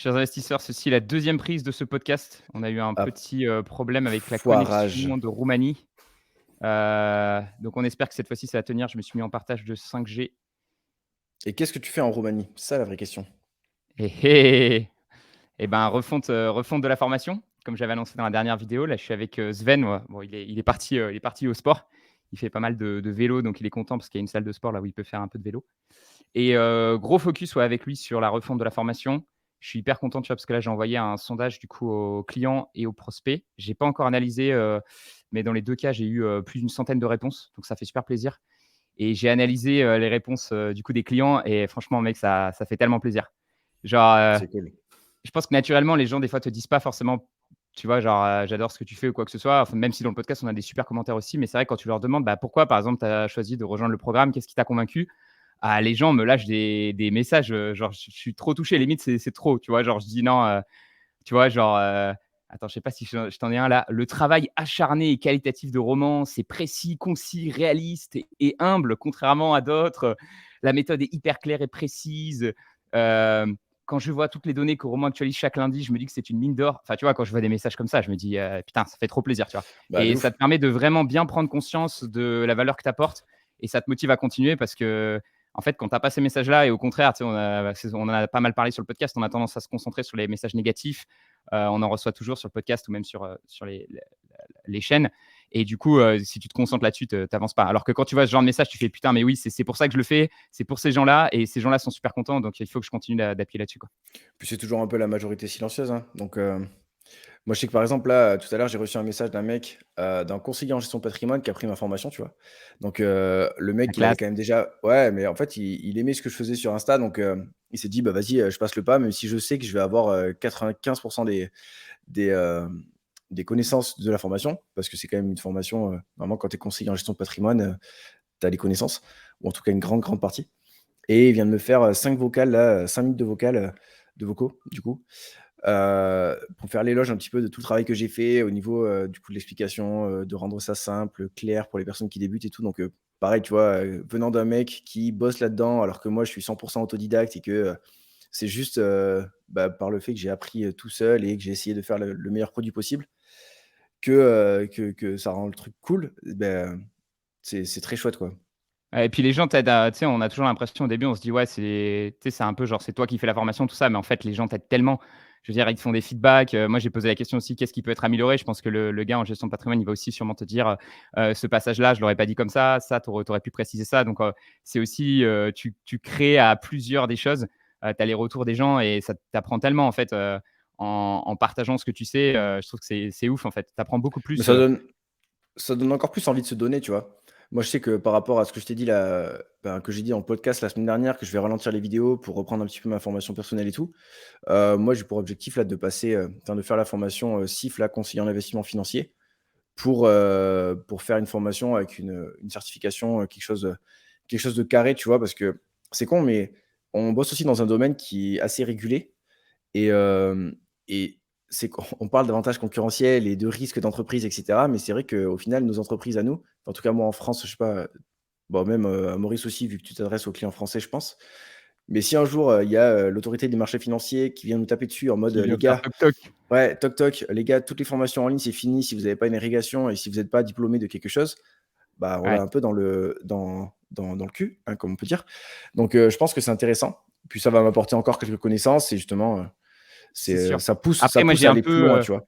Chers investisseurs, ceci est la deuxième prise de ce podcast. On a eu un Ah, petit, problème avec la foirage. connexion de Roumanie. Donc on espère que cette fois-ci ça va tenir. Je me suis mis en partage de 5G. Et qu'est-ce que tu fais en Roumanie? C'est ça la vraie question. Eh hé! Et ben, refonte de la formation, comme j'avais annoncé dans la dernière vidéo. Là, je suis avec, Sven, ouais. Bon, il est parti au sport. Il fait pas mal de vélo, donc il est content parce qu'il y a une salle de sport là où il peut faire un peu de vélo. Et gros focus, ouais, avec lui sur la refonte de la formation. Je suis hyper content, tu vois? Parce que là, j'ai envoyé un sondage du coup aux clients et aux prospects. J'ai pas encore analysé, mais dans les 2 cas, j'ai eu, plus d'une centaine de réponses, donc ça fait super plaisir. Et j'ai analysé, les réponses, du coup des clients et franchement mec, ça fait tellement plaisir. Genre, C'est cool. je pense que naturellement, les gens des fois te disent pas forcément, tu vois? Genre, «J'adore ce que tu fais» ou quoi que ce soit. Enfin, même si dans le podcast, on a des super commentaires aussi, mais c'est vrai quand tu leur demandes, bah, pourquoi par exemple tu as choisi de rejoindre le programme? Qu'est-ce qui t'a convaincu? Ah, les gens me lâchent des messages, genre je suis trop touché, limite c'est trop, tu vois? Genre je dis: «Non», tu vois? Genre, attends, je sais pas si je t'en ai un là. «Le travail acharné et qualitatif de Roman, c'est précis, concis, réaliste et humble, contrairement à d'autres. La méthode est hyper claire et précise. Hem, quand je vois toutes les données que Roman actualise chaque lundi, je me dis que c'est une mine d'or». Enfin, tu vois? Quand je vois des messages comme ça, je me dis: «Putain, ça fait trop plaisir», tu vois? Bah, de Et ça ouf. te permet de vraiment bien prendre conscience de la valeur que tu apportes et ça te motive à continuer parce que en fait, quand tu as pas ces messages-là et au contraire, tu sais, on en a pas mal parlé sur le podcast, on a tendance à se concentrer sur les messages négatifs. On en reçoit toujours sur le podcast ou même sur les chaînes et du coup, si tu te concentres là-dessus, tu avances pas. Alors que quand tu vois ce genre de message, tu fais: «Putain, mais oui, c'est pour ça que je le fais, c'est pour ces gens-là et ces gens-là sont super contents, donc il faut que je continue d'appuyer là-dessus, quoi». Puis c'est toujours un peu la majorité silencieuse, hein. Donc, moi je sais que par exemple là, tout à l'heure, j'ai reçu un message d'un mec, d'un conseiller en gestion de patrimoine qui a pris ma formation, tu vois? Donc, le La mec, il avait classe. quand même déjà ouais, mais en fait, il aimait ce que je faisais sur Insta, donc, il s'est dit: «Bah, vas-y, je passe le pas, même si je sais que je vais avoir, 95 des, des connaissances de la formation». Parce que c'est quand même une formation, vraiment quand tu es conseiller en gestion de patrimoine, tu as les connaissances ou en tout cas une grande, grande partie. Et il vient de me faire, 5 vocales là, 5 minutes de vocales, de vocaux du coup, pour faire l'éloge un petit peu de tout le travail que j'ai fait au niveau, du coup de l'explication, de rendre ça simple, clair pour les personnes qui débutent et tout. Donc, pareil, tu vois, venant d'un mec qui bosse là-dedans alors que moi je suis 100 autodidacte et que, c'est juste, bah, par le fait que j'ai appris, tout seul et que j'ai essayé de faire le meilleur produit possible que, que ça rend le truc cool, ben, c'est très chouette, quoi. Ouais et puis les gens t'aident à tu sais, on a toujours l'impression au début, on se dit: «Ouais, c'est tu sais, c'est un peu genre, c'est toi qui fais la formation, tout ça», mais en fait, les gens t'aident tellement. Je veux dire, ils te font des feedbacks, moi, j'ai posé la question aussi: «Qu'est-ce qui peut être amélioré?» Je pense que le gars en gestion de patrimoine, il va aussi sûrement te dire, «Ce passage-là, je l'aurais pas dit comme ça, tu aurais pu préciser ça». Donc, c'est aussi, tu crées à plusieurs des choses, tu as les retours des gens et ça t'apprend tellement, en fait, en partageant ce que tu sais, je trouve que c'est ouf, en fait. Tu apprends beaucoup Mais plus, ça donne encore plus envie de se donner, tu vois? Moi, je sais que par rapport à ce que je t'ai dit là, ben, que j'ai dit en podcast la semaine dernière, que je vais ralentir les vidéos pour reprendre un petit peu ma formation personnelle et tout. Moi, j'ai pour objectif là de passer, enfin de faire la formation, CIF là, conseiller en investissement financier pour faire une formation avec une certification, quelque chose de carré, tu vois? Parce que c'est con, mais on bosse aussi dans un domaine qui est assez régulé et et c'est qu'on on parle d'avantages concurrentiels et de risques d'entreprise et cetera, mais c'est vrai qu'au final, nos entreprises à nous, en tout cas moi en France, je sais pas, bon même, à Maurice aussi vu que tu t'adresses aux clients français, je pense. Mais si un jour, il y a, l'autorité des marchés financiers qui vient nous taper dessus en mode, qui vient «Les faire gars, toc toc. ouais, toc toc, les gars, toutes les formations en ligne, c'est fini si vous avez pas une irrigation et si vous êtes pas diplômé de quelque chose», bah, on l'a Ouais. un peu dans le cul, hein, comme on peut dire. Donc, je pense que c'est intéressant. Puis ça va m'apporter encore quelques connaissances et justement, C'est sûr. ça Après moi, pousse à aller plus loin, tu vois?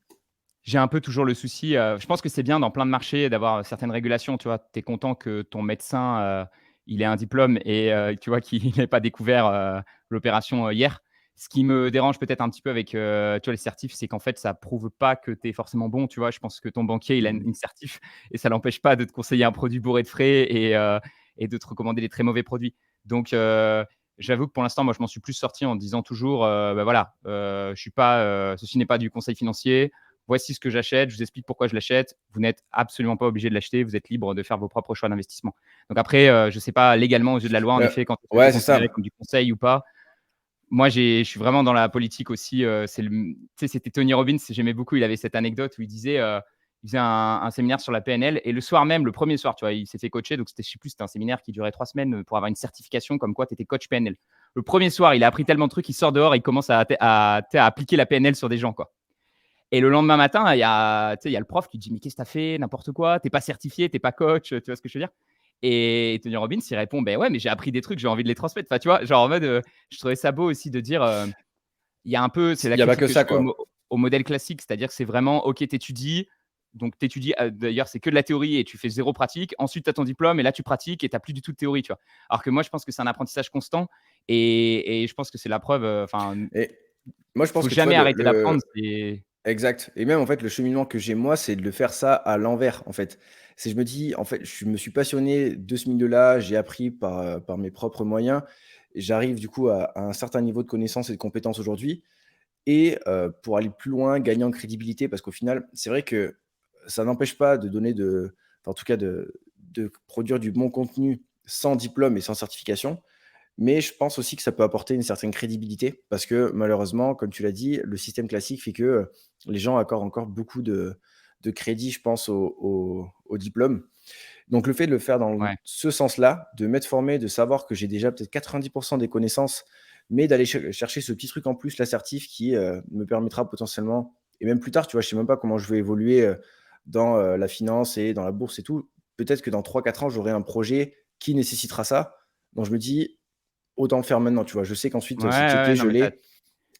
j'ai un peu toujours le souci, je pense que c'est bien dans plein de marchés d'avoir certaines régulations, tu vois? Tu es content que ton médecin, il ait un diplôme et tu vois qu'il n'ait pas découvert, l'opération, hier. Ce qui me dérange peut-être un petit peu avec, tu vois, les certifs, c'est qu'en fait, ça prouve pas que tu es forcément bon, tu vois? Je pense que ton banquier, il a une Mmh. une certif et ça l'empêche pas de te conseiller un produit bourré de frais et de te recommander des très mauvais produits. Donc j'avoue que pour l'instant, moi, je m'en suis plus sorti en disant toujours, bah, voilà, je suis pas, ceci n'est pas du conseil financier. Voici ce que j'achète, je vous explique pourquoi je l'achète. Vous n'êtes absolument pas obligé de l'acheter, vous êtes libre de faire vos propres choix d'investissement. Donc après, je ne sais pas légalement aux yeux de la loi, en Bah, effet, quand est-ce que c'est ouais, c'est considéré ça. comme du conseil ou pas. Moi, je suis vraiment dans la politique aussi, tu sais, c'était Tony Robbins, j'aimais beaucoup, il avait cette anecdote où il disait, il faisait un séminaire sur la PNL et le soir même, le premier soir, tu vois, il s'est fait coacher, donc c'était, je sais plus, c'était un séminaire qui durait 3 semaines, pour avoir une certification comme quoi tu étais coach PNL. Le premier soir, il a appris tellement de trucs, il sort dehors, il commence à appliquer la PNL sur des gens, quoi. Et le lendemain matin, il y a le prof qui dit: «Mais qu'est-ce que tu as fait? N'importe quoi, tu es pas certifié, tu es pas coach», tu vois ce que je veux dire? Et Tony Robbins, il répond: «Beh, ouais, mais j'ai appris des trucs, j'ai envie de les transmettre». Enfin, tu vois? Genre en mode, je trouvais ça beau aussi de dire, il y a un peu c'est Il la y a pas critique que que je ça, fais au quoi. mo au modèle classique, c'est-à-dire que c'est vraiment OK, tu étudies, donc tu étudies, d'ailleurs, c'est que de la théorie et tu fais zéro pratique. Ensuite, tu as ton diplôme et là, tu pratiques et tu as plus du tout de théorie, tu vois? Alors que moi, je pense que c'est un apprentissage constant et je pense que c'est la preuve, enfin, Et moi, je pense faut que tu vois jamais arrêter d'apprendre, le c'est exact et même, en fait, le cheminement que j'ai moi, c'est de le faire ça à l'envers, en fait. C'est je me dis, en fait, je me suis passionné de ce milieu-là, j'ai appris par mes propres moyens et j'arrive du coup à un certain niveau de connaissances et de compétences aujourd'hui et pour aller plus loin, gagner en crédibilité parce qu'au final, c'est vrai que ça n'empêche pas de donner enfin, en tout cas de produire du bon contenu sans diplôme et sans certification. Mais je pense aussi que ça peut apporter une certaine crédibilité parce que malheureusement, comme tu l'as dit, le système classique fait que, les gens accordent encore beaucoup de crédit, je pense, au diplôme. Donc le fait de le faire dans ouais. ce sens-là, de m'être formé, de savoir que j'ai déjà peut-être 90 des connaissances, mais d'aller chercher ce petit truc en plus, l'assertif qui, me permettra potentiellement et même plus tard, tu vois? Je sais même pas comment je vais évoluer, dans, la finance et dans la bourse et tout. Peut-être que dans 3 4 ans, j'aurai un projet qui nécessitera ça. Donc je me dis: «Autant le faire maintenant», tu vois? Je sais Ouais, qu'ensuite, c'est ouais, ouais, checké, non, je mais l'ai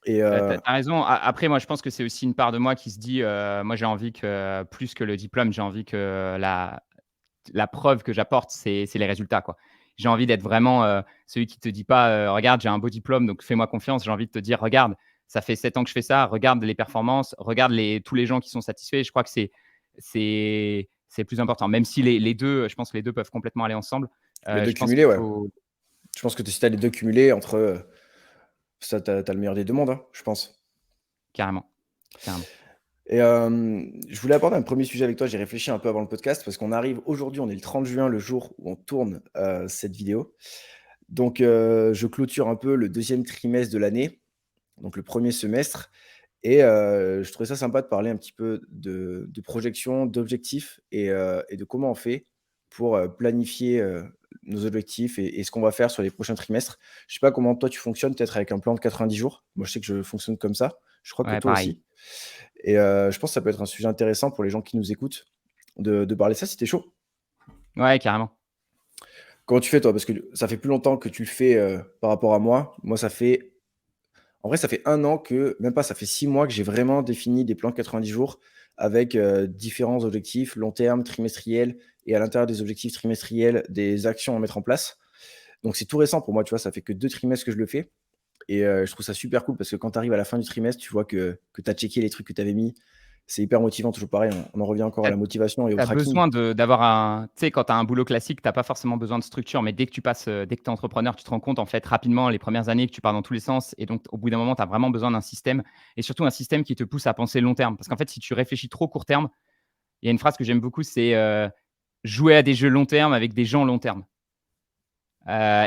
et tu as raison. Après, moi, je pense que c'est aussi une part de moi qui se dit, moi, j'ai envie que plus que le diplôme, j'ai envie que la preuve que j'apporte, c'est les résultats, quoi. J'ai envie d'être vraiment, celui qui te dit pas, «Regarde, j'ai un beau diplôme, donc fais-moi confiance». J'ai envie de te dire: «Regarde, ça fait 7 ans que je fais ça, regarde les performances, regarde tous les gens qui sont satisfaits». Je crois que c'est plus important. Même si les 2, je pense que les 2 peuvent complètement aller ensemble. les 2 Je pense cumulés, qu'il ouais. faut Je pense que si tu as les 2 cumulés entre, ça tu as le meilleur des 2 mondes, hein, je pense. carrément, carrément. Et je voulais aborder un premier sujet avec toi, j'ai réfléchi un peu avant le podcast parce qu'on arrive aujourd'hui, on est le 30 juin, le jour où on tourne, cette vidéo. Donc je clôture un peu le deuxième trimestre de l'année, donc le premier semestre et je trouvais ça sympa de parler un petit peu de projection, d'objectifs et de comment on fait pour, planifier, nos objectifs et ce qu'on va faire sur les prochains trimestres. Je sais pas comment toi tu fonctionnes, peut-être avec un plan de 90 jours? Moi, je sais que je fonctionne comme ça. Je crois que Ouais, toi pareil. aussi et je pense que ça peut être un sujet intéressant pour les gens qui nous écoutent de parler de ça si tu chaud. Ouais, carrément. Comment tu fais toi? Parce que ça fait plus longtemps que tu le fais, par rapport à moi. Moi, ça fait en vrai, ça fait 1 an que même pas, ça fait 6 mois que j'ai vraiment défini des plans de 90 jours avec, différents objectifs long terme, trimestriels et à l'intérieur des objectifs trimestriels, des actions à mettre en place. Donc c'est tout récent pour moi, tu vois? Ça fait que 2 trimestres que je le fais et je trouve ça super cool parce que quand tu arrives à la fin du trimestre, tu vois que tu as checké les trucs que tu avais mis. C'est hyper motivant, toujours pareil, on en revient encore à la motivation et au Tu as tracking. besoin d'avoir un tu sais, quand tu as un boulot classique, tu as pas forcément besoin de structure, mais dès que tu passes, dès que tu es entrepreneur, tu te rends compte, en fait, rapidement, les premières années, que tu pars dans tous les sens et donc au bout d'un moment, tu as vraiment besoin d'un système et surtout un système qui te pousse à penser long terme. Parce qu'en fait, si tu réfléchis trop court terme, il y a une phrase que j'aime beaucoup, c'est, «Jouer à des jeux long terme avec des gens long terme».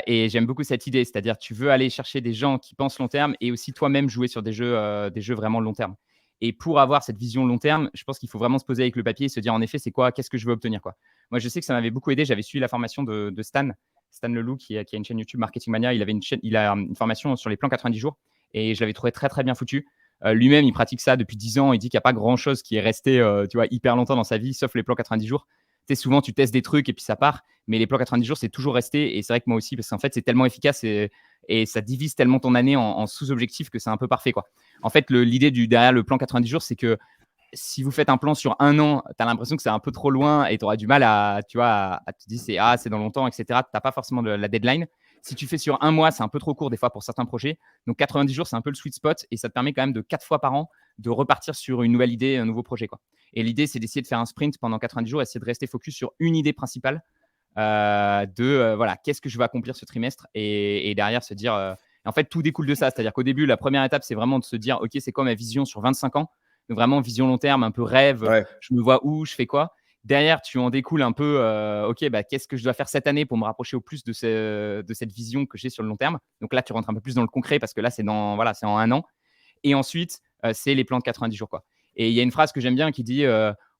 Et j'aime beaucoup cette idée, c'est-à-dire tu veux aller chercher des gens qui pensent long terme et aussi toi-même jouer sur des jeux vraiment long terme. Et pour avoir cette vision long terme, je pense qu'il faut vraiment se poser avec le papier et se dire en effet, c'est quoi? Qu'est-ce que je veux obtenir, quoi? Moi, je sais que ça m'avait beaucoup aidé. J'avais suivi la formation de Stan Leloup qui a une chaîne YouTube Marketing Mania. Il a une formation sur les plans 90 jours et je l'avais trouvé très, très bien foutu. Lui-même, il pratique ça depuis 10 ans. Il dit qu'il y a pas grand-chose qui est resté, tu vois, hyper longtemps dans sa vie, sauf les plans 90 jours. Tu sais, souvent, tu testes des trucs et puis ça part. Mais les plans 90 jours, c'est toujours resté. Et c'est vrai que moi aussi, parce qu'en fait, c'est tellement efficace et ça divise tellement ton année en sous-objectifs que c'est un peu parfait, quoi. En fait, l'idée derrière le plan 90 jours, c'est que si vous faites un plan sur 1 an, tu as l'impression que c'est un peu trop loin et tu auras du mal à, tu vois, à te dire c'est dans longtemps, etc. Tu n'as pas forcément la deadline. Si tu fais sur 1 mois, c'est un peu trop court des fois pour certains projets. Donc 90 jours, c'est un peu le sweet spot et ça te permet quand même de 4 fois par an de repartir sur une nouvelle idée, un nouveau projet, quoi. Et l'idée, c'est d'essayer de faire un sprint pendant 90 jours, essayer de rester focus sur une idée principale voilà, qu'est-ce que je vais accomplir ce trimestre et derrière se dire, en fait, tout découle de ça. C'est-à-dire qu'au début, la première étape, c'est vraiment de se dire, OK, c'est quoi ma vision sur 25 ans? Donc vraiment vision long terme, un peu rêve, Ouais. je me vois où, je fais quoi? Derrière, tu en découles un peu, OK, bah, qu'est-ce que je dois faire cette année pour me rapprocher au plus de cette vision que j'ai sur le long terme? Donc là, tu rentres un peu plus dans le concret parce que là, voilà, c'est en 1 an et ensuite, c'est les plans de 90 jours, quoi. Et il y a une phrase que j'aime bien qui dit,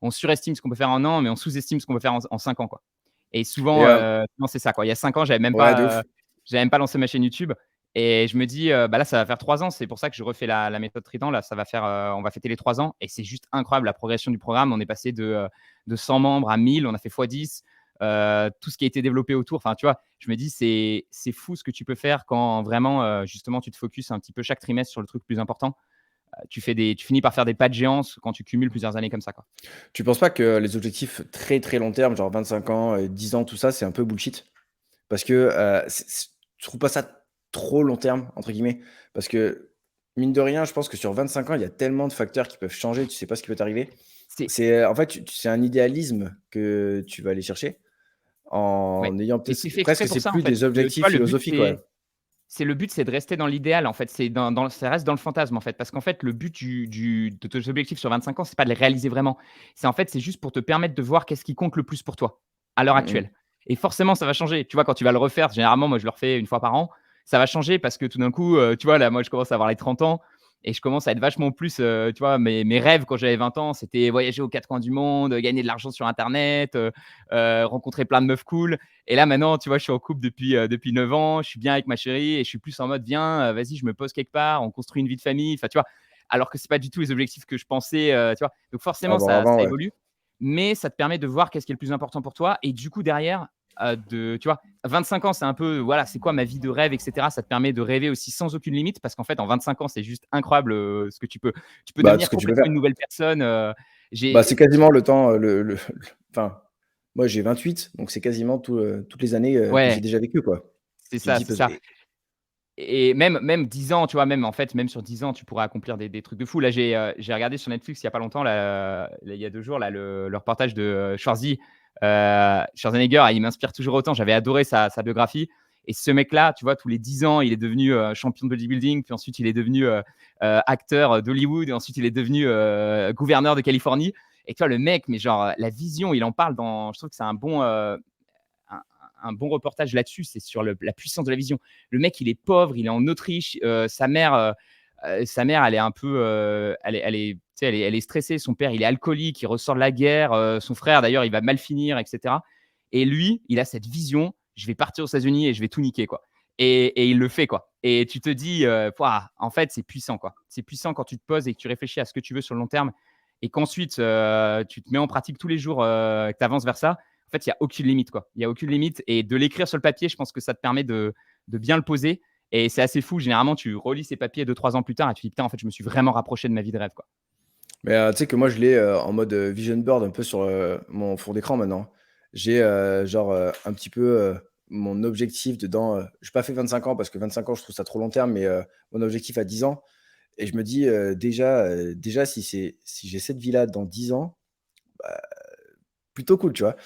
«On surestime ce qu'on peut faire en 1 an, mais on sous-estime ce qu'on peut faire en 5 ans», quoi. Et Et souvent, non, c'est ça, quoi. Il y a 5 ans, ouais, de ouf. j'avais même pas lancé ma chaîne YouTube Et je me dis, bah là, ça va faire 3 ans. C'est pour ça que je refais la méthode Trident. Là, ça va faire, on va fêter les 3 ans. Et c'est juste incroyable la progression du programme. On est passé de 100 membres à 1000. On a fait x10. Tout ce qui a été développé autour. Enfin, tu vois, je me dis, c'est fou ce que tu peux faire quand vraiment, justement, tu te focuses un petit peu chaque trimestre sur le truc plus important. Tu finis par faire des pas de géants quand tu cumules plusieurs années comme ça, quoi. Tu penses pas que les objectifs très, très long terme, genre 25 ans, 10 ans, tout ça, c'est un peu bullshit? Parce que, tu trouves pas ça trop long terme, entre guillemets? Parce que, mine de rien, je pense que sur 25 ans, il y a tellement de facteurs qui peuvent changer, tu sais pas ce qui peut t'arriver. C'est C'est, en fait, c'est un idéalisme que tu vas aller chercher Ouais, en ayant mais peut-être c'est fait exprès presque pour c'est ça, en plus fait. des Tu objectifs vois, le but, philosophiques, ouais. c'est de rester dans l'idéal, en fait. C'est ça reste dans le fantasme, en fait. Parce qu'en fait, le but de tes objectifs sur 25 ans, c'est pas de les réaliser vraiment. C'est juste pour te permettre de voir qu'est-ce qui compte le plus pour toi, à l'heure Mmh mh. actuelle. Et forcément, ça va changer. Tu vois, quand tu vas le refaire, généralement, moi, je le refais une fois par an, ça va changer parce que tout d'un coup, tu vois, là, moi, je commence à avoir les 30 ans et je commence à être vachement plus, tu vois, mes rêves quand j'avais 20 ans, c'était voyager aux 4 coins du monde, gagner de l'argent sur internet, rencontrer plein de meufs cool. Et là, maintenant, tu vois, je suis en couple depuis 9 ans, je suis bien avec ma chérie et je suis plus en mode: «Viens, vas-y, je me pose quelque part, on construit une vie de famille». Enfin, tu vois? Alors que c'est pas du tout les objectifs que je pensais, tu vois? Donc forcément, Avoir ça avant, ouais. évolue, mais ça te permet de voir qu'est-ce qui est le plus important pour toi et du coup, derrière, tu vois? 25 ans, c'est un peu, voilà, c'est quoi ma vie de rêve et cetera. Ça te permet de rêver aussi sans aucune limite parce qu'en fait, en 25 ans, c'est juste incroyable, ce que tu peux Bah, tout ce devenir que tu peux complètement faire. une nouvelle personne, Bah, c'est j'ai quasiment le temps, enfin, moi j'ai 28, donc c'est quasiment toutes les années, que j'ai ouais, déjà vécues, quoi. c'est Tu te ça, dis c'est peut ça. Et même 10 ans, tu vois? Même en fait, même sur 10 ans, tu pourrais accomplir des trucs de fou. Là, j'ai regardé sur Netflix il y a pas longtemps, là, il y a 2 jours, là, le reportage de, Schwarzenegger. Il m'inspire toujours autant. J'avais adoré sa biographie et ce mec-là, tu vois, tous les 10 ans, il est devenu, champion de bodybuilding, puis ensuite il est devenu, acteur d'Hollywood et ensuite il est devenu, gouverneur de Californie et tu vois, le mec, mais genre, la vision, il en parle dans je trouve que c'est un, un bon reportage là-dessus, c'est sur la puissance de la vision. Le mec, il est pauvre, il est en Autriche, sa mère, elle est un peu, tu sais, elle est stressée. Son père, il est alcoolique, il ressort de la guerre. Son frère, d'ailleurs, il va mal finir, etc. Et lui, il a cette vision. Je vais partir aux États-Unis et je vais tout niquer, quoi. Et il le fait, quoi. Et tu te dis, Pouah, en fait, c'est puissant, quoi. C'est puissant quand tu te poses et que tu réfléchis à ce que tu veux sur le long terme et qu'ensuite tu te mets en pratique tous les jours, que tu avances vers ça. En fait, il n'y a aucune limite, quoi. Il n'y a aucune limite. Et de l'écrire sur le papier, je pense que ça te permet de bien le poser. Et c'est assez fou. Généralement, tu relis ces papiers 2-3 ans plus tard et tu dis, putain, en fait, je me suis vraiment rapproché de ma vie de rêve, quoi. Mais tu sais que moi je l'ai, en mode, vision board un peu sur, mon fond d'écran maintenant. J'ai, genre, un petit peu, mon objectif dedans, j'ai pas fait 25 ans parce que 25 ans je trouve ça trop long terme, mais, mon objectif à 10 ans et je me dis, déjà si j'ai cette vie-là dans 10 ans, bah, plutôt cool, tu vois?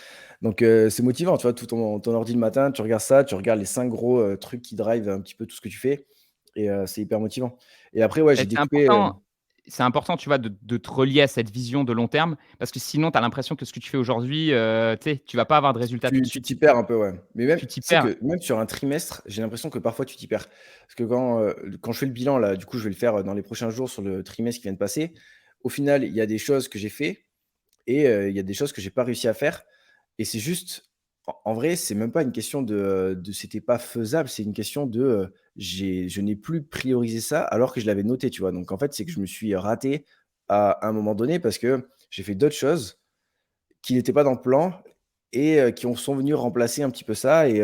Donc, c'est motivant, tu vois? Tout ton ordi le matin, tu regardes ça, tu regardes les 5 gros, trucs qui drive un petit peu tout ce que tu fais et c'est hyper motivant et après ouais, Et j'ai découpé, c'est important, tu vois, de te relier à cette vision de long terme parce que sinon, tu as l'impression que ce que tu fais aujourd'hui, tu sais, tu vas pas avoir de résultats tout de tu suite. t'y perds un peu, ouais. Mais même, Tu tu t'y sais perds. que même sur un trimestre, j'ai l'impression que parfois tu t'y perds. Parce que quand je fais le bilan là, du coup, je vais le faire, dans les prochains jours sur le trimestre qui vient de passer. Au final, il y a des choses que j'ai fait et il y a des choses que j'ai pas réussi à faire et c'est juste en vrai, c'est même pas une question de c'était pas faisable, c'est une question de, je n'ai plus priorisé ça alors que je l'avais noté, tu vois? Donc en fait, c'est que je me suis raté à un moment donné parce que j'ai fait d'autres choses qui n'étaient pas dans le plan et sont venus remplacer un petit peu ça et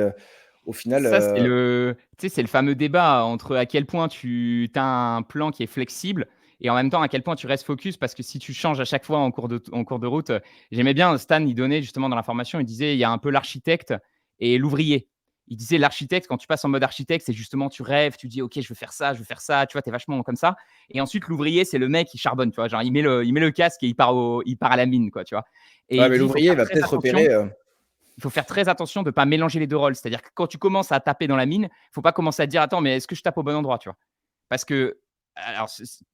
au final, Ça, c'est le fameux débat entre à quel point tu as un plan qui est flexible et en même temps à quel point tu restes focus parce que si tu changes à chaque fois en cours de route, j'aimais bien Stan, il donnait justement dans l'information, il disait: «Il y a un peu l'architecte et l'ouvrier». Il disait: «L'architecte, quand tu passes en mode architecte, c'est justement tu rêves, tu dis: "OK, je veux faire ça", tu vois? Tu es vachement comme ça et ensuite l'ouvrier, c'est le mec qui charbonne, tu vois? Genre il met le casque et il part à la mine, quoi, tu vois? Et ouais, il mais dit: «Il faut l'ouvrier, il faire va très peut-être attention». repérer, Il faut faire très attention de ne pas mélanger les 2 rôles. C'est-à-dire que quand tu commences à taper dans la mine, il ne faut pas commencer à te dire: «Attends, mais est-ce que je tape au bon endroit?» tu vois? Parce que alors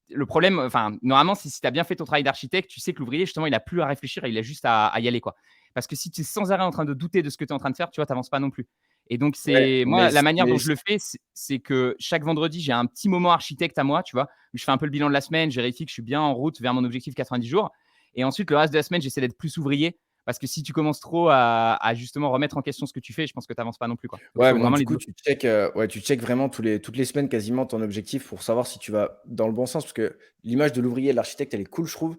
le problème, enfin, normalement, si tu as bien fait ton travail d'architecte, tu sais que l'ouvrier, justement, il a plus à réfléchir, il a juste à y aller, quoi. Parce que si tu es sans arrêt en train de douter de ce que tu es en train de faire, tu vois, tu avances pas non plus. Et donc ouais, c'est moi, la manière dont je le fais, c'est que chaque vendredi, j'ai un petit moment architecte à moi, tu vois? Où je fais un peu le bilan de la semaine, je vérifie que je suis bien en route vers mon objectif 90 jours et ensuite le reste de la semaine, j'essaie d'être plus ouvrier Parce que si tu commences trop à justement remettre en question ce que tu fais, je pense que tu n'avances pas non plus, quoi. Donc, il Ouais, faut mais donc vraiment du les coup, deux. tu checkes vraiment toutes les semaines quasiment ton objectif pour savoir si tu vas dans le bon sens. Parce que l'image de l'ouvrier et de l'architecte, elle est cool, je trouve.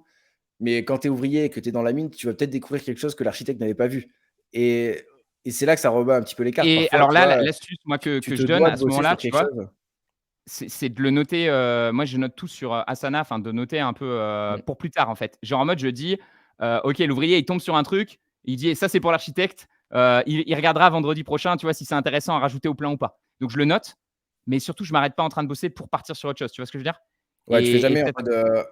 Mais quand tu es ouvrier et que tu es dans la mine, tu vas peut-être découvrir quelque chose que l'architecte n'avait pas vu. Et, et c'est là que ça rebat un petit peu les cartes. Et Parfois, alors tu là, vois, l'astuce, moi, tu que te je donne dois à de ce bosser moment-là, sur tu quelque vois, chose. c'est de le noter. Moi, je note tout sur Asana, enfin, de noter un peu Mm. pour plus tard, en fait. Genre en mode, je dis, OK, l'ouvrier, il tombe sur un truc, il dit, ça, c'est pour l'architecte. Il regardera vendredi prochain, tu vois, si c'est intéressant à rajouter au plan ou pas. Donc, je le note, mais surtout, je m'arrête pas en train de bosser pour partir sur autre chose. Tu vois ce que je veux dire? Ouais, tu fais Et jamais en peut-être mode,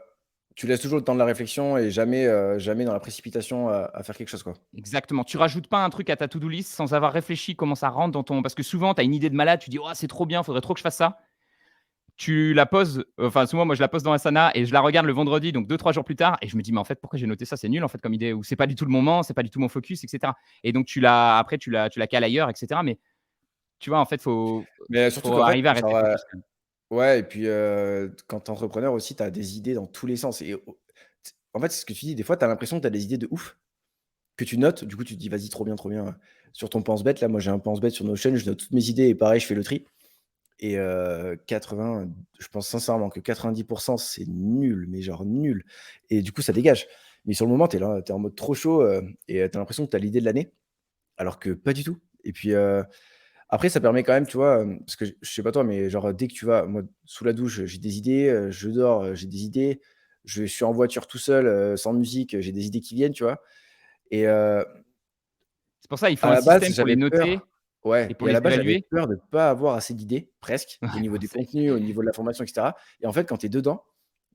tu laisses toujours le temps de la réflexion et jamais, jamais dans la précipitation à faire quelque chose, quoi. exactement. Tu rajoutes pas un truc à ta to-do list sans avoir réfléchi comment ça rentre dans ton. Parce que souvent, tu as une idée de malade, tu dis, oh, c'est trop bien, faudrait trop que je fasse ça. Tu la poses, enfin souvent moi je la pose dans Asana et je la regarde le vendredi, donc 2-3 jours plus tard, et je me dis mais en fait pourquoi j'ai noté ça, c'est nul en fait comme idée, ou c'est pas du tout le moment, c'est pas du tout mon focus, etc. Et donc après tu la cales ailleurs, etc. Mais tu vois en fait Mais surtout faut qu'en fait, arriver à rester genre, focus quand même. ouais, et puis, quand tu es entrepreneur aussi, tu as des idées dans tous les sens et en fait, c'est ce que tu dis, des fois, tu as l'impression que tu as des idées de ouf que tu notes. Du coup, tu te dis: «Vas-y, trop bien». Sur ton pense-bête, là, moi, j'ai un pense-bête sur Notion, je note toutes mes idées et pareil, je fais le tri et 80, je pense sincèrement que 90 c'est nul, mais genre nul et du coup, ça dégage. Mais sur le moment, tu es là, tu es en mode trop chaud, et tu as l'impression que tu as l'idée de l'année, alors que pas du tout et puis, après, ça permet quand même, tu vois, parce que je sais pas toi, mais genre, dès que tu vas moi, sous la douche, j'ai des idées, je dors, j'ai des idées, je suis en voiture tout seul, sans musique, j'ai des idées qui viennent, tu vois? Et C'est pour ça il faut à un la base, système pour les j'avais noter peur ouais et pour et à les la base, j'avais évaluer. peur de pas avoir assez d'idées, presque, Ouais, au niveau bon, du contenu, au niveau de la formation et cetera et en fait, quand tu es dedans,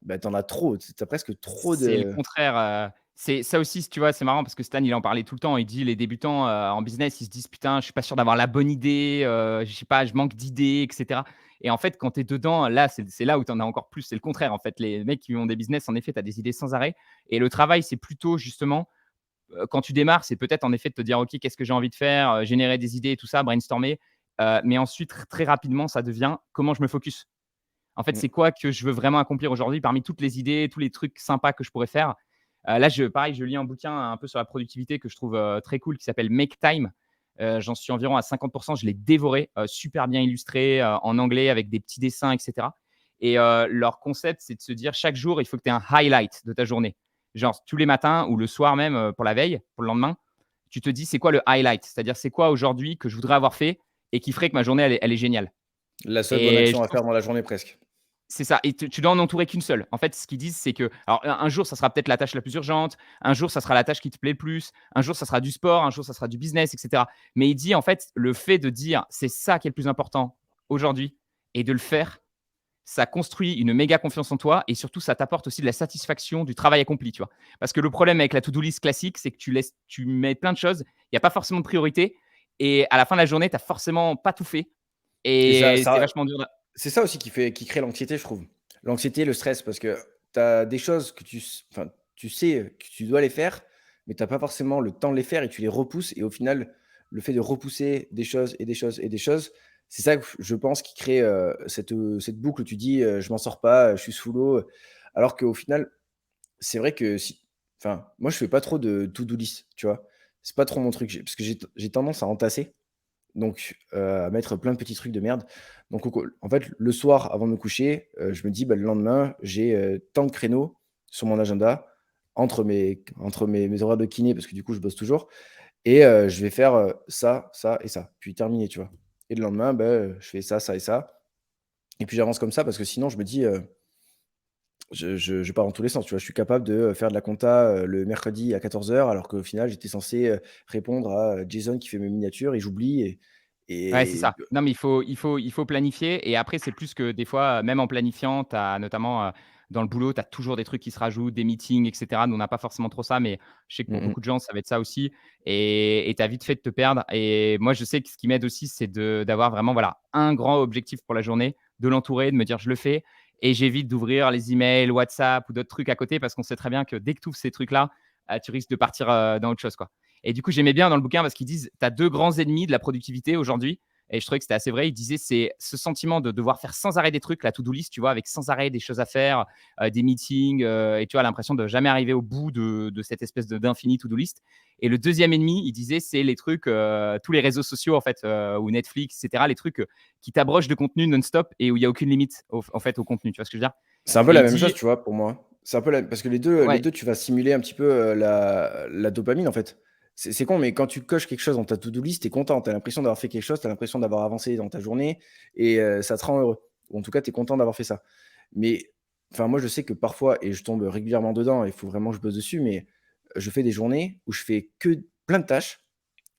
bah, tu en as trop, tu as presque trop c'est le de contraire. C'est ça aussi, tu vois, c'est marrant parce que Stan, il en parlait tout le temps. Il dit les débutants en business, ils se disent putain, je suis pas sûr d'avoir la bonne idée, je sais pas, je manque d'idées, etc. Et en fait, quand tu es dedans, là, c'est là où tu en as encore plus. C'est le contraire, en fait. Les mecs qui ont des business, en effet, tu as des idées sans arrêt. Et le travail, c'est plutôt justement, quand tu démarres, c'est peut-être en effet de te dire, OK, qu'est-ce que j'ai envie de faire, générer des idées et tout ça, brainstormer. Mais ensuite, très rapidement, ça devient comment je me focus. En fait, mmh, c'est quoi que je veux vraiment accomplir aujourd'hui parmi toutes les idées, tous les trucs sympas que je pourrais faire. Là, pareil, je lis un bouquin un peu sur la productivité que je trouve très cool qui s'appelle Make Time. J'en suis environ à 50%. Je l'ai dévoré, super bien illustré en anglais avec des petits dessins, etc. Et leur concept, c'est de se dire chaque jour, il faut que tu aies un highlight de ta journée. Genre tous les matins ou le soir même pour la veille, pour le lendemain, tu te dis c'est quoi le highlight, c'est-à-dire c'est quoi aujourd'hui que je voudrais avoir fait et qui ferait que ma journée elle est géniale. la seule bonne Et action je à pense faire dans la journée presque. c'est ça, et tu dois en entourer qu'une seule. En fait, ce qu'ils disent, c'est que alors un jour, ça sera peut-être la tâche la plus urgente, un jour, ça sera la tâche qui te plaît le plus, un jour, ça sera du sport, un jour, ça sera du business, et cetera. Mais il dit, en fait, le fait de dire: «C'est ça qui est le plus important aujourd'hui» et de le faire, ça construit une méga confiance en toi et surtout, ça t'apporte aussi de la satisfaction du travail accompli, tu vois? Parce que le problème avec la to-do list classique, c'est que tu mets plein de choses, il y a pas forcément de priorité et à la fin de la journée, tu as forcément pas tout fait Et et c'est vachement dur de. c'est ça aussi qui crée l'anxiété, je trouve. L'anxiété, le stress, parce que tu as des choses que enfin, tu sais que tu dois les faire, mais tu as pas forcément le temps de les faire et tu les repousses et au final, le fait de repousser des choses et des choses et des choses, c'est ça que je pense qui crée, cette boucle où tu dis, «Je m'en sors pas, je suis sous l'eau», alors qu'au final, c'est vrai que si enfin, moi, je fais pas trop de to-do list, tu vois? C'est pas trop mon truc, parce que j'ai tendance à entasser donc à mettre plein de petits trucs de merde. Donc en fait, le soir, avant de me coucher, je me dis: «Bah, le lendemain, j'ai, tant de créneaux sur mon agenda entre mes horaires de kiné», parce que du coup, je bosse toujours et je vais faire, ça, ça et ça, puis terminé, tu vois? Et le lendemain, bah, je fais ça, ça et ça et puis j'avance comme ça parce que sinon je me dis, je pars dans tous les sens, tu vois? Je suis capable de, faire de la compta, le mercredi à 14h alors qu'au final, j'étais censé, répondre à, Jason qui fait mes miniatures et j'oublie Ouais, c'est et ça. Non, mais il faut planifier et après, c'est plus que des fois, même en planifiant, tu as notamment, dans le boulot, tu as toujours des trucs qui se rajoutent, des meetings et cetera. Nous, on n'a pas forcément trop ça, mais je sais que mmh pour mh. beaucoup de gens, ça va être ça aussi et tu as vite fait de te perdre et moi, je sais que ce qui m'aide aussi, c'est d'avoir vraiment, voilà, un grand objectif pour la journée, de l'entourer, de me dire: «Je le fais» et j'évite d'ouvrir les emails, WhatsApp ou d'autres trucs à côté parce qu'on sait très bien que dès que tu ouvres ces trucs-là, tu risques de partir, dans autre chose, quoi. Et du coup, j'aimais bien dans le bouquin parce qu'ils disent: «Tu as 2 grands ennemis de la productivité aujourd'hui». Et je trouvais que c'était assez vrai. Il disait, c'est ce sentiment de devoir faire sans arrêt des trucs, la to-do list, tu vois, avec sans arrêt des choses à faire, des meetings, et tu as l'impression de jamais arriver au bout de cette espèce d'infini to-do list. Et le deuxième ennemi, il disait, c'est les trucs, tous les réseaux sociaux, en fait, ou Netflix, etc., les trucs qui t'abreugent de contenu non-stop et où il n'y a aucune limite, en fait, au contenu. Tu vois ce que je veux dire? C'est un peu Et la il même dit, chose, tu vois, pour moi. C'est un peu parce que les ouais, 2 tu vas simuler un petit peu, la dopamine, en fait. C'est con, mais quand tu coches quelque chose dans ta to-do list, tu es content. Tu as l'impression d'avoir fait quelque chose, tu as l'impression d'avoir avancé dans ta journée et ça te rend heureux. Ou en tout cas, tu es content d'avoir fait ça. Mais enfin, moi, je sais que parfois et je tombe régulièrement dedans, il faut vraiment que je bosse dessus, mais je fais des journées où je fais que plein de tâches,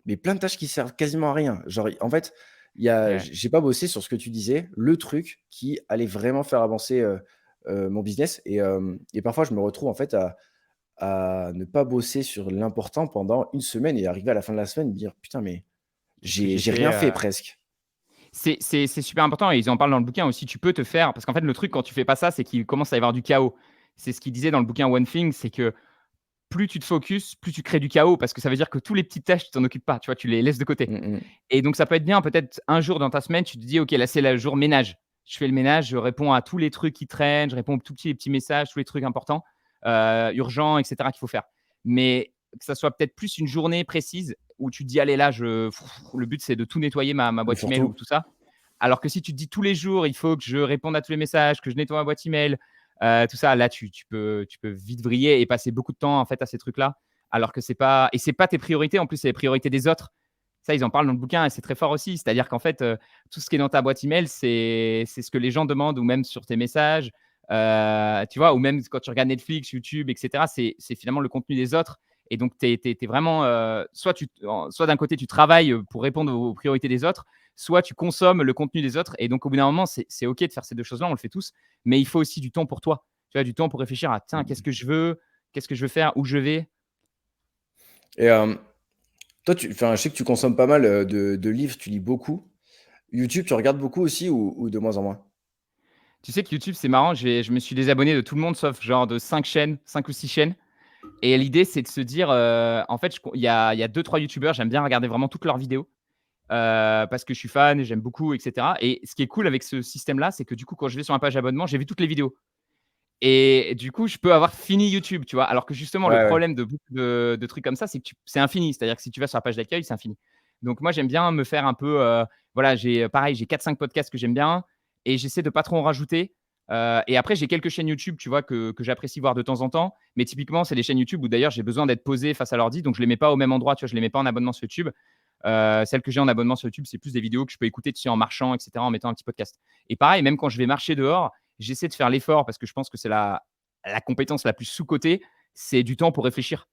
mais plein de tâches qui servent quasiment à rien. Genre, en fait, ouais, j'ai pas bossé sur ce que tu disais, le truc qui allait vraiment faire avancer, mon business et parfois je me retrouve en fait à ne pas bosser sur l'important pendant une semaine et arriver à la fin de la semaine me dire: «Putain, mais qu'est-ce que j'ai j'ai fait? rien fait presque». C'est super important et ils en parlent dans le bouquin aussi. Tu peux te faire parce qu'en fait, le truc quand tu fais pas ça, c'est qu'il commence à y avoir du chaos. C'est ce qu'il disait dans le bouquin One Thing, c'est que plus tu te focuses, plus tu crées du chaos parce que ça veut dire que tous les petites tâches, tu t'en occupes pas, tu vois? Tu les laisses de côté Mmh mh. et donc ça peut être bien peut-être un jour dans ta semaine, tu te dis: «OK, là, c'est le jour ménage». Je fais le ménage, je réponds à tous les trucs qui traînent, je réponds aux tout petits les petits messages, tous les trucs importants, urgents et cetera qu'il faut faire. Mais que ça soit peut-être plus une journée précise où tu te dis: «Allez là, le but c'est de tout nettoyer ma Le boîte email ou fourre-tout. tout ça». Alors que si tu te dis tous les jours, il faut que je réponde à tous les messages, que je nettoie ma boîte email, tout ça, là, tu peux vite vriller et passer beaucoup de temps, en fait, à ces trucs-là. Alors que c'est pas tes priorités, en plus, c'est les priorités des autres. Ça, ils en parlent dans le bouquin et c'est très fort aussi. C'est-à-dire qu'en fait, tout ce qui est dans ta boîte email, c'est ce que les gens demandent ou même sur tes messages, tu vois? Ou même quand tu regardes Netflix, YouTube et cetera, c'est finalement le contenu des autres et donc tu es vraiment, soit d'un côté, tu travailles, pour répondre aux priorités des autres, soit tu consommes le contenu des autres et donc au bout d'un moment, c'est OK de faire ces 2 choses-là, on le fait tous, mais il faut aussi du temps pour toi. Tu vois? Du temps pour réfléchir à: «Tiens, qu'est-ce Mmh que je veux? Qu'est-ce que je veux faire? Où je vais?» et toi, enfin, je sais que tu consommes pas mal, de livres, tu lis beaucoup. YouTube, tu regardes beaucoup aussi ou de moins en moins? Tu sais que YouTube, c'est marrant, je me suis désabonné de tout le monde sauf genre de 5 chaînes, 5 ou 6 chaînes et l'idée, c'est de se dire, en fait, il y a 2-3 youtubeurs, j'aime bien regarder vraiment toutes leurs vidéos, parce que je suis fan et j'aime beaucoup et cetera et ce qui est cool avec ce système-là, c'est que du coup, quand je vais sur ma page abonnement, j'ai vu toutes les vidéos et du coup, je peux avoir fini YouTube, tu vois? Alors que justement, le Ouais, ouais. problème de beaucoup de trucs comme ça, c'est que c'est infini. C'est-à-dire que si tu vas sur la page d'accueil, c'est infini. Donc moi, j'aime bien me faire un peu, voilà, pareil, j'ai 4-5 podcasts que j'aime bien et j'essaie de pas trop en rajouter, et après j'ai quelques chaînes YouTube, tu vois, que j'apprécie voir de temps en temps. Mais typiquement, c'est des chaînes YouTube où d'ailleurs j'ai besoin d'être posé face à l'ordi, donc je les mets pas au même endroit, tu vois? Je les mets pas en abonnement sur YouTube. Celles que j'ai en abonnement sur YouTube, c'est plus des vidéos que je peux écouter, tu sais, en marchant et cetera, en mettant un petit podcast. Et pareil, même quand je vais marcher dehors, j'essaie de faire l'effort parce que je pense que c'est la compétence la plus sous-cotée, c'est du temps pour réfléchir.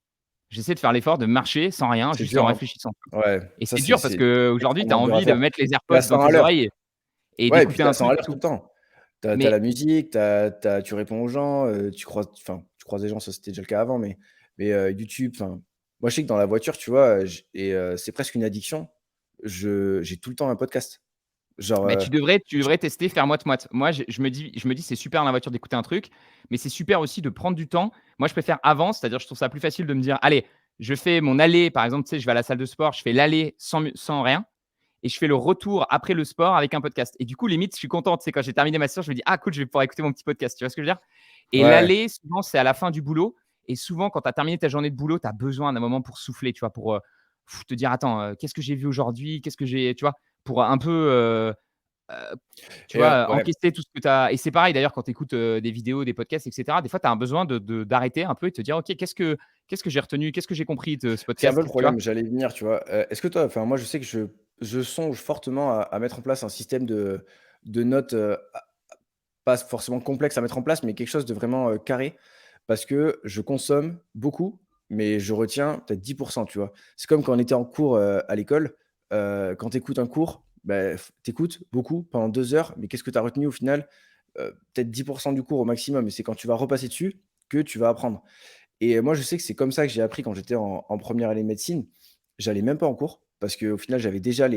J'essaie de faire l'effort de marcher sans rien, C'est juste dur, en hein. réfléchissant. Ouais, Et ça c'est dur parce c'est qu'aujourd'hui, tu as extrêmement dur à envie de faire. mettre les Tu es à AirPods dans 100 à tes l'heure. oreilles et Ouais et puis d'écouter tu es à un 100 à truc et l'heure tout tout. le temps. Tu as Mais la musique, tu réponds aux gens, tu croises des gens, ça c'était déjà le cas avant, mais YouTube, enfin, moi je sais que dans la voiture, tu vois, c'est presque une addiction. J'ai tout le temps un podcast. Genre, bah, tu j devrais tester faire moite-moite. Moi, je me dis: «C'est super dans la voiture d'écouter un truc», mais c'est super aussi de prendre du temps. Moi, je préfère avant, c'est-à-dire je trouve ça plus facile de me dire: «Allez, je fais mon aller», par exemple, tu sais, je vais à la salle de sport, je fais l'aller sans rien et je fais le retour après le sport avec un podcast et du coup, limite, je suis content, tu sais, quand j'ai terminé ma séance, je me dis: «Ah cool, je vais pouvoir écouter mon petit podcast». Tu vois ce que je veux dire? Et ouais, l'aller, souvent, c'est à la fin du boulot et souvent, quand tu as terminé ta journée de boulot, tu as besoin d'un moment pour souffler, tu vois? Pour, te dire: «Attends, qu'est-ce que j'ai vu aujourd'hui? Qu'est-ce que j'ai» tu vois? Pour un peu, Heu, tu et vois, ouais, encaisser tout ce que tu as et c'est pareil d'ailleurs quand tu écoutes, des vidéos, des podcasts et cetera. Des fois, tu as un besoin d'arrêter un peu et de te dire: «OK, qu'est-ce que j'ai retenu? Qu'est-ce que j'ai compris de ce c'est un peu podcast?» le Tu vois? problème, j'allais y venir, tu vois? Est-ce que toi enfin moi je sais que je songe fortement à mettre en place un système de notes, pas forcément complexe à mettre en place, mais quelque chose de vraiment, carré. Parce que je consomme beaucoup, mais je retiens peut-être 10 tu vois? C'est comme quand on était en cours, à l'école, quand tu écoutes un cours, bah, tu écoutes beaucoup pendant 2 heures, mais qu'est-ce que tu as retenu au final? Peut-être 10 du cours au maximum et c'est quand tu vas repasser dessus que tu vas apprendre. Et moi, je sais que c'est comme ça que j'ai appris quand j'étais en 1re année de médecine. J'allais même pas en cours parce qu'au final, j'avais déjà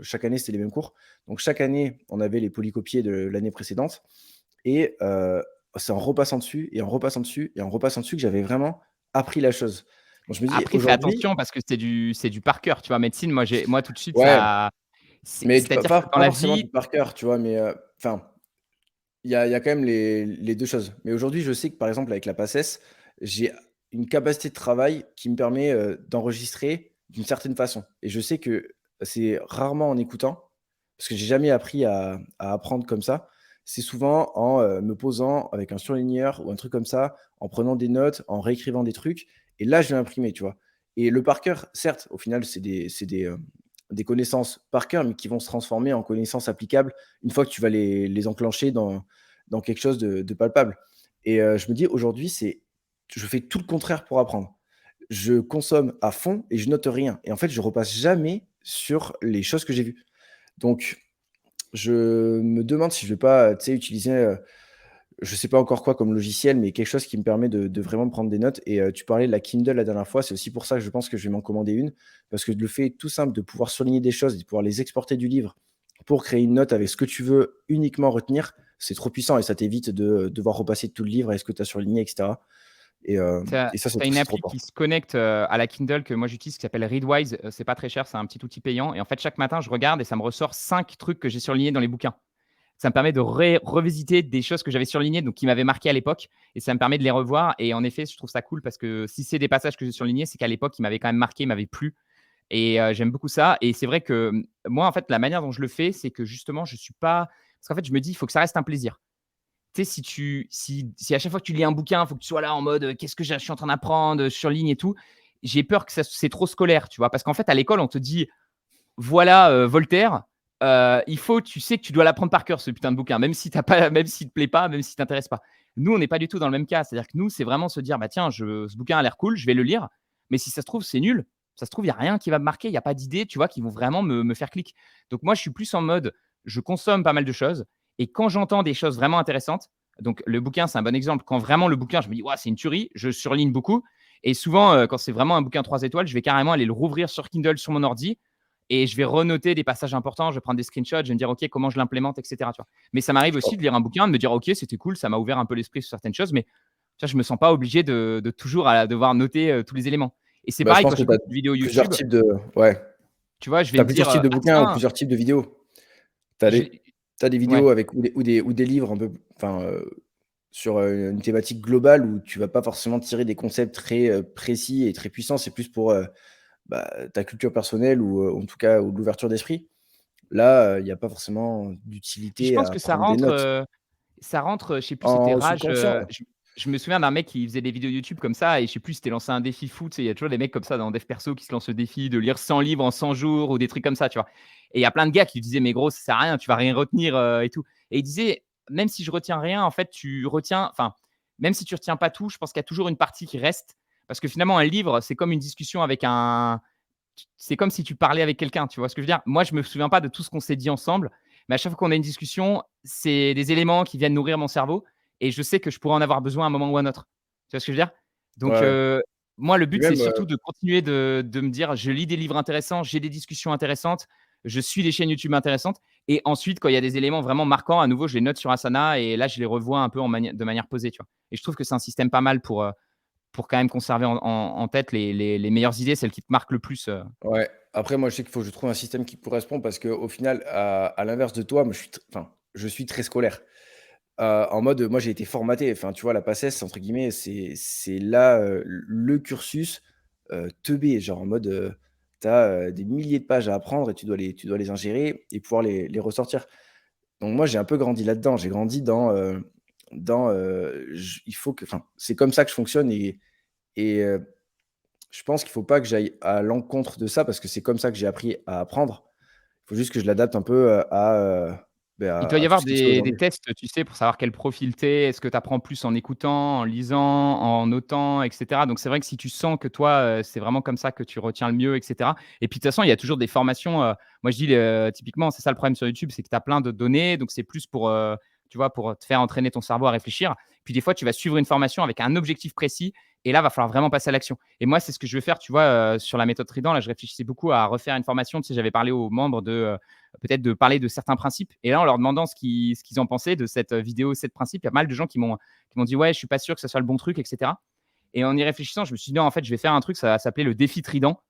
chaque année, c'était les mêmes cours. Donc chaque année, on avait les polycopiés de l'année précédente et c'est en repassant dessus et en repassant dessus et en repassant dessus que j'avais vraiment appris la chose. Donc je me dis Après, fais aujourd'hui attention parce que c'est du par cœur, tu vois? Médecine, moi tout de suite ouais, Mais C'est-à-dire pas que dans la forcément du vie, par cœur, tu vois? Mais, enfin, il y a quand même les 2 choses. Mais aujourd'hui, je sais que, par exemple, avec la PACES, j'ai une capacité de travail qui me permet, d'enregistrer d'une certaine façon et je sais que c'est rarement en écoutant, parce que j'ai jamais appris à apprendre comme ça. C'est souvent en, me posant avec un surligneur ou un truc comme ça, en prenant des notes, en réécrivant des trucs et là, je vais imprimer, tu vois? Et le par cœur, certes, au final, des connaissances par cœur, mais qui vont se transformer en connaissances applicables une fois que tu vas les enclencher dans quelque chose de palpable. Et je me dis aujourd'hui, je fais tout le contraire pour apprendre. Je consomme à fond et je note rien. Et en fait, je repasse jamais sur les choses que j'ai vues. Donc, je me demande si je vais pas, tu sais, utiliser, je sais pas encore quoi comme logiciel, mais quelque chose qui me permet de vraiment prendre des notes. Et tu parlais de la Kindle la dernière fois, c'est aussi pour ça que je pense que je vais m'en commander une, parce que le fait tout simple de pouvoir surligner des choses et de pouvoir les exporter du livre pour créer une note avec ce que tu veux uniquement retenir, c'est trop puissant et ça t'évite de devoir repasser tout le livre et ce que tu as surligné, et cetera. Et tu as ça, une c'est trop appli fort. qui se connecte, à la Kindle que moi j'utilise qui s'appelle Readwise, c'est pas très cher, c'est un petit outil payant et en fait, chaque matin, je regarde et ça me ressort 5 trucs que j'ai surlignés dans les bouquins. Ça me permet de revisiter des choses que j'avais surlignées, donc qui m'avaient marqué à l'époque et ça me permet de les revoir et en effet, je trouve ça cool parce que si c'est des passages que j'ai surlignés, c'est qu'à l'époque, ils m'avaient quand même marqué, ils m'avaient plu et j'aime beaucoup ça et c'est vrai que, moi, en fait, la manière dont je le fais, c'est que justement, je suis pas parce qu'en fait, je me dis: «Il faut que ça reste un plaisir». Tu sais, si à chaque fois que tu lis un bouquin, il faut que tu sois là en mode, «Qu'est-ce que je suis en train d'apprendre?» Je surligne et tout. J'ai peur que c'est trop scolaire, tu vois? Parce qu'en fait, à l'école, on te dit: «Voilà, Voltaire, tu sais que tu dois l'apprendre par cœur ce putain de bouquin, même si t'as pas même s'il te plaît pas, même s'il t'intéresse pas». Nous, on n'est pas du tout dans le même cas. C'est-à-dire que nous, c'est vraiment se dire: «Bah tiens, ce bouquin a l'air cool, je vais le lire, mais si ça se trouve, c'est nul. Ça se trouve, il y a rien qui va me marquer, il y a pas d'idées, tu vois, qui vont vraiment me faire clic». Donc moi, je suis plus en mode, je consomme pas mal de choses et quand j'entends des choses vraiment intéressantes, donc le bouquin, c'est un bon exemple. Quand vraiment le bouquin, je me dis: «Waouh, c'est une tuerie», je surligne beaucoup et souvent, quand c'est vraiment un bouquin 3 étoiles, je vais carrément aller le rouvrir sur Kindle sur mon ordi et je vais renoter des passages importants, je vais prendre des screenshots, je vais me dire: «OK, comment je l'implémente?» et cetera, tu vois? Mais ça m'arrive aussi de lire un bouquin, de me dire: «OK, c'était cool, ça m'a ouvert un peu l'esprit sur certaines choses», mais tu vois, je me sens pas obligé de toujours à devoir noter, tous les éléments et c'est Bah, je pareil pense quand que tu as j'écoute une vidéo plusieurs YouTube, types de ouais, tu vois? Je tu vais as me plusieurs dire, types de «Ah bouquins ou tiens, plusieurs types de vidéos. Tu as j'ai» des ouais. vidéos avec ou des livres un peu enfin, sur, une thématique globale où tu vas pas forcément tirer des concepts très, précis et très puissants. C'est plus pour, bah, ta culture personnelle ou, en tout cas, ou de l'ouverture d'esprit. Là, il y a pas forcément Puis je d'utilité pense à que prendre des notes. ça rentre, je sais plus, c'était En Rage, subconscient. je me souviens d'un mec qui faisait des vidéos YouTube comme ça et je sais plus, il s'était lancé un défi fou, tu sais, il y a toujours des mecs comme ça dans Dev Perso qui se lancent le défi de lire 100 livres en 100 jours ou des trucs comme ça, tu vois? Et il y a plein de gars qui lui disaient: «Mais gros, ça sert à rien, tu vas rien retenir, et tout» et il disait: «Même si je retiens rien, en fait, tu retiens enfin, même si tu retiens pas tout, je pense qu'il y a toujours une partie qui reste» parce que finalement un livre, c'est comme une discussion avec un c'est comme si tu parlais avec quelqu'un, tu vois ce que je veux dire? Moi, je me souviens pas de tout ce qu'on s'est dit ensemble, mais à chaque fois qu'on a une discussion, c'est des éléments qui viennent nourrir mon cerveau et je sais que je pourrais en avoir besoin à un moment ou à un autre. Tu vois ce que je veux dire? Donc, Ouais, moi, le et but, c'est même, surtout de continuer de me dire: «Je lis des livres intéressants, j'ai des discussions intéressantes, je suis des chaînes YouTube intéressantes» et ensuite, quand il y a des éléments vraiment marquants, à nouveau, je les note sur Asana et là, je les revois un peu de manière posée, tu vois? Et je trouve que c'est un système pas mal pour quand même conserver en tête les meilleures idées, celles qui te marquent le plus, ouais. Après, moi, je sais qu'il faut que je trouve un système qui correspond parce qu'au final, à l'inverse de toi, moi, je suis très scolaire. En mode, moi, j'ai été formaté. Enfin, tu vois, la PACES, entre guillemets, c'est là, le cursus, teubé. Genre en mode, tu as, des milliers de pages à apprendre et tu dois les ingérer et pouvoir les ressortir. Donc moi, j'ai un peu grandi là-dedans. J'ai grandi j il faut que enfin, c'est comme ça que je fonctionne et je pense qu'il faut pas que j'aille à l'encontre de ça parce que c'est comme ça que j'ai appris à apprendre. Il faut juste que je l'adapte un peu, Il doit y à tout avoir ce qui se fait des aujourd'hui. tests, tu sais, pour savoir quel profil tu es. Est-ce que tu apprends plus en écoutant, en lisant, en notant et cetera? Donc c'est vrai que si tu sens que toi, c'est vraiment comme ça que tu retiens le mieux et cetera et puis de toute façon, il y a toujours des formations, moi je dis, typiquement, c'est ça le problème sur YouTube, c'est que tu as plein de données, donc c'est plus pour, tu vois, pour te faire entraîner ton cerveau à réfléchir. Puis des fois, tu vas suivre une formation avec un objectif précis et là, va falloir vraiment passer à l'action et moi, c'est ce que je veux faire, tu vois, sur la méthode Trident. Là, je réfléchissais beaucoup à refaire une formation. Tu sais, j'avais parlé aux membres peut-être de parler de certains principes. Et là, en leur demandant ce qu'ils en pensaient de cette vidéo, 7 principes, il y a mal de gens qui m'ont dit: «Ouais, je suis pas sûr que ça soit le bon truc» et cetera. Et en y réfléchissant, je me suis dit: «Non, en fait, je vais faire un truc, ça va s'appeler le défi Trident»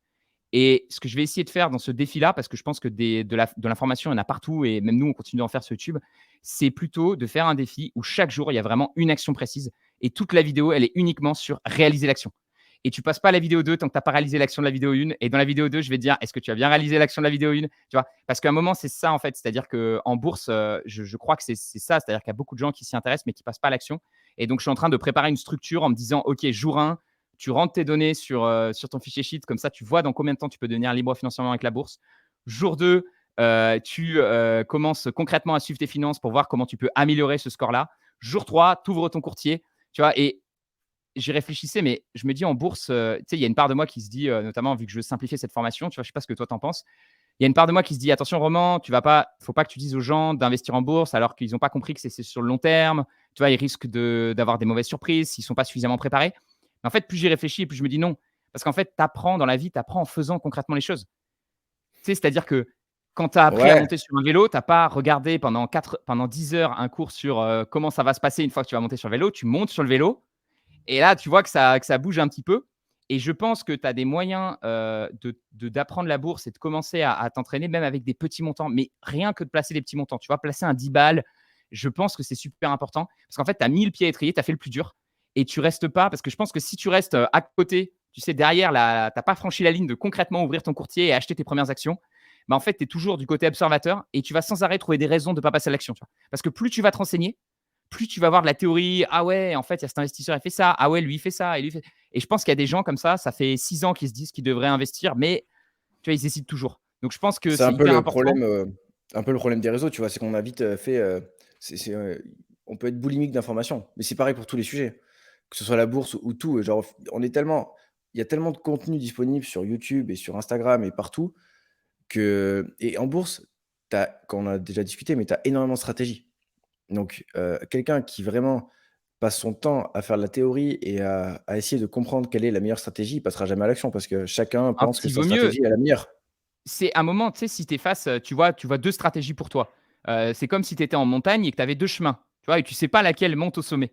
Et ce que je vais essayer de faire dans ce défi-là, parce que je pense que de l'information, il y en a partout et même nous, on continue d'en faire sur YouTube, c'est plutôt de faire un défi où chaque jour, il y a vraiment une action précise et toute la vidéo, elle est uniquement sur réaliser l'action. Et tu passes pas à la vidéo 2 tant que tu n'as pas réalisé l'action de la vidéo 1. Et dans la vidéo 2, je vais te dire, est-ce que tu as bien réalisé l'action de la vidéo 1? Tu vois, parce qu'à un moment, c'est ça en fait. C'est-à-dire qu'en bourse, je crois que c'est ça. C'est-à-dire qu'il y a beaucoup de gens qui s'y intéressent mais qui passent pas à l'action. Et donc, je suis en train de préparer une structure en me disant, OK, jour 1, tu rentres tes données sur ton fichier sheet. Comme ça, tu vois dans combien de temps tu peux devenir libre financièrement avec la bourse. Jour 2, tu commences concrètement à suivre tes finances pour voir comment tu peux améliorer ce score-là. Jour 3, tu ouvres ton courtier. Tu vois, et j'y réfléchissais, mais je me dis en bourse, tu sais, il y a une part de moi qui se dit, notamment vu que je veux simplifier cette formation, tu vois, je sais pas ce que toi t'en penses. Il y a une part de moi qui se dit, attention Roman, faut pas que tu dises aux gens d'investir en bourse alors qu'ils n'ont pas compris que c'est sur le long terme. Tu vois, ils risquent d'avoir des mauvaises surprises s'ils sont pas suffisamment préparés. Mais en fait, plus j'y réfléchis, et plus je me dis non. Parce qu'en fait, tu apprends dans la vie, tu apprends en faisant concrètement les choses. Tu sais, c'est-à-dire que quand tu as appris à Ouais, monter sur un vélo, tu n'as pas regardé pendant 10 heures un cours sur comment ça va se passer une fois que tu vas monter sur le vélo. Tu montes sur le vélo et là, tu vois que ça bouge un petit peu. Et je pense que tu as des moyens d'apprendre la bourse et de commencer à t'entraîner, même avec des petits montants. Mais rien que de placer des petits montants. Tu vois, placer un 10 balles, je pense que c'est super important. Parce qu'en fait, tu as mis le pied à l'étrier, tu as fait le plus dur. Et tu restes pas. Parce que je pense que si tu restes à côté, tu sais, derrière, tu n'as pas franchi la ligne de concrètement ouvrir ton courtier et acheter tes premières actions. Bah en fait, tu es toujours du côté observateur et tu vas sans arrêt trouver des raisons de ne pas passer à l'action. Parce que plus tu vas te renseigner, plus tu vas voir de la théorie. Ah ouais, en fait, il y a cet investisseur, il fait ça. Ah ouais, lui, il fait ça. Et je pense qu'il y a des gens comme ça fait 6 ans qu'ils se disent qu'ils devraient investir, mais tu vois, ils hésitent toujours. Donc, je pense que c'est c'est hyper important. un peu le problème des réseaux, tu vois? C'est qu'on a vite, fait, on peut être boulimique d'informations, mais c'est pareil pour tous les sujets, que ce soit la bourse ou tout, genre, il y a tellement de contenu disponible sur YouTube et sur Instagram et partout et en bourse, quand on a déjà discuté, mais tu as énormément de stratégies. Donc, quelqu'un qui vraiment passe son temps à faire de la théorie et à essayer de comprendre quelle est la meilleure stratégie, il passera jamais à l'action parce que chacun En pense fait, que il sa vaut mieux. stratégie est la meilleure. C'est un moment, tu sais, si tu es face, tu vois 2 stratégies pour toi. C'est comme si tu étais en montagne et que tu avais 2 chemins, tu vois? Et tu sais pas laquelle monte au sommet.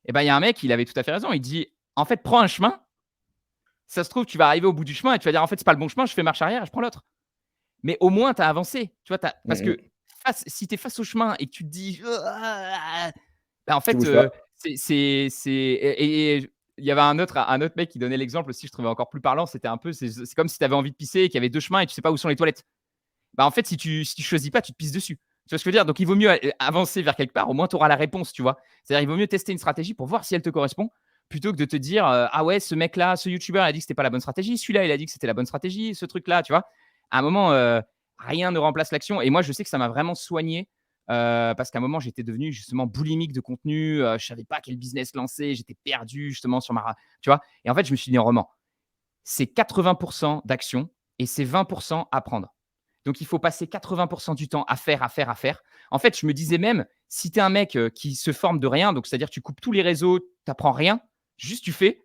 Et ben, il y a un mec, il avait tout à fait raison. Il dit: «En fait, prends un chemin, ça se trouve, tu vas arriver au bout du chemin et tu vas dire: "En fait, c'est pas le bon chemin, je fais marche arrière et je prends l'autre"». Mais au moins, tu as avancé, tu vois? Parce Mmh que mh. si tu es face au chemin et que tu te dis: bah, en Tu fait, bouges pas. c'est et il y avait un autre mec qui donnait l'exemple aussi, je trouvais encore plus parlant. C'était un peu, c'est comme si tu avais envie de pisser et qu'il y avait 2 chemins et tu sais pas où sont les toilettes. Bah, en fait, si tu choisis pas, tu te pisses dessus. Tu vois ce que je veux dire? Donc il vaut mieux avancer vers quelque part, au moins tu auras la réponse, tu vois? C'est-à-dire, il vaut mieux tester une stratégie pour voir si elle te correspond, plutôt que de te dire, «Ah ouais, ce mec-là, ce youtubeur, il a dit que c'était pas la bonne stratégie, celui-là, il a dit que c'était la bonne stratégie, ce truc-là», tu vois? À un moment, rien ne remplace l'action et moi, je sais que ça m'a vraiment soigné, parce qu'à un moment, j'étais devenu justement boulimique de contenu, je savais pas quel business lancer, j'étais perdu justement sur tu vois? Et en fait, je me suis dit: «Roman, c'est 80 d'action et c'est 20 apprendre». Donc, il faut passer 80 du temps à faire, à faire, à faire. En fait, je me disais même, si tu es un mec qui se forme de rien, donc c'est-à-dire tu coupes tous les réseaux, tu n'apprends rien, juste tu fais,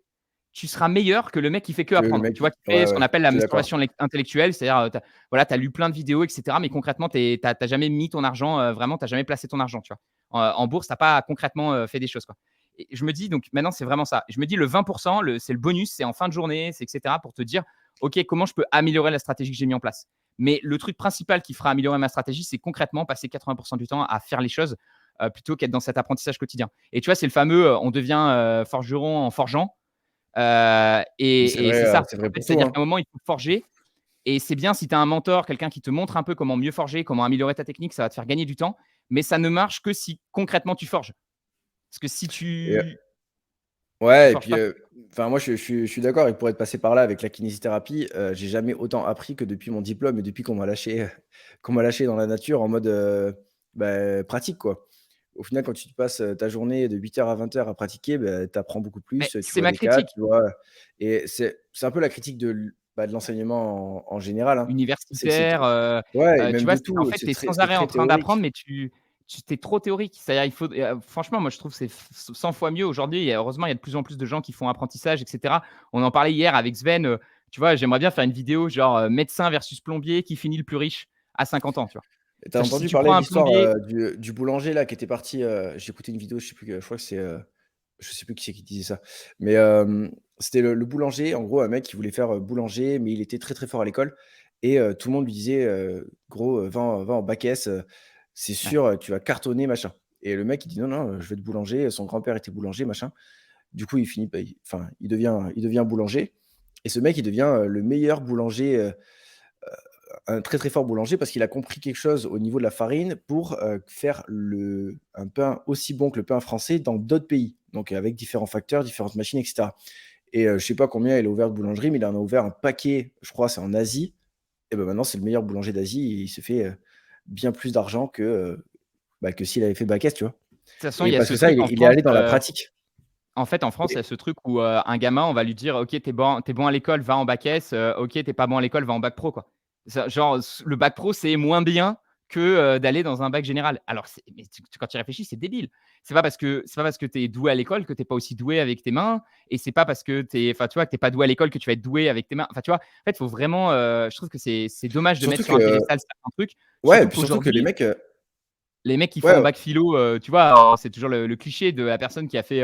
tu seras meilleur que le mec qui fait que Que le apprendre. mec Tu vois, qui fait Ouais, ce qu'on ouais, appelle la je suis d'accord. masturbation intellectuelle, c'est-à-dire, voilà, tu as lu plein de vidéos, etc. Mais concrètement, tu n'as jamais mis ton argent, vraiment, tu n'as jamais placé ton argent, tu vois. En bourse, tu n'as pas concrètement fait des choses, quoi. Et je me dis, donc maintenant, c'est vraiment ça. Je me dis, le 20%, c'est le bonus, c'est en fin de journée, c'est etc. pour te dire, OK, comment je peux améliorer la stratégie que j'ai mis en place. Mais le truc principal qui fera améliorer ma stratégie, c'est concrètement passer 80 du temps à faire les choses, plutôt qu'être dans cet apprentissage quotidien. Et tu vois, c'est le fameux, on devient forgeron en forgeant. Mais Et c'est ça. c'est En vrai fait, pour tout, c'est-à-dire hein. qu'à un moment, il faut forger. Et c'est bien si tu as un mentor, quelqu'un qui te montre un peu comment mieux forger, comment améliorer ta technique, ça va te faire gagner du temps. Mais ça ne marche que si concrètement tu forges. Parce que si Et tu ouais et forges puis, pas. enfin moi je suis d'accord et pour être passé par là avec la kinésithérapie, j'ai jamais autant appris que depuis mon diplôme et depuis qu'on m'a lâché, qu'on m'a lâché dans la nature en mode, pratique quoi. Au final, quand tu te passes, ta journée de 8 heures à 20 heures à pratiquer, tu apprends beaucoup Mais plus, tu c'est vois ma des cas, critique. tu vois? Et c'est un peu la critique de l'enseignement en général, hein. C'est Universitaire, ouais et tu même vois? de C'est en tout, fait, tu es sans c'est arrêt en très train d'apprendre, théorique. mais tu es trop théorique. C'est-à-dire, il faut franchement, moi, je trouve que c'est 100 fois mieux aujourd'hui. Et heureusement, il y a de plus en plus de gens qui font apprentissage et cetera. On en parlait hier avec Sven, tu vois? J'aimerais bien faire une vidéo genre, médecin versus plombier, qui finit le plus riche à 50 ans, tu vois? Et tu C'est-à-dire, si entendu tu parler prends de un l'histoire, plombier. du boulanger là qui était parti, j'ai écouté une vidéo, je sais plus, je crois que c'est, je sais plus qui c'est qui disait ça, mais c'était le boulanger, en gros, un mec qui voulait faire, boulanger, mais il était très, très fort à l'école et tout le monde lui disait, «Gros, va en bac S, c'est Ouais. sûr, tu vas cartonner, machin» et le mec, il dit: «Non, non, je vais être boulanger». Son grand-père était boulanger, machin. Du coup, il finit bah, il devient boulanger et ce mec, il devient, le meilleur boulanger, un très, très fort boulanger parce qu'il a compris quelque chose au niveau de la farine pour, faire un pain aussi bon que le pain français dans d'autres pays. Donc avec différents facteurs, différentes machines et cetera et je sais pas combien il a ouvert de boulangeries, mais il en a ouvert un paquet, je crois c'est en Asie et ben maintenant c'est le meilleur boulanger d'Asie et il se fait, bien plus d'argent que s'il avait fait bac S, tu vois? De toute façon, il Et y a parce ce que ça, truc il est allé dans la pratique en France, il y a et ce truc où, un gamin, on va lui dire: «OK, tu es bon à l'école, va en bac S, OK, tu es pas bon à l'école, va en bac pro», quoi. Ça genre, le bac pro, c'est moins bien que, d'aller dans un bac général. Alors mais quand tu y réfléchis, c'est débile. C'est pas parce que tu es doué à l'école que tu es pas aussi doué avec tes mains et c'est pas parce que tu vois, que tu es pas doué à l'école que tu vas être doué avec tes mains. Enfin, tu vois? En fait, il faut vraiment, je trouve que c'est dommage de mettre surtout sur un que piédestal certains trucs, ouais, et surtout puis surtout que les qu'aujourd'hui mecs, les mecs qui font ouais, un bac philo, tu vois? Alors c'est toujours le cliché de la personne qui a fait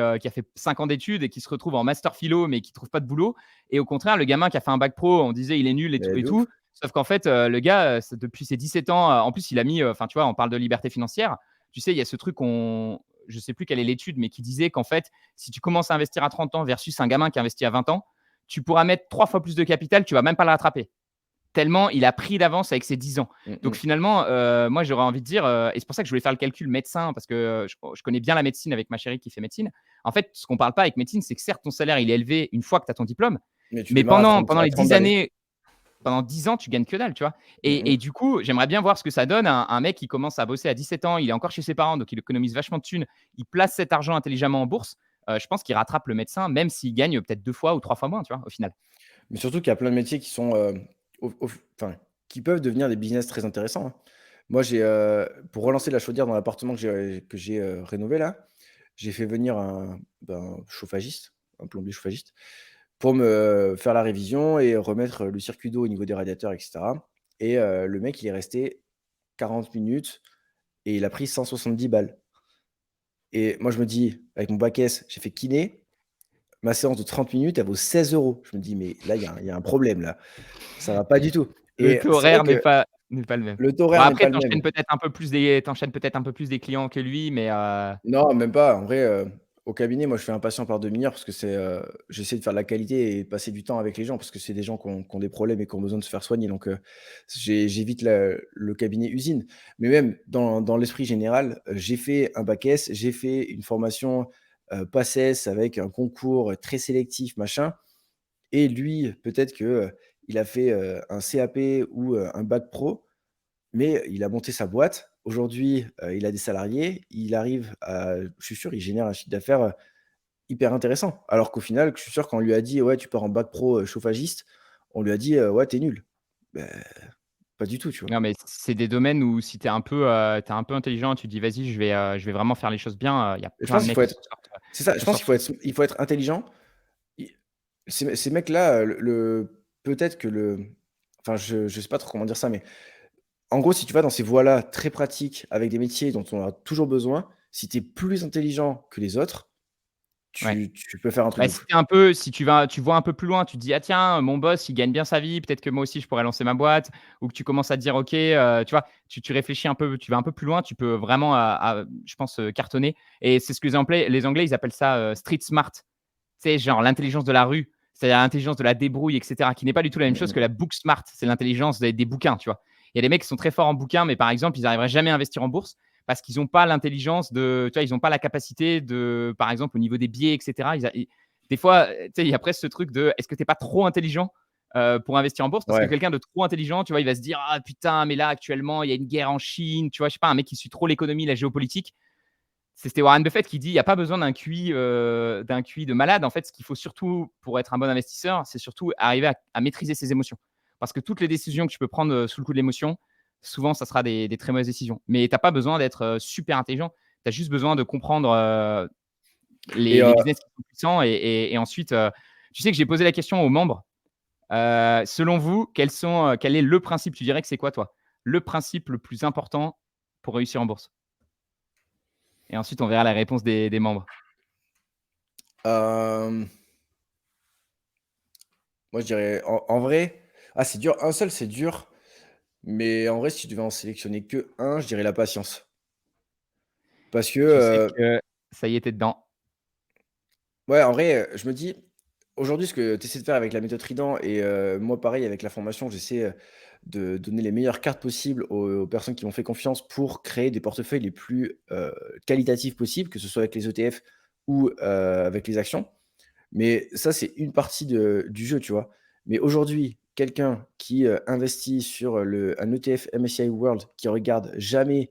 5 ans d'études et qui se retrouve en master philo, mais qui trouve pas de boulot et au contraire, le gamin qui a fait un bac pro, on disait: «Il est nul» et tout mais et de ouf. tout. Sauf qu'en fait, le gars, c'est depuis ses 17 ans, en plus il a mis, enfin, tu vois? On parle de liberté financière. Tu sais, il y a ce truc je sais plus quelle est l'étude, mais qui disait qu'en fait, si tu commences à investir à 30 ans versus un gamin qui investit à 20 ans, tu pourras mettre 3 fois plus de capital, tu vas même pas le rattraper. Tellement il a pris d'avance avec ses 10 ans. Mmh Donc mh. finalement, moi j'aurais envie de dire, et c'est pour ça que je voulais faire le calcul médecin parce que, je connais bien la médecine avec ma chérie qui fait médecine. En fait, ce qu'on parle pas avec médecine, c'est que certes ton salaire il est élevé une fois que tu as ton diplôme, Mais tu mais démarres pendant à les 30 10 balais. années, pendant 10 ans, tu gagnes que dalle, tu vois? Mmh Et mh. du coup, j'aimerais bien voir ce que ça donne un mec qui commence à bosser à 17 ans, il est encore chez ses parents, donc il économise vachement de thunes, il place cet argent intelligemment en bourse, je pense qu'il rattrape le médecin même s'il gagne peut-être 2 fois ou 3 fois moins, tu vois? Au final. Mais surtout qu'il y a plein de métiers qui sont, enfin, qui peuvent devenir des business très intéressants, hein. Moi, pour relancer la chaudière dans l'appartement que j'ai rénové là, j'ai fait venir un chauffagiste, un plombier chauffagiste, pour me faire la révision et remettre le circuit d'eau au niveau des radiateurs et cetera et le mec, il est resté 40 minutes et il a pris 170 balles et moi, je me dis, avec mon bac S, j'ai fait kiné, ma séance de 30 minutes, elle vaut 16 €. Je me dis: «Mais là, il y a un problème là, ça va pas du tout» Le et taux c'est vrai horaire n'est que pas le même. le taux Bon horaire n'est après pas le même. tu enchaînes peut-être un peu plus des clients que lui, mais Non, même pas. En vrai, au cabinet, moi, je fais un patient par demi-heure parce que j'essaie de faire de la qualité et de passer du temps avec les gens parce que c'est des gens qui ont des problèmes et qui ont besoin de se faire soigner donc j'évite le cabinet usine. Mais même dans l'esprit général, j'ai fait un bac S, j'ai fait une formation, PACES avec un concours, très sélectif, machin et lui, peut-être que, il a fait, un CAP ou, un bac pro mais il a monté sa boîte. Aujourd'hui, il a des salariés. Il arrive à je suis sûr, il génère un chiffre d'affaires, hyper intéressant. Alors qu'au final, je suis sûr qu'on lui a dit: «Ouais, tu pars en bac pro, chauffagiste», on lui a dit: «Ouais, tu es nul». Beh, pas du tout, tu vois? non, mais c'est des domaines où si tu es un peu intelligent, tu te dis: «Vas-y, je vais vraiment faire les choses bien», il y a Et je plein pense de qu'il mecs faut qui être s'en sortent, c'est ça, qui je s'en pense qu'il sortent. faut être intelligent. I ces mecs-là, peut-être que enfin, je sais pas trop comment dire ça, mais en gros, si tu vas dans ces voies-là très pratiques avec des métiers dont on a toujours besoin, si tu es plus intelligent que les autres, Ouais. tu peux faire un truc Bah, de fou. tu vois un peu plus loin, tu te dis: «Ah tiens, mon boss, il gagne bien sa vie, peut-être que moi aussi je pourrais lancer ma boîte», ou que tu commences à te dire: «OK», tu vois? Tu réfléchis un peu, tu vas un peu plus loin, tu peux vraiment je pense, cartonner et c'est ce que les Anglais, ils appellent ça, street smart. Tu sais, genre l'intelligence de la rue, c'est l'intelligence de la débrouille et cetera, qui n'est pas du tout la même Mmh chose que mh. la book smart. C'est l'intelligence des bouquins, tu vois? Il y a des mecs qui sont très forts en bouquins, mais par exemple, ils n'arriveraient jamais à investir en bourse parce qu'ils n'ont pas l'intelligence de tu vois, ils n'ont pas la capacité de par exemple, au niveau des biais et cetera, des fois, tu sais, il y a presque ce truc de: «Est-ce que tu es pas trop intelligent, pour investir en bourse?» parce que Ouais, quelqu'un de trop intelligent, tu vois, il va se dire: «Ah putain, mais là, actuellement, il y a une guerre en Chine», tu vois? Je sais pas, un mec qui suit trop l'économie, la géopolitique, c'était Warren Buffett qui dit: «Il y a pas besoin d'un QI de malade. En fait, ce qu'il faut surtout pour être un bon investisseur, c'est surtout arriver à maîtriser ses émotions». Parce que toutes les décisions que tu peux prendre, sous le coup de l'émotion, souvent ça sera des très mauvaises décisions. Mais tu as pas besoin d'être, super intelligent. Tu as juste besoin de comprendre, et les business qui sont puissants et ensuite, tu sais que j'ai posé la question aux membres, selon vous, quel est le principe? Tu dirais que c'est quoi toi? Le principe le plus important pour réussir en bourse? Et ensuite on verra la réponse des membres. Hem, Moi, je dirais en vrai, c'est dur. Un seul, c'est dur, mais en vrai, si je devais en sélectionner que un, je dirais la patience. Parce que, Tu sais que ça y est, tu dedans. ouais, en vrai, je me dis, aujourd'hui, ce que tu essaies de faire avec la méthode Trident et moi, pareil, avec la formation, j'essaie, de donner les meilleures cartes possibles aux personnes qui m'ont fait confiance pour créer des portefeuilles les plus, qualitatifs possibles, que ce soit avec les ETF ou, avec les actions. Mais ça, c'est une partie du jeu, tu vois? Mais aujourd'hui, quelqu'un qui, investit sur, un ETF MSCI World, qui regarde jamais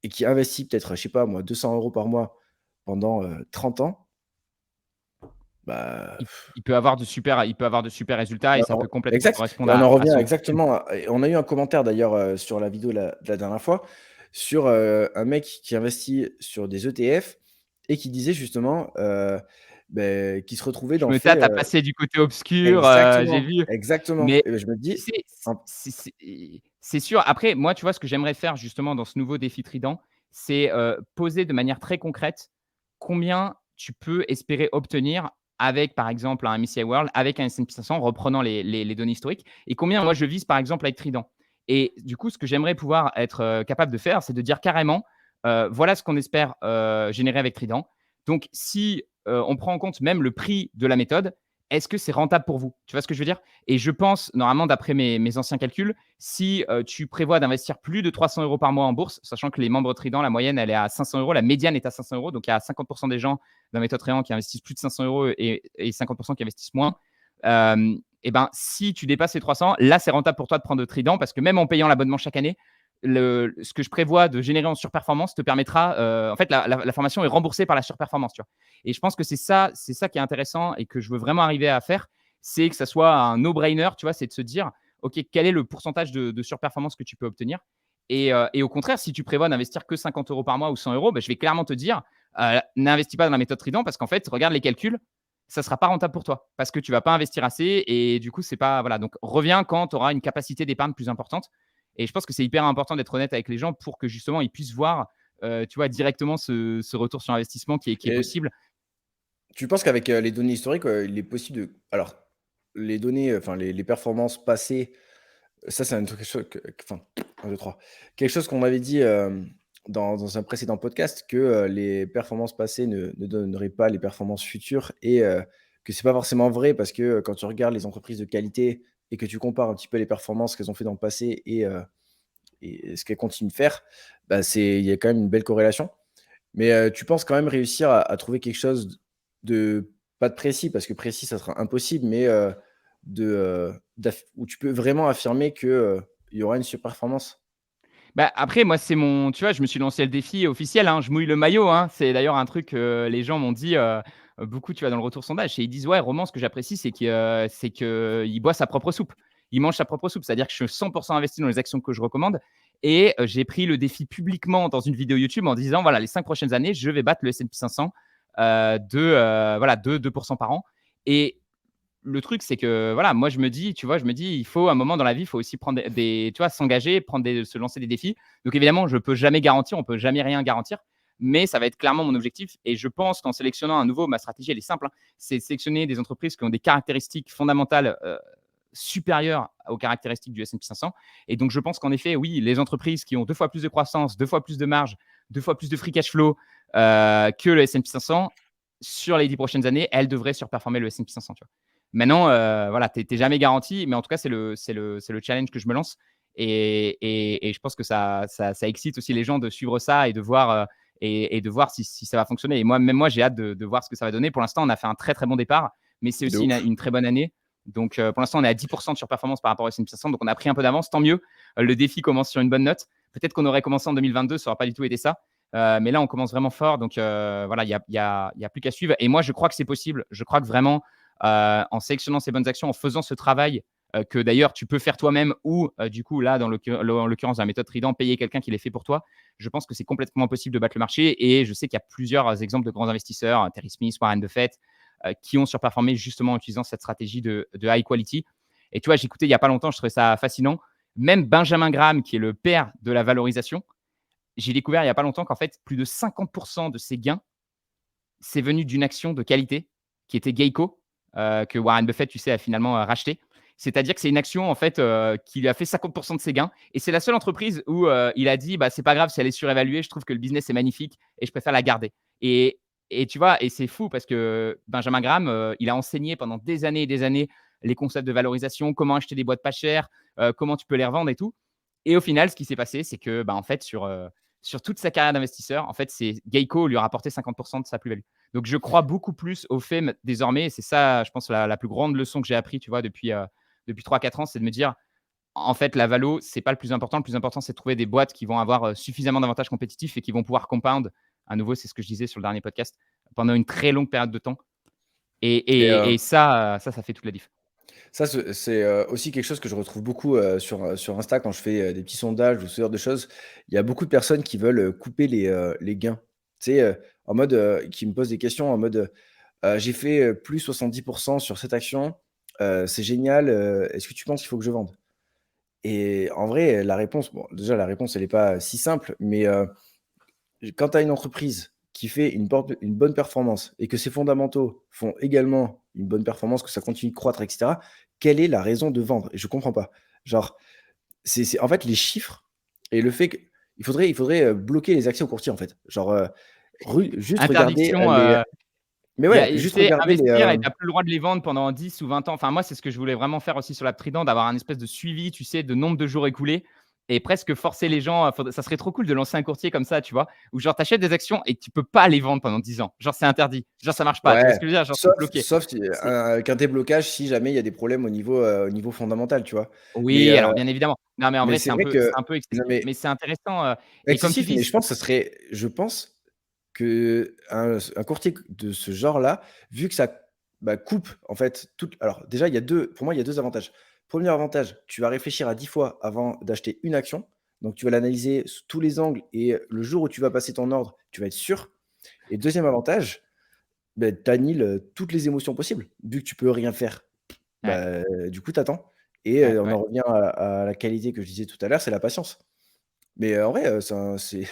et qui investit peut-être, je sais pas moi, 200 € par mois pendant, 30 ans, bah, Il peut avoir de super résultats et ça peut complètement exact, et correspondre on en à revient son profil. exactement à et on a eu un commentaire d'ailleurs, sur la vidéo de la dernière fois, sur, un mec qui investit sur des ETF et qui disait justement, qu'il se retrouvait Je dans le me fait, tâte à passer du côté obscur, j'ai exactement, vu. exactement, Mais et je me tu dis, sais, un c'est sûr. Après, moi, tu vois, ce que j'aimerais faire justement dans ce nouveau défi Trident, c'est, poser de manière très concrète combien tu peux espérer obtenir avec, par exemple, un MSCI World, avec un S&P 500, reprenant les données historiques et combien moi je vise, par exemple, avec Trident. Et du coup, ce que j'aimerais pouvoir être, capable de faire, c'est de dire carrément, voilà ce qu'on espère, générer avec Trident. Donc si, on prend en compte même le prix de la méthode, est-ce que c'est rentable pour vous? Tu vois ce que je veux dire? Et je pense, normalement, d'après mes anciens calculs, si tu prévois d'investir plus de 300 € par mois en bourse, sachant que les membres Trident, la moyenne, elle est à 500 €, la médiane est à 500 €, donc il y a 50% des gens dans la méthode Trident qui investissent plus de 500 € et 50% qui investissent moins. Et ben, si tu dépasses les 300, là, c'est rentable pour toi de prendre de Trident parce que même en payant l'abonnement chaque année, ce que je prévois de générer en surperformance te permettra. En fait, la formation est remboursée par la surperformance. Tu vois. Et je pense que c'est ça qui est intéressant et que je veux vraiment arriver à faire, c'est que ça soit un no-brainer, tu vois, c'est de se dire, OK, quel est le pourcentage de surperformance que tu peux obtenir et au contraire, si tu prévois d'investir que 50 € par mois ou 100 €, je vais clairement te dire, n'investis pas dans la méthode Trident parce qu'en fait, regarde les calculs, ça ne sera pas rentable pour toi parce que tu ne vas pas investir assez et du coup, c'est pas. Voilà. Donc, reviens quand tu auras une capacité d'épargne plus importante. Et je pense que c'est hyper important d'être honnête avec les gens pour que justement ils puissent voir, tu vois, directement ce retour sur investissement qui est et possible. tu penses qu'avec, les données historiques, il est possible de alors les données, enfin les performances passées, ça c'est un truc quelque chose enfin 1, 2, 3, quelque chose qu'on m'avait dit, dans un précédent podcast que, les performances passées ne donneraient pas les performances futures et que c'est pas forcément vrai parce que, quand tu regardes les entreprises de qualité et que tu compares un petit peu les performances qu'elles ont fait dans le passé et ce qu'elles continuent de faire, il y a quand même une belle corrélation. Mais, tu penses quand même réussir à trouver quelque chose de pas de précis, parce que précis, ça sera impossible, mais, où tu peux vraiment affirmer que, il y aura une surperformance? Bah, après, moi, c'est mon tu vois, je me suis lancé le défi officiel, hein, je mouille le maillot, hein. C'est d'ailleurs un truc que les gens m'ont dit, beaucoup, tu vois, dans le retour sondage et ils disent: «Ouais, Roman, ce que j'apprécie, c'est qu'il boit sa propre soupe. Il mange sa propre soupe». C'est-à-dire que je suis 100 investi dans les actions que je recommande et j'ai pris le défi publiquement dans une vidéo YouTube en disant: «Voilà, les 5 prochaines années, je vais battre le S&P 500, voilà, de 2 par an» et le truc, c'est que voilà, moi je me dis, tu vois, je me dis, il faut un moment dans la vie, il faut aussi prendre tu vois, s'engager, se lancer des défis. Donc évidemment, je peux jamais garantir, on peut jamais rien garantir, mais ça va être clairement mon objectif. Et je pense qu'en sélectionnant un nouveau, ma stratégie, elle est simple, hein, c'est de sélectionner des entreprises qui ont des caractéristiques fondamentales supérieures aux caractéristiques du S&P 500. Et donc je pense qu'en effet, oui, les entreprises qui ont 2 fois plus de croissance, 2 fois plus de marge, 2 fois plus de free cash flow que le S&P 500 sur les 10 prochaines années, elles devraient surperformer le S&P 500. Tu vois. Maintenant, voilà, tu es jamais garanti, mais en tout cas, c'est le challenge que je me lance et je pense que ça excite aussi les gens de suivre ça et de voir, de voir si ça va fonctionner et même moi, j'ai hâte de voir ce que ça va donner. Pour l'instant, on a fait un très, très bon départ, mais c'est De aussi une ouf. une très bonne année. Donc, pour l'instant, on est à 10 de surperformance par rapport au S&P 500, donc on a pris un peu d'avance, tant mieux. Le défi commence sur une bonne note. Peut-être qu'on aurait commencé en 2022, ça n'aurait pas du tout été ça. Mais là, on commence vraiment fort, donc voilà, il y a plus qu'à suivre et moi, je crois que c'est possible. Je crois que vraiment, en sélectionnant ces bonnes actions, en faisant ce travail que d'ailleurs tu peux faire toi-même ou du coup là dans l'occurrence de la méthode Trident, payer quelqu'un qui l'ait fait pour toi. Je pense que c'est complètement possible de battre le marché et je sais qu'il y a plusieurs exemples de grands investisseurs, Terry Smith, Warren Buffett, qui ont surperformé justement en utilisant cette stratégie de high quality. Et tu vois, j'écoutais il n'y a pas longtemps, je trouvais ça fascinant. Même Benjamin Graham, qui est le père de la valorisation, j'ai découvert il n'y a pas longtemps qu'en fait, plus de 50% de ses gains, c'est venu d'une action de qualité qui était Geico, que Warren Buffett, tu sais, a finalement racheté. C'est-à-dire que c'est une action en fait qui lui a fait 50% de ses gains. Et c'est la seule entreprise où il a dit bah, c'est pas grave si elle est surévaluée, je trouve que le business est magnifique et je préfère la garder. Et, et tu vois, et c'est fou parce que Benjamin Graham, il a enseigné pendant des années et des années les concepts de valorisation, comment acheter des boîtes pas chères, comment tu peux les revendre et tout. Et au final, ce qui s'est passé, c'est que bah, en fait, sur toute sa carrière d'investisseur, en fait, c'est Geico lui a rapporté 50% de sa plus-value. Donc, je crois beaucoup plus au fait désormais, et c'est ça, je pense, la plus grande leçon que j'ai appris, tu vois, depuis 3-4 ans, c'est de me dire, en fait, la valo, c'est pas le plus important. Le plus important, c'est de trouver des boîtes qui vont avoir suffisamment d'avantages compétitifs et qui vont pouvoir compound. À nouveau, c'est ce que je disais sur le dernier podcast, pendant une très longue période de temps. Et, Et et ça fait toute la diff. ça, c'est aussi quelque chose que je retrouve beaucoup sur Insta quand je fais des petits sondages ou ce genre de choses. Il y a beaucoup de personnes qui veulent couper les gains. Tu sais, en mode, qui me posent des questions en mode j'ai fait plus 70% sur cette action, c'est génial, est-ce que tu penses qu'il faut que je vende? Et en vrai, la réponse, bon, déjà, la réponse, elle n'est pas si simple, mais quand tu as une entreprise qui fait une bonne performance et que ses fondamentaux font également une bonne performance, que ça continue de croître, et cetera, quelle est la raison de vendre? Et je comprends pas. Genre, c'est en fait les chiffres et le fait qu'il faudrait bloquer les accès aux courtiers, en fait. Genre, juste regarder Interdiction, les mais ouais, tu juste sais, regarder les, investir et tu n'as plus le droit de les vendre pendant 10 ou 20 ans. Enfin, moi, c'est ce que je voulais vraiment faire aussi sur la Trident, d'avoir un espèce de suivi, tu sais, de nombre de jours écoulés et presque forcer les gens. Ça serait trop cool de lancer un courtier comme ça, tu vois, où genre, tu achètes des actions et tu peux pas les vendre pendant 10 ans. Genre, c'est interdit. Genre, ça marche pas. Tu vois ouais, ce que je veux dire? Genre, sauf c'est bloqué. sauf si C'est qu'un déblocage si jamais il y a des problèmes au niveau fondamental, tu vois? Mais, Oui, alors bien évidemment. Non, mais en mais vrai, c'est vrai que c'est un peu non, excessif, mais mais c'est intéressant, et comme tu excessif, dis, mais je pense qu'un courtier de ce genre-là, vu que ça, bah, coupe en fait toute alors déjà pour moi, il y a 2 avantages. Premier avantage, tu vas réfléchir à 10 fois avant d'acheter une action, donc tu vas l'analyser sous tous les angles et le jour où tu vas passer ton ordre, tu vas être sûr. Et deuxième avantage, beh, tu annihiles, toutes les émotions possibles. Vu que tu peux rien faire, ouais, bah, du coup, tu attends et ouais, on ouais. en revient à la qualité que je disais tout à l'heure, c'est la patience. Mais en vrai, c'est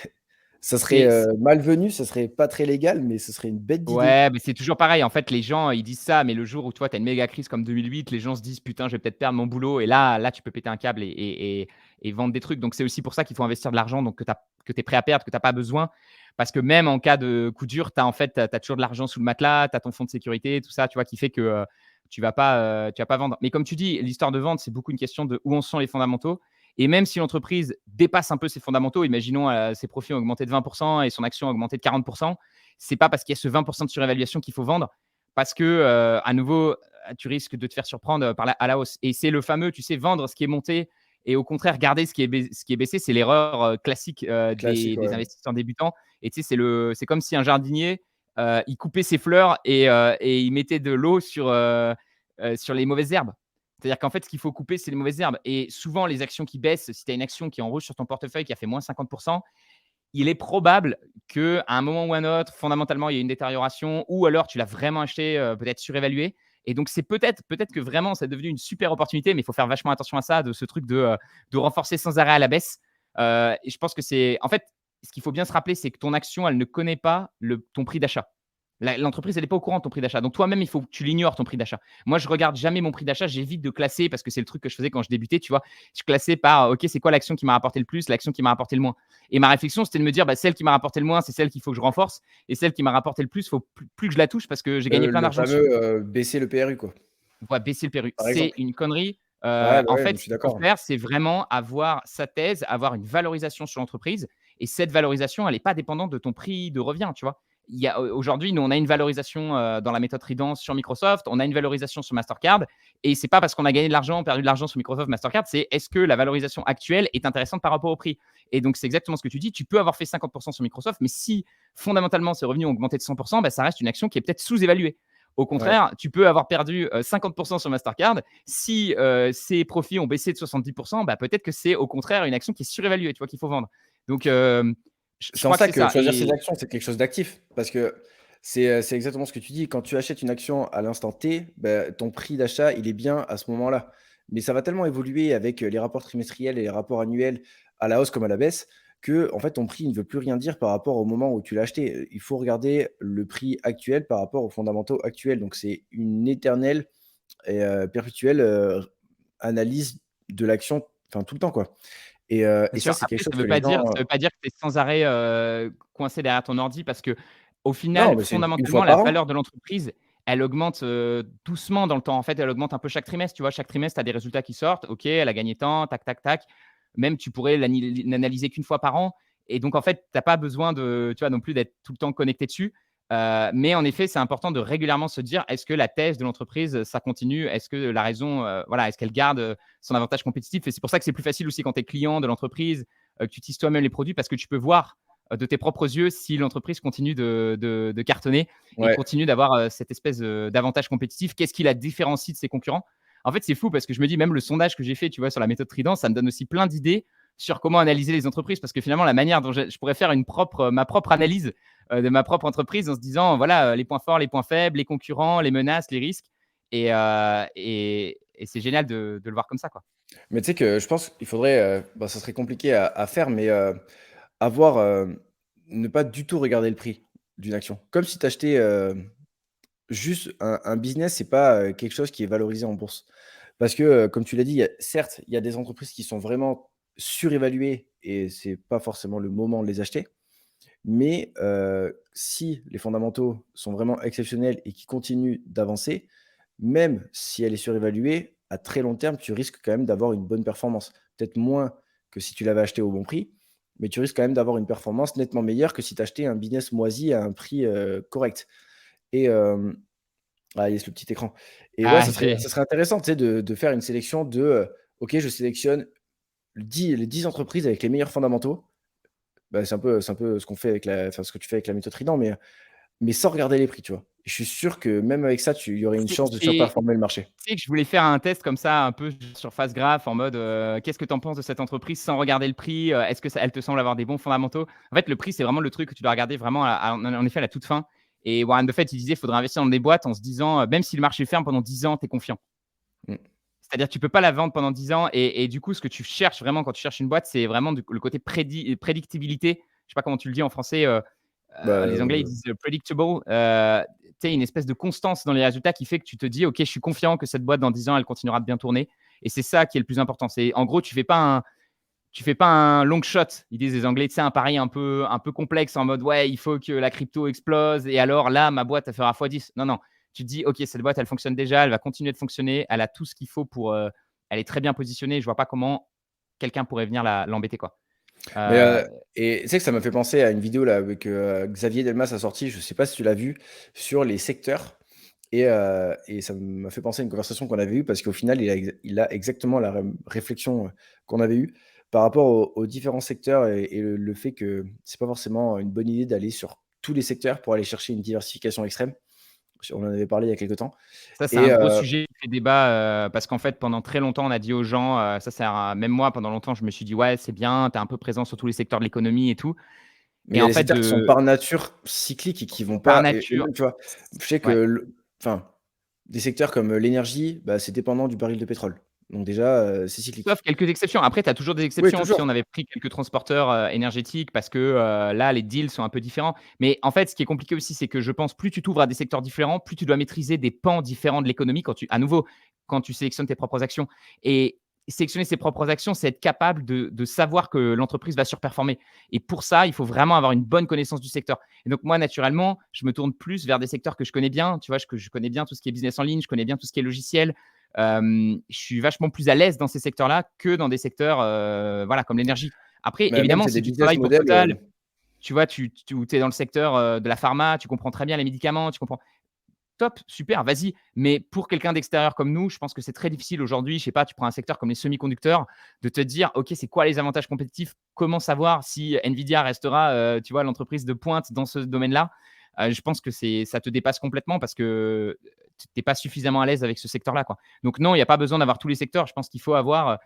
ça serait, C'est malvenu, ça serait pas très légal, mais ce serait une bête d'idée. Ouais, mais c'est toujours pareil. En fait, les gens, ils disent ça, mais le jour où toi, tu as une méga crise comme 2008, les gens se disent: «Putain, je vais peut-être perdre mon boulot» et là, tu peux péter un câble et vendre des trucs. Donc c'est aussi pour ça qu'il faut investir de l'argent donc que tu es prêt à perdre, que tu as pas besoin. Parce que même en cas de coup dur, tu as en fait, tu toujours de l'argent sous le matelas, tu as ton fonds de sécurité, tout ça, tu vois? Qui fait que, tu vas pas vendre. Mais comme tu dis, l'histoire de vente, c'est beaucoup une question de où en sont les fondamentaux et même si l'entreprise dépasse un peu ses fondamentaux, imaginons, ses profits ont augmenté de 20 et son action a augmenté de 40, c'est pas parce qu'il y a ce 20% de surévaluation qu'il faut vendre, parce que, à nouveau, tu risques de te faire surprendre à la hausse. Et c'est le fameux, tu sais, vendre ce qui est monté et au contraire garder ce qui est baissé. C'est l'erreur classique Classique, des ouais. investisseurs débutants. Et tu sais, c'est comme si un jardinier, il coupait ses fleurs et il mettait de l'eau sur les mauvaises herbes. C'est-à-dire qu'en fait, ce qu'il faut couper, c'est les mauvaises herbes. Et souvent, les actions qui baissent, si tu as une action qui est en rouge sur ton portefeuille qui a fait moins 50%, il est probable qu'à un moment ou un autre, fondamentalement, il y a une détérioration ou alors tu l'as vraiment acheté, peut-être surévalué et donc c'est peut-être que vraiment c'est devenu une super opportunité, mais il faut faire vachement attention à ça, de ce truc de renforcer sans arrêt à la baisse, et je pense que c'est en fait, ce qu'il faut bien se rappeler, c'est que ton action, elle ne connaît pas ton prix d'achat. L'entreprise, elle n'est pas au courant de ton prix d'achat. Donc toi-même, il faut que tu l'ignores, ton prix d'achat. Moi, je regarde jamais mon prix d'achat. J'évite de classer parce que c'est le truc que je faisais quand je débutais, tu vois. Je classais par, OK, c'est quoi l'action qui m'a rapporté le plus, l'action qui m'a rapporté le moins. Et ma réflexion, c'était de me dire, bah, celle qui m'a rapporté le moins, c'est celle qu'il faut que je renforce. Et celle qui m'a rapporté le plus, il faut plus que je la touche parce que j'ai gagné plein Le d'argent dessus. fameux, baisser le PRU, quoi, On va baisser le PRU. par C'est exemple. une connerie. Ouais, bah, En ouais, fait, je ce suis qu'il faut d'accord. faire, c'est vraiment avoir sa thèse, avoir une valorisation sur l'entreprise. Et cette valorisation, elle n'est pas dépendante de ton prix de revient, tu vois. Aujourd'hui, nous, on a une valorisation dans la méthode Trident sur Microsoft, on a une valorisation sur Mastercard. Et c'est pas parce qu'on a gagné de l'argent, perdu de l'argent sur Microsoft, Mastercard, c'est est-ce que la valorisation actuelle est intéressante par rapport au prix. Et donc, c'est exactement ce que tu dis. Tu peux avoir fait 50% sur Microsoft, mais si fondamentalement ses revenus ont augmenté de 100%, bah, ça reste une action qui est peut-être sous-évaluée. Au Ouais. contraire, tu peux avoir perdu 50% sur Mastercard. Si ses profits ont baissé de 70%, bah, peut-être que c'est au contraire une action qui est surévaluée, tu vois, qu'il faut vendre. Donc, je C'est en crois que ça c'est que ça. choisir ses actions, c'est quelque chose d'actif. Parce que c'est exactement ce que tu dis. Quand tu achètes une action à l'instant T, bah, ton prix d'achat, il est bien à ce moment-là. Mais ça va tellement évoluer avec les rapports trimestriels et les rapports annuels à la hausse comme à la baisse que en fait, ton prix ne veut plus rien dire par rapport au moment où tu l'as acheté. Il faut regarder le prix actuel par rapport aux fondamentaux actuels. Donc c'est une éternelle et perpétuelle, analyse de l'action, enfin tout le temps, quoi. Bien Et ça, sûr. c'est quelque Après, chose que les ça gens, veut pas dire que tu es sans arrêt, coincé derrière ton ordi parce qu'au non, final, mais c'est une fondamentalement, fois la par an. valeur de l'entreprise, elle augmente, doucement dans le temps. En fait, elle augmente un peu chaque trimestre, tu vois? Chaque trimestre, tu as des résultats qui sortent. OK, elle a gagné tant, tac, tac, tac. Même tu pourrais l'analyser qu'une fois par an et donc en fait, tu as pas besoin de, tu vois, non plus d'être tout le temps connecté dessus. Mais en effet, c'est important de régulièrement se dire: «Est-ce que la thèse de l'entreprise, ça continue? Est-ce que la raison, voilà, est-ce qu'elle garde, son avantage compétitif?» Et c'est pour ça que c'est plus facile aussi quand tu es client de l'entreprise, que tu utilises toi-même les produits parce que tu peux voir, de tes propres yeux si l'entreprise continue de cartonner et Ouais, continue d'avoir, cette espèce, d'avantage compétitif. Qu'est-ce qui la différencie de ses concurrents? En fait, c'est fou parce que je me dis même le sondage que j'ai fait, tu vois, sur la méthode Trident, ça me donne aussi plein d'idées sur comment analyser les entreprises parce que finalement la manière dont je pourrais faire ma propre analyse, de ma propre entreprise en se disant, voilà, les points forts, les points faibles, les concurrents, les menaces, les risques et c'est génial de le voir comme ça, quoi. mais tu sais que je pense qu'il faudrait, bah, ça serait compliqué à faire, mais avoir, ne pas du tout regarder le prix d'une action. Comme si tu achetais, juste un business, c'est pas, quelque chose qui est valorisé en bourse. Parce que, comme tu l'as dit, certes, il y a des entreprises qui sont vraiment surévaluées et c'est pas forcément le moment de les acheter. Mais, si les fondamentaux sont vraiment exceptionnels et qui continuent d'avancer, même si elle est surévaluée, à très long terme, tu risques quand même d'avoir une bonne performance. Peut-être moins que si tu l'avais acheté au bon prix, mais tu risques quand même d'avoir une performance nettement meilleure que si tu achetais un business moisi à un prix, correct. Et ah yes, le petit écran. Et ouais, Ah, ça serait intéressant, tu sais, de faire une sélection de, OK, je sélectionne 10 les 10 entreprises avec les meilleurs fondamentaux. Bah, c'est un peu ce qu'on fait avec ce que tu fais avec la méthode Trident, mais sans regarder les prix, tu vois? Je suis sûr que même avec ça, il y aurait une chance de c'est surperformer le marché. Tu sais que je voulais faire un test comme ça, un peu sur face graph en mode, qu'est-ce que tu en penses de cette entreprise sans regarder le prix? Est-ce que ça elle te semble avoir des bons fondamentaux? En fait, le prix, c'est vraiment le truc que tu dois regarder vraiment en effet à la toute fin et Warren Buffett, il disait: «Il faudrait investir dans des boîtes en se disant, même si le marché ferme pendant 10 ans, tu es confiant». Mmh. C'est-à-dire que tu peux pas la vendre pendant 10 ans et du coup, ce que tu cherches vraiment quand tu cherches une boîte, c'est vraiment le côté prédictibilité. Je sais pas comment tu le dis en français, Bah, les Anglais, ils disent, predictable, tu sais, une espèce de constance dans les résultats qui fait que tu te dis: «OK, je suis confiant que cette boîte dans 10 ans, elle continuera de bien tourner» et c'est ça qui est le plus important. C'est en gros, tu fais pas un long shot. Ils disent les Anglais, tu sais, un pari un peu complexe en mode: «Ouais, il faut que la crypto explose et alors là, ma boîte, elle fera x10». Non, non, tu te dis: «OK, cette boîte, elle fonctionne déjà, elle va continuer de fonctionner, elle a tout ce qu'il faut pour, elle est très bien positionnée, je vois pas comment quelqu'un pourrait venir l'embêter, quoi». mais, Heu, et tu sais que ça m'a fait penser à une vidéo là avec, Xavier Delmas a sorti, je sais pas si tu l'as vu, sur les secteurs et ça m'a fait penser à une conversation qu'on avait eue parce qu'au final, il a exactement la réflexion, qu'on avait eue par rapport aux différents secteurs et le fait que c'est pas forcément une bonne idée d'aller sur tous les secteurs pour aller chercher une diversification extrême. On en avait parlé il y a quelque temps Ça, c'est un et gros sujet qui fait débat, parce qu'en fait, pendant très longtemps, on a dit aux gens, ça c'est un même moi, pendant longtemps, je me suis dit: «Ouais, c'est bien, tu es un peu présent sur tous les secteurs de l'économie et tout» mais il et y a en des fait, secteurs qui sont par nature cycliques et qui vont par pas et nature même, tu vois? Je sais que ouais. enfin, des secteurs comme, l'énergie, bah, c'est dépendant du baril de pétrole. Donc déjà, c'est Sauf cyclique. quelques exceptions. Après, tu as toujours des Oui, exceptions. Tu sais, toujours. on avait pris quelques transporteurs, énergétiques parce que, là, les deals sont un peu différents. Mais en fait, ce qui est compliqué aussi, c'est que je pense plus tu t'ouvres à des secteurs différents, plus tu dois maîtriser des pans différents de l'économie quand tu sélectionnes tes propres actions et sélectionner ses propres actions, c'est être capable de savoir que l'entreprise va surperformer et pour ça, il faut vraiment avoir une bonne connaissance du secteur et donc moi, naturellement, je me tourne plus vers des secteurs que je connais bien. Tu vois? Que je connais bien tout ce qui est business en ligne, je connais bien tout ce qui est logiciel, je suis vachement plus à l'aise dans ces secteurs-là que dans des secteurs, voilà, comme l'énergie. Après, Bah, même évidemment, c'est si des tu business travailles pour models, Total, tu vois, tu es dans le secteur, de la pharma, tu comprends très bien les médicaments, tu comprends top, super, vas-y. Mais pour quelqu'un d'extérieur comme nous, je pense que c'est très difficile aujourd'hui, je sais pas, tu prends un secteur comme les semi-conducteurs, de te dire: «OK, c'est quoi les avantages compétitifs? Comment savoir si Nvidia restera, tu vois, l'entreprise de pointe dans ce domaine-là?» Je pense que ça te dépasse complètement parce que tu es pas suffisamment à l'aise avec ce secteur-là, quoi. Donc non, il y a pas besoin d'avoir tous les secteurs. Je pense qu'il faut avoir,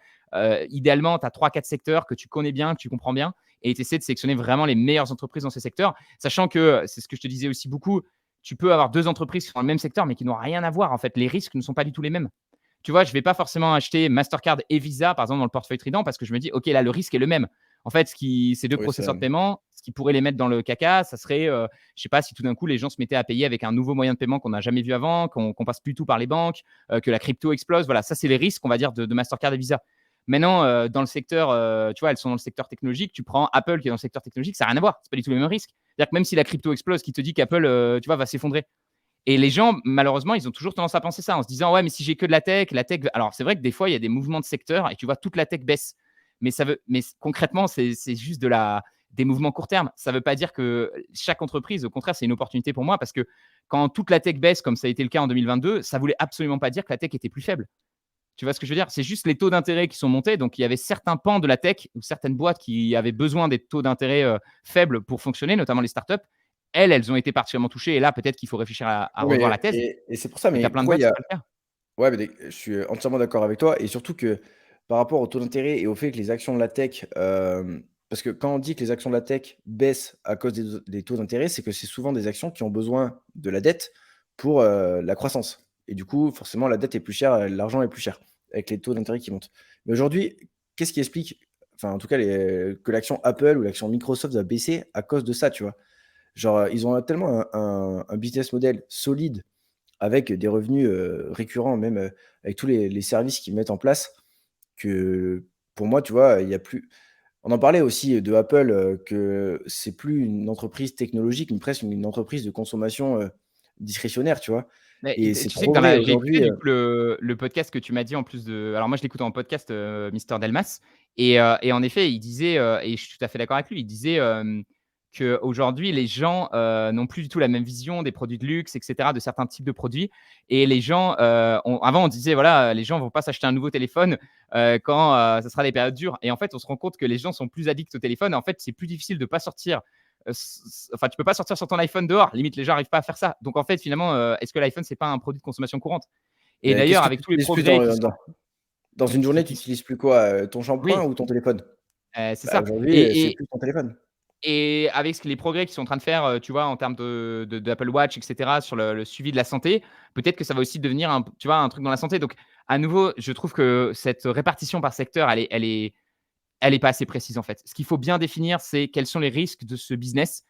idéalement, tu as 3-4 secteurs que tu connais bien, que tu comprends bien et tu essaies de sélectionner vraiment les meilleures entreprises dans ces secteurs. Sachant que, c'est ce que je te disais aussi beaucoup, tu peux avoir 2 entreprises qui sont dans le même secteur, mais qui n'ont rien à voir. En fait, les risques ne sont pas du tout les mêmes. Tu vois, je ne vais pas forcément acheter Mastercard et Visa, par exemple, dans le portefeuille Trident, parce que je me dis, OK, là, le risque est le même. En fait, ces deux Oui, processeurs de paiement, ce qui pourrait les mettre dans le caca, ça serait, je sais pas, si tout d'un coup les gens se mettaient à payer avec un nouveau moyen de paiement qu'on n'a jamais vu avant, qu'on passe plus tout par les banques, que la crypto explose. Voilà, ça c'est les risques, on va dire, de Mastercard et Visa. Maintenant, dans le secteur, tu vois, elles sont dans le secteur technologique. Tu prends Apple qui est dans le secteur technologique, ça n'a rien à voir. C'est pas du tout les mêmes risques. C'est-à-dire que même si la crypto explose, qui te dit qu'Apple, tu vois, va s'effondrer. Et les gens, malheureusement, ils ont toujours tendance à penser ça en se disant ouais, mais si j'ai que de la tech. Alors c'est vrai que des fois, il y a des mouvements de secteur et tu vois toute la tech baisse. Mais concrètement, c'est juste des mouvements court terme. Ça ne veut pas dire que chaque entreprise, au contraire, c'est une opportunité pour moi parce que quand toute la tech baisse, comme ça a été le cas en 2022, ça voulait absolument pas dire que la tech était plus faible. Tu vois ce que je veux dire? C'est juste les taux d'intérêt qui sont montés. Donc, il y avait certains pans de la tech ou certaines boîtes qui avaient besoin des taux d'intérêt faibles pour fonctionner, notamment les startups. Elles ont été particulièrement touchées. Et là, peut-être qu'il faut réfléchir à oui, revoir mais la thèse. et c'est pour ça, Mais tu mais as plein de pourquoi il boîtes y qui a peuvent le faire. ouais, mais je suis entièrement d'accord avec toi et surtout que par rapport au taux d'intérêt et au fait que les actions de la tech, parce que quand on dit que les actions de la tech baissent à cause des taux d'intérêt, c'est que c'est souvent des actions qui ont besoin de la dette pour, la croissance et du coup, forcément, la dette est plus chère, l'argent est plus cher avec les taux d'intérêt qui montent. Mais aujourd'hui, qu'est-ce qui explique, enfin, en tout cas, que l'action Apple ou l'action Microsoft va baisser à cause de ça, tu vois? Genre, ils ont tellement un business model solide avec des revenus, récurrents, même, avec tous les services qu'ils mettent en place que pour moi, tu vois, il y a plus on en parlait aussi de Apple, que c'est plus une entreprise technologique, mais presque une entreprise de consommation, discrétionnaire, tu vois? Mais Et c'est tu sais que trop vrai j'ai écouté aujourd'hui, du coup le podcast que tu m'as dit en plus de. Alors moi, je l'écoute en podcast, Mister Delmas. Et en effet, il disait, et je suis tout à fait d'accord avec lui, il disait qu'aujourd'hui, les gens n'ont plus du tout la même vision des produits de luxe, etc., de certains types de produits. Et les gens, avant, on disait, voilà, les gens ne vont pas s'acheter un nouveau téléphone quand ça sera des périodes dures. Et en fait, on se rend compte que les gens sont plus addicts au téléphone. En fait, c'est plus difficile de ne pas sortir enfin, tu peux pas sortir sur ton iPhone dehors. Limite, les gens n'arrivent pas à faire ça. Donc, en fait, finalement, est-ce que l'iPhone, c'est pas un produit de consommation courante? Et mais qu'est-ce d'ailleurs, que avec tu tous les utilises plus progrès qui sont. dans une journée, tu Qui- utilises plus quoi, ton shampoing oui, ou ton téléphone? c'est Bah, ça. aujourd'hui, c'est Et, plus ton téléphone. et avec les progrès qu'ils sont en train de faire, tu vois, en termes d'Apple Watch, etc., sur le suivi de la santé, peut-être que ça va aussi devenir tu vois, un truc dans la santé. Donc, à nouveau, je trouve que cette répartition par secteur, elle est pas assez précise, en fait. Ce qu'il faut bien définir, c'est quels sont les risques de ce business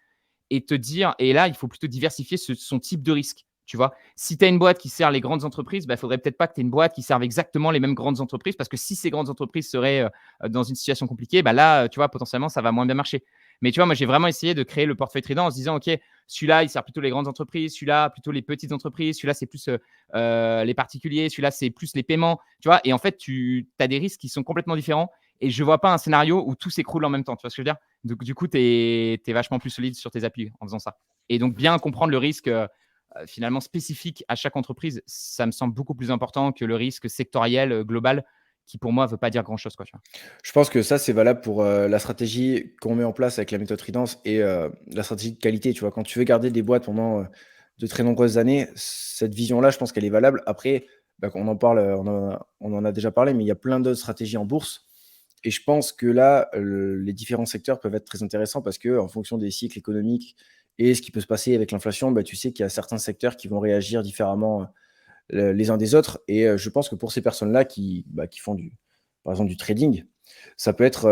et te dire, et là, il faut plutôt diversifier son type de risque. Tu vois, si tu as une boîte qui sert les grandes entreprises, il faudrait peut-être pas que tu aies une boîte qui serve exactement les mêmes grandes entreprises parce que si ces grandes entreprises seraient dans une situation compliquée, là, tu vois, potentiellement, ça va moins bien marcher. Mais tu vois, moi, j'ai vraiment essayé de créer le portefeuille Trident en se disant, OK, celui-là, il sert plutôt les grandes entreprises, celui-là, plutôt les petites entreprises, celui-là, c'est plus les particuliers, celui-là, c'est plus les paiements, tu vois. Et en fait, tu as des risques qui sont complètement différents et je vois pas un scénario où tout s'écroule en même temps. Tu vois ce que je veux dire? Donc, du coup, tu es vachement plus solide sur tes appuis en faisant ça. Et donc, bien comprendre le risque finalement spécifique à chaque entreprise, ça me semble beaucoup plus important que le risque sectoriel global qui, pour moi, ne veut pas dire grand-chose. Quoi, tu vois. Je pense que ça, c'est valable pour, la stratégie qu'on met en place avec la méthode Tridence et la stratégie de qualité, tu vois? Quand tu veux garder des boîtes pendant, de très nombreuses années, cette vision-là, je pense qu'elle est valable. Après, on en parle, on en a déjà parlé, mais il y a plein d'autres stratégies en bourse et je pense que là, les différents secteurs peuvent être très intéressants parce qu'en fonction des cycles économiques et ce qui peut se passer avec l'inflation, tu sais qu'il y a certains secteurs qui vont réagir différemment, les uns des autres et je pense que pour ces personnes-là qui font par exemple du trading, ça peut être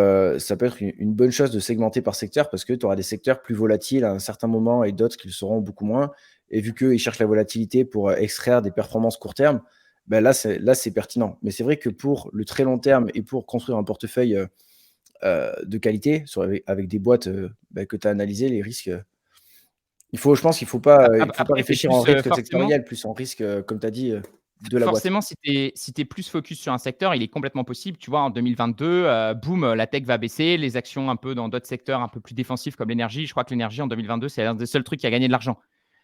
une bonne chose de segmenter par secteur parce que tu auras des secteurs plus volatiles à un certain moment et d'autres qui le seront beaucoup moins et vu qu'eux, ils cherchent la volatilité pour, extraire des performances court terme, là c'est pertinent. Mais c'est vrai que pour le très long terme et pour construire un portefeuille, de qualité avec des boîtes, que tu as analysées, les risques, je pense qu'il faut pas Après, tu es réfléchir en plus risque forcément. sectoriel, plus en risque, comme tu as dit, de la boîte. Forcément, si tu es plus focus sur un secteur, il est complètement possible. Tu vois, en 2022, boum, la tech va baisser, les actions un peu dans d'autres secteurs un peu plus défensifs comme l'énergie. Je crois que l'énergie en 2022, c'est l'un des seuls trucs qui a gagné de l'argent.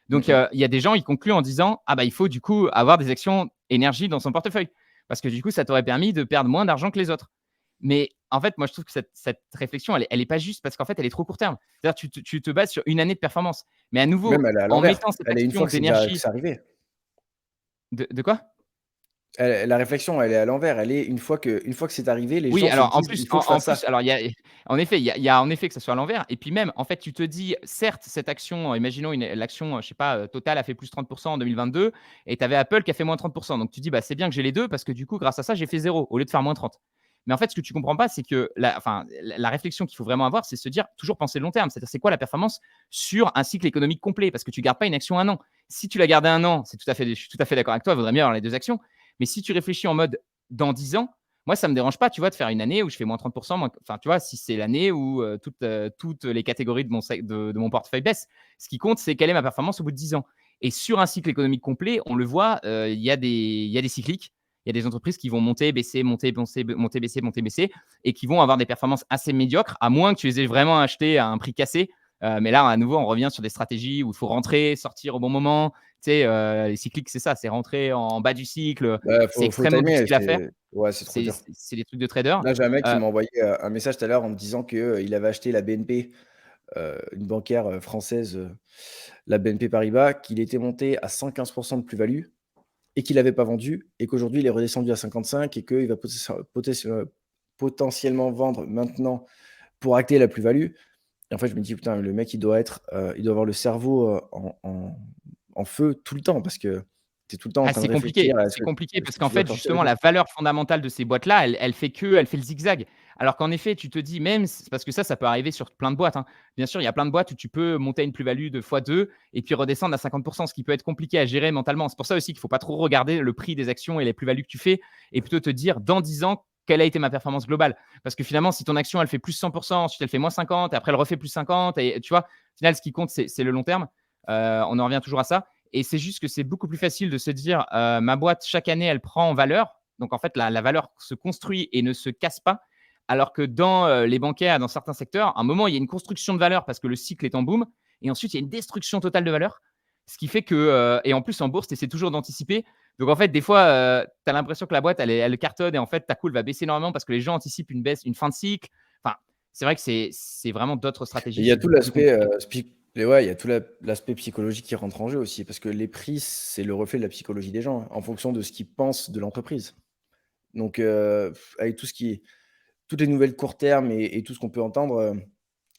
Mmh Donc, mh. il y a des gens, ils concluent en disant ah bah il faut du coup avoir des actions énergie dans son portefeuille parce que du coup, ça t'aurait permis de perdre moins d'argent que les autres. Mais en fait, moi, je trouve que cette réflexion, elle est pas juste parce qu'en fait, elle est trop court terme. C'est-à-dire, tu te bases sur une année de performance. Mais à Même nouveau, elle est à en l'envers. mettant cette Elle est une action fois que d'énergie. c'est arrivé. De quoi? La réflexion, elle est à l'envers. Elle est une fois que c'est arrivé, les Oui, gens se alors en disent: plus «Il faut que je fasse ça». alors il y a en effet, il y a en effet que ça soit à l'envers et puis même, en fait, tu te dis, certes, cette action, imaginons l'action, je sais pas, Total a fait plus 30 en 2022 et tu avais Apple qui a fait moins 30. Donc tu dis: «Bah, c'est bien que j'ai les 2 parce que du coup, grâce à ça, j'ai fait 0 au lieu de faire moins 30». Mais en fait, ce que tu comprends pas, c'est que la réflexion qu'il faut vraiment avoir, c'est se dire toujours penser long terme. C'est-à-dire, c'est quoi la performance sur un cycle économique complet? Parce que tu gardes pas une action un an. Si tu la gardais un an, je suis tout à fait d'accord avec toi, il vaudrait mieux avoir les deux actions. Mais si tu réfléchis en mode dans 10 ans, moi, ça me dérange pas, tu vois, de faire une année où je fais moins 30%, enfin, tu vois, si c'est l'année où toutes les catégories de mon portefeuille baissent. Ce qui compte, c'est quelle est ma performance au bout de 10 ans. Et sur un cycle économique complet, on le voit, il y a des cycliques. Il y a des entreprises qui vont monter, baisser, monter, monter, baisser, monter, baisser, et qui vont avoir des performances assez médiocres, à moins que tu les aies vraiment achetées à un prix cassé. Mais là, à nouveau, on revient sur des stratégies où il faut rentrer, sortir au bon moment. Tu sais, les cycliques, c'est ça, c'est rentrer en bas du cycle. Bah, C'est faut extrêmement timer, difficile à faire. ouais, c'est trop dur. C'est des trucs de trader. Là, j'ai un mec qui Euh, m'a envoyé un message tout à l'heure en me disant qu'il avait acheté la BNP, une bancaire française, la BNP Paribas, qu'il était monté à 115% de plus-value et qu'il n'avait pas vendu, et qu'aujourd'hui il est redescendu à 55 et qu'il va potentiellement vendre maintenant pour acter la plus-value. Et en fait, je me dis, putain, le mec, il doit avoir le cerveau en feu tout le temps, parce que tu es tout le temps en train de C'est réfléchir compliqué. à C'est compliqué ce parce que qu'en tu dois fait, sortir et justement, tout. la valeur fondamentale de ces boîtes-là, elle fait le zigzag. Alors qu'en effet, tu te dis même, parce que ça peut arriver sur plein de boîtes, hein. Bien sûr, il y a plein de boîtes où tu peux monter une plus-value de x2 et puis redescendre à 50%, ce qui peut être compliqué à gérer mentalement. C'est pour ça aussi qu'il ne faut pas trop regarder le prix des actions et les plus-values que tu fais, et plutôt te dire dans 10 ans, quelle a été ma performance globale. Parce que finalement, si ton action, elle fait plus 100%, ensuite elle fait moins 50, et après elle refait plus 50, et tu vois, au final, ce qui compte, c'est le long terme. On en revient toujours à ça. Et c'est juste que c'est beaucoup plus facile de se dire ma boîte, chaque année, elle prend en valeur. Donc, en fait, la valeur se construit et ne se casse pas. Alors que dans les bancaires, dans certains secteurs, à un moment, il y a une construction de valeur parce que le cycle est en boom. Et ensuite, il y a une destruction totale de valeur. Ce qui fait que, et en plus, en bourse, tu essaies toujours d'anticiper. Donc, en fait, des fois, tu as l'impression que la boîte, elle cartonne et en fait, ta cool va baisser énormément parce que les gens anticipent une baisse, une fin de cycle. Enfin, c'est vrai que c'est vraiment d'autres Il stratégies. y a C'est tout beaucoup plus l'aspect, compliqué. et ouais, il y a tout l'aspect psychologique qui rentre en jeu aussi, parce que les prix, c'est le reflet de la psychologie des gens, hein, en fonction de ce qu'ils pensent de l'entreprise. Donc, avec toutes les nouvelles court terme et tout ce qu'on peut entendre,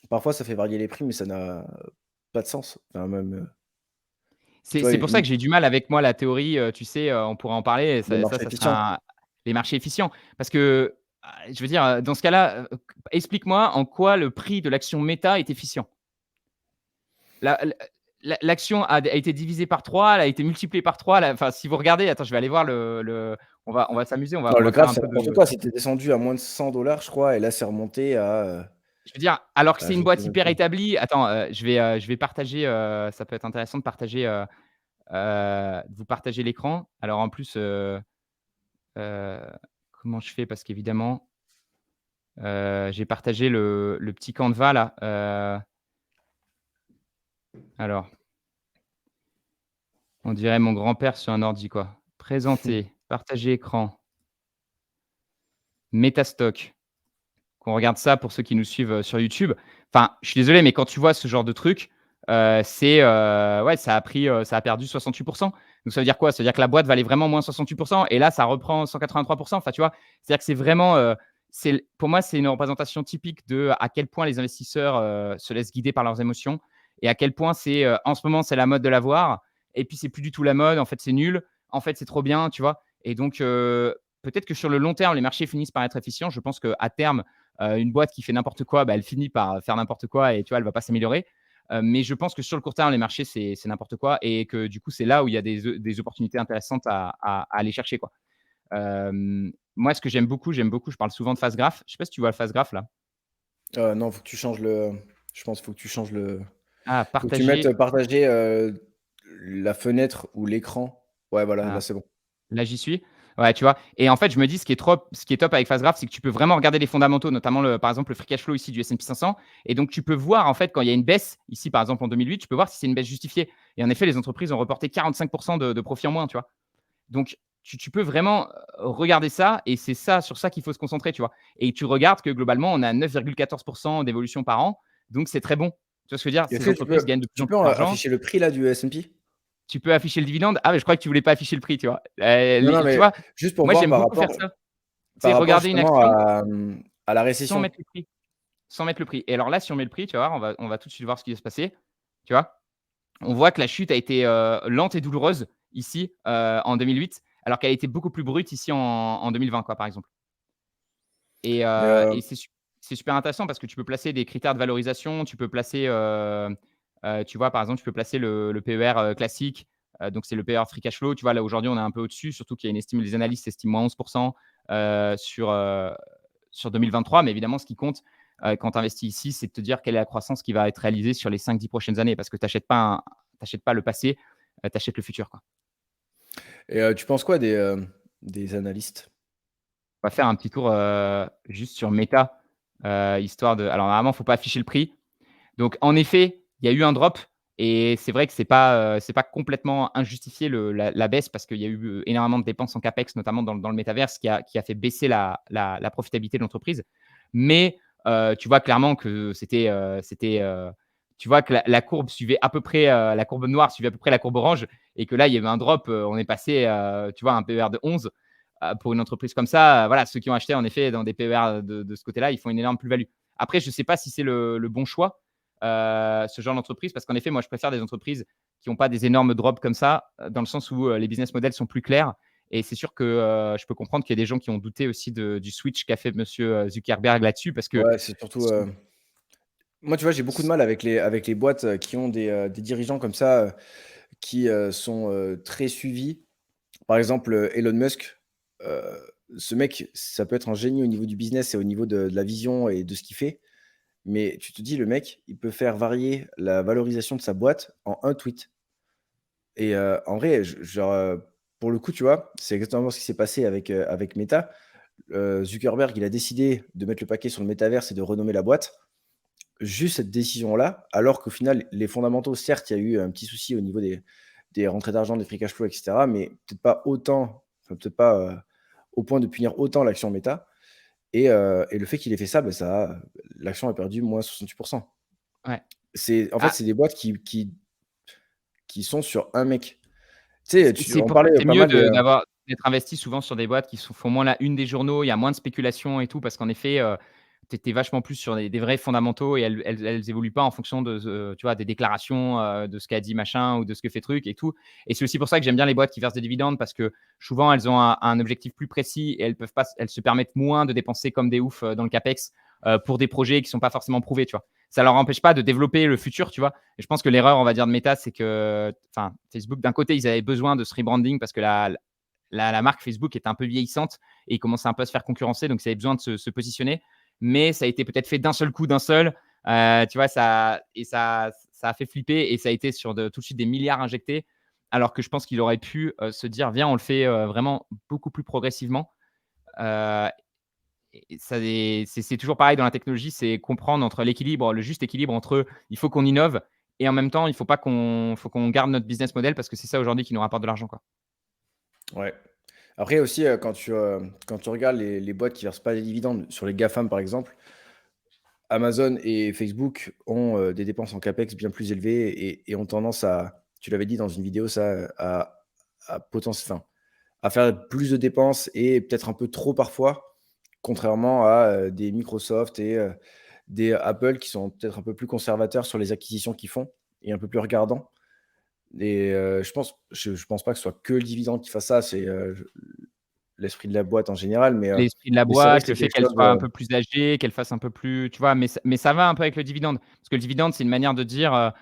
parfois ça fait varier les prix, mais ça n'a pas de sens. Enfin même, tu vois, C'est pour ça que j'ai du mal avec moi la théorie, tu sais, on pourrait en parler et le marché ça efficient. sera les marchés efficients. Parce que, je veux dire, dans ce cas-là, explique-moi en quoi le prix de l'action Meta est efficient? L'action a été divisée par 3, elle a été multipliée par 3. Enfin, si vous regardez, attends, je vais aller voir on va s'amuser, Non, on le va faire graphe, un c'est peu n'importe de quoi, c'était descendu à moins de 100 $ je crois, et là c'est remonté à, je veux dire, alors que c'est je une sais boîte même hyper plus. établie. Attends, je vais partager, ça peut être intéressant de partager, de vous partager l'écran. Alors en plus, Heu, comment je fais? Parce qu'évidemment, j'ai partagé le petit Canva là, alors, on dirait mon grand-père sur un ordi quoi. Présenter, partager écran, Metastock. Qu'on regarde ça pour ceux qui nous suivent, sur YouTube. Enfin, je suis désolé, mais quand tu vois ce genre de truc, ouais, ça a perdu 68. Donc ça veut dire quoi? Ça veut dire que la boîte valait vraiment moins 68 et là, ça reprend 183. Enfin, tu vois? C'est-à-dire que c'est vraiment, pour moi, c'est une représentation typique de à quel point les investisseurs, se laissent guider par leurs émotions et à quel point en ce moment, c'est la mode de l'avoir et puis c'est plus du tout la mode. En fait, c'est nul. En fait, c'est trop bien, tu vois? Et donc, peut-être que sur le long terme, les marchés finissent par être efficients. Je pense qu'à terme, une boîte qui fait n'importe quoi, bah, elle finit par faire n'importe quoi et tu vois, elle va pas s'améliorer. Mais je pense que sur le court terme, les marchés, c'est n'importe quoi et que du coup, c'est là où il y a des opportunités intéressantes à aller chercher, quoi. Moi, ce que j'aime beaucoup, je parle souvent de Fast Graph. Je sais pas si tu vois le Fast Graph là? Non, faut que tu changes le je pense, faut que tu changes le Ah, faut que tu mettes, partager. partager, la fenêtre ou l'écran. Ouais, voilà, là Ah. c'est bon. Là, j'y suis. Ouais, tu vois? Et en fait, je me dis ce qui est top avec FastGraph, c'est que tu peux vraiment regarder les fondamentaux, notamment par exemple, le free cash flow ici du S&P 500 et donc tu peux voir en fait quand il y a une baisse, ici par exemple en 2008, tu peux voir si c'est une baisse justifiée et en effet, les entreprises ont reporté 45 de profit en moins, tu vois? Donc tu peux vraiment, regarder ça et c'est ça sur ça qu'il faut se concentrer, tu vois? Et tu regardes que globalement, on a 9,14 d'évolution par an, donc c'est très bon. Tu vois ce que je veux dire? Est-ce Ces que entreprises gagnent de plus tu en peux plus d'argent. afficher le prix là du S&P? Tu peux afficher le dividende. Ah, mais je croyais que tu voulais pas afficher le prix, tu vois? Non, non, Tu mais vois? juste pour Moi, voir j'aime beaucoup faire ça. Tu sais, regarder une justement action à la sans récession. mettre le prix. Sans mettre le prix. Et alors là, si on met le prix, tu vas voir, on va tout de suite voir ce qui va se passer. Tu vois? On voit que la chute a été, lente et douloureuse ici, en 2008, alors qu'elle a été beaucoup plus brute ici en 2020 quoi, par exemple. Mais Et c'est super intéressant parce que tu peux placer des critères de valorisation, tu peux placer, tu vois, par exemple, tu peux placer le PER, classique, donc c'est le PER free cash flow. Tu vois, là, aujourd'hui, on est un peu au-dessus, surtout qu'il y a une estime les analystes estiment moins 11 sur 2023. Mais évidemment, ce qui compte, quand tu investis ici, c'est de te dire quelle est la croissance qui va être réalisée sur les 5-10 prochaines années parce que tu achètes pas le passé, tu achètes le futur, quoi. tu penses quoi des analystes? On va faire un petit tour, juste sur Meta, histoire de alors normalement, il ne faut pas afficher le prix. Donc en effet, il y a eu un drop et c'est vrai que c'est pas complètement injustifié la baisse parce qu'il y a eu, énormément de dépenses en CAPEX, notamment dans le métavers, qui a fait baisser la profitabilité de l'entreprise. Mais, tu vois clairement que tu vois que la courbe suivait à peu près, la courbe noire suivait à peu près la courbe orange et que là, il y avait un drop, on est passé, tu vois, un PER de 11, pour une entreprise comme ça, voilà, ceux qui ont acheté en effet dans des PER de ce côté-là, ils font une énorme plus-value. Après, je ne sais pas si c'est le bon choix, ce genre d'entreprise, parce qu'en effet, moi, je préfère des entreprises qui n'ont pas des énormes drops comme ça, dans le sens où les business models sont plus clairs. Et c'est sûr que je peux comprendre qu'il y a des gens qui ont douté aussi du switch qu'a fait Monsieur Zuckerberg là-dessus, parce que Ouais, c'est surtout, moi, tu vois, j'ai beaucoup de mal avec les boîtes, qui ont des dirigeants comme ça, qui, sont, très suivis. Par exemple, Elon Musk, heu, ce mec, ça peut être un génie au niveau du business et au niveau de la vision et de ce qu'il fait. Mais tu te dis, le mec, il peut faire varier la valorisation de sa boîte en un tweet. Et en vrai, genre, pour le coup, tu vois, c'est exactement ce qui s'est passé avec Meta. Zuckerberg, il a décidé de mettre le paquet sur le métaverse et de renommer la boîte. Juste cette décision-là, alors qu'au final, les fondamentaux, certes, il y a eu un petit souci au niveau des rentrées d'argent, des free cash flow et cetera, mais peut-être pas autant, enfin, peut-être pas, au point de punir autant l'action Meta. Et le fait qu'il ait fait ça, bah, l'action a perdu moins 68. ouais. C'est en fait, Ah, c'est des boîtes qui sont sur un mec. Tu sais, c'est on pour ça que parlait c'est pas mieux mal des, d'être investi souvent sur des boîtes qui font moins la une des journaux. Il y a moins de spéculation et tout, parce qu'en effet, tu étais vachement plus sur des vrais fondamentaux et elles évoluent pas en fonction tu vois, des déclarations, de ce qu'a dit machin ou de ce que fait truc et tout. Et c'est aussi pour ça que j'aime bien les boîtes qui versent des dividendes, parce que souvent elles ont un objectif plus précis et elles se permettent moins de dépenser comme des oufs, dans le CAPEX, pour des projets qui sont pas forcément prouvés, tu vois? Ça leur empêche pas de développer le futur, tu vois? Et je pense que l'erreur, on va dire, de Meta, c'est que, enfin, Facebook, d'un côté, ils avaient besoin de ce rebranding parce que la marque Facebook est un peu vieillissante et ils commençaient un peu à se faire concurrencer, donc ils avaient besoin de se positionner. Mais ça a été peut-être fait d'un seul coup, d'un seul. Tu vois, ça a fait flipper et ça a été sur tout de suite des milliards injectés. Alors que je pense qu'il aurait pu se dire, viens, on le fait vraiment beaucoup plus progressivement. Euh, et c'est toujours pareil dans la technologie, c'est comprendre entre l'équilibre, le juste équilibre entre il faut qu'on innove et en même temps, il faut qu'on garde notre business model parce que c'est ça aujourd'hui qui nous rapporte de l'argent, quoi. ouais. Après aussi, quand tu regardes les boîtes qui versent pas des dividendes, sur les GAFAM par exemple, Amazon et Facebook ont, des dépenses en CAPEX bien plus élevées et ont tendance à, tu l'avais dit dans une vidéo ça, à faire plus de dépenses et peut-être un peu trop parfois, contrairement à, des Microsoft et des Apple qui sont peut-être un peu plus conservateurs sur les acquisitions qu'ils font et un peu plus regardants. Et je pense pas que ce soit que le dividende qui fasse ça, c'est, l'esprit de la boîte en général, L'esprit de la mais c'est vrai que boîte, le c'est fait quelque qu'elle chose, soit un peu plus âgée, qu'elle fasse un peu plus, tu vois? Mais ça va un peu avec le dividende. Parce que le dividende, c'est une manière de dire,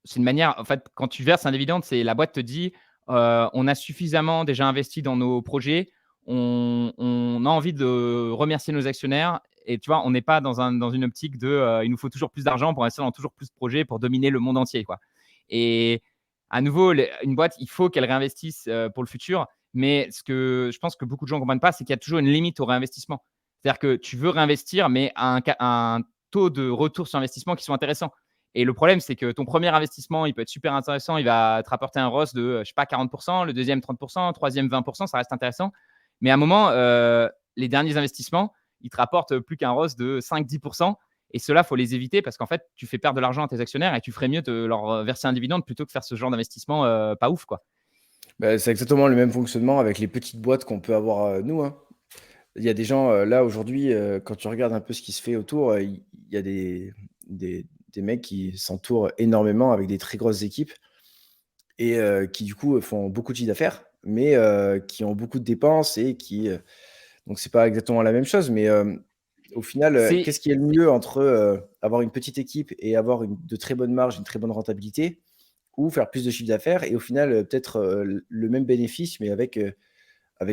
c'est une manière, en fait, quand tu verses un dividende, c'est la boîte te dit, «On a suffisamment déjà investi dans nos projets, on a envie de remercier nos actionnaires» et tu vois? On n'est pas dans une optique de, «Il nous faut toujours plus d'argent pour investir dans toujours plus de projets pour dominer le monde entier», quoi. Et à nouveau, une boîte, il faut qu'elle réinvestisse, pour le futur, mais ce que je pense que beaucoup de gens ne comprennent pas, c'est qu'il y a toujours une limite au réinvestissement. C'est-à-dire que tu veux réinvestir, mais à un taux de retour sur investissement qui soit intéressant. Et le problème, c'est que ton premier investissement, il peut être super intéressant. Il va te rapporter un ROS de, je sais pas, 40%, le deuxième 30%, le troisième 20%, ça reste intéressant. Mais à un moment, les derniers investissements, ils te rapportent plus qu'un ROS de 5-10%. Et ceux-là, il faut les éviter parce qu'en fait, tu fais perdre de l'argent à tes actionnaires et tu ferais mieux de leur verser un dividende plutôt que faire ce genre d'investissement pas ouf, quoi. bah, c'est exactement le même fonctionnement avec les petites boîtes qu'on peut avoir, nous, hein. Il y a des gens, là aujourd'hui, quand tu regardes un peu ce qui se fait autour, il y a des mecs qui s'entourent énormément avec des très grosses équipes et qui du coup, font beaucoup de chiffre d'affaires, mais qui ont beaucoup de dépenses et qui, donc c'est pas exactement la même chose, mais Au final, C'est qu'est-ce qui est le mieux entre avoir une petite équipe et avoir de très bonnes marges, une très bonne rentabilité, ou faire plus de chiffre d'affaires et au final, peut-être le même bénéfice, mais avec